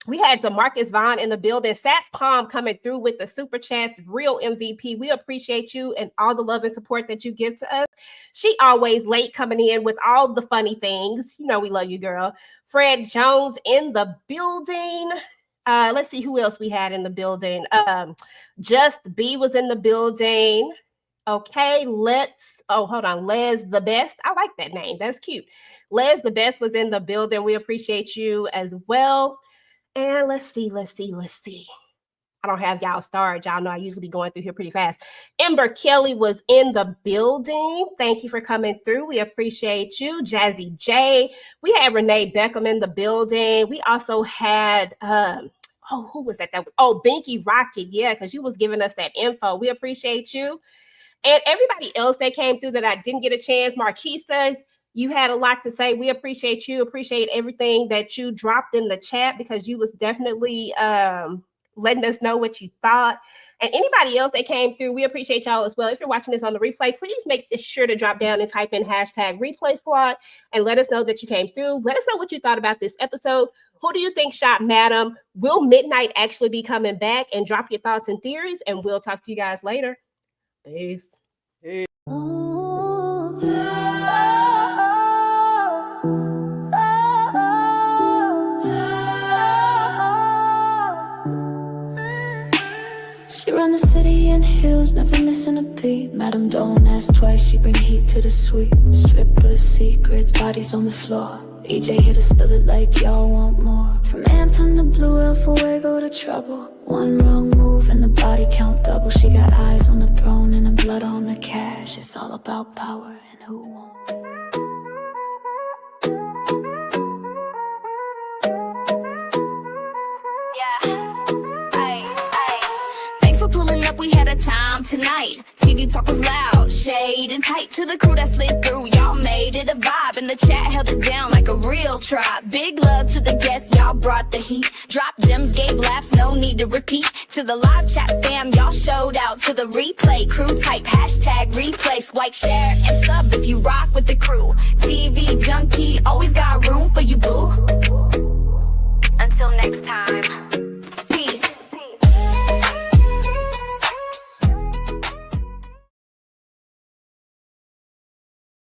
We had DeMarcus Vaughn in the building. Sats Palm coming through with the super chats, real MVP. We appreciate you and all the love and support that you give to us. She always late coming in with all the funny things. We love you, girl. Fred Jones in the building. Let's see who else we had in the building. Just B was in the building. Okay, hold on. Les the Best. I like that name. That's cute. Les the Best was in the building. We appreciate you as well. And let's see. I don't have y'all stars. Y'all know I usually be going through here pretty fast. Ember Kelly was in the building. Thank you for coming through. We appreciate you. Jazzy J. We had Renee Beckham in the building. We also had, who was that? Binky Rocket. Yeah, because you was giving us that info. We appreciate you. And everybody else that came through that I didn't get a chance. Marquisa, you had a lot to say. We appreciate you. Appreciate everything that you dropped in the chat because you was definitely letting us know what you thought. And anybody else that came through, we appreciate y'all as well. If you're watching this on the replay, please make sure to drop down and type in hashtag Replay Squad and let us know that you came through. Let us know what you thought about this episode. Who do you think shot Madam? Will Midnight actually be coming back? And drop your thoughts and theories, and we'll talk to you guys later. Peace. She run the city in heels, never missing a beat. Madam, don't ask twice, she bring heat to the suite. Strippers, secrets, bodies on the floor. EJ here to spill it like y'all want more. From Hampton to Blue Hill, Fuego to Trouble. One wrong move and the body count double. She got eyes on the throne and the blood on the cash. It's all about power and who won't. We had a time tonight. TV talk was loud, shade and tight. To the crew that slid through, y'all made it a vibe. And the chat held it down like a real tribe. Big love to the guests, y'all brought the heat. Dropped gems, gave laughs, no need to repeat. To the live chat fam, y'all showed out. To the replay crew, type hashtag replay. Swipe, share, and sub if you rock with the crew. TV junkie, always got room for you, boo. Until next time.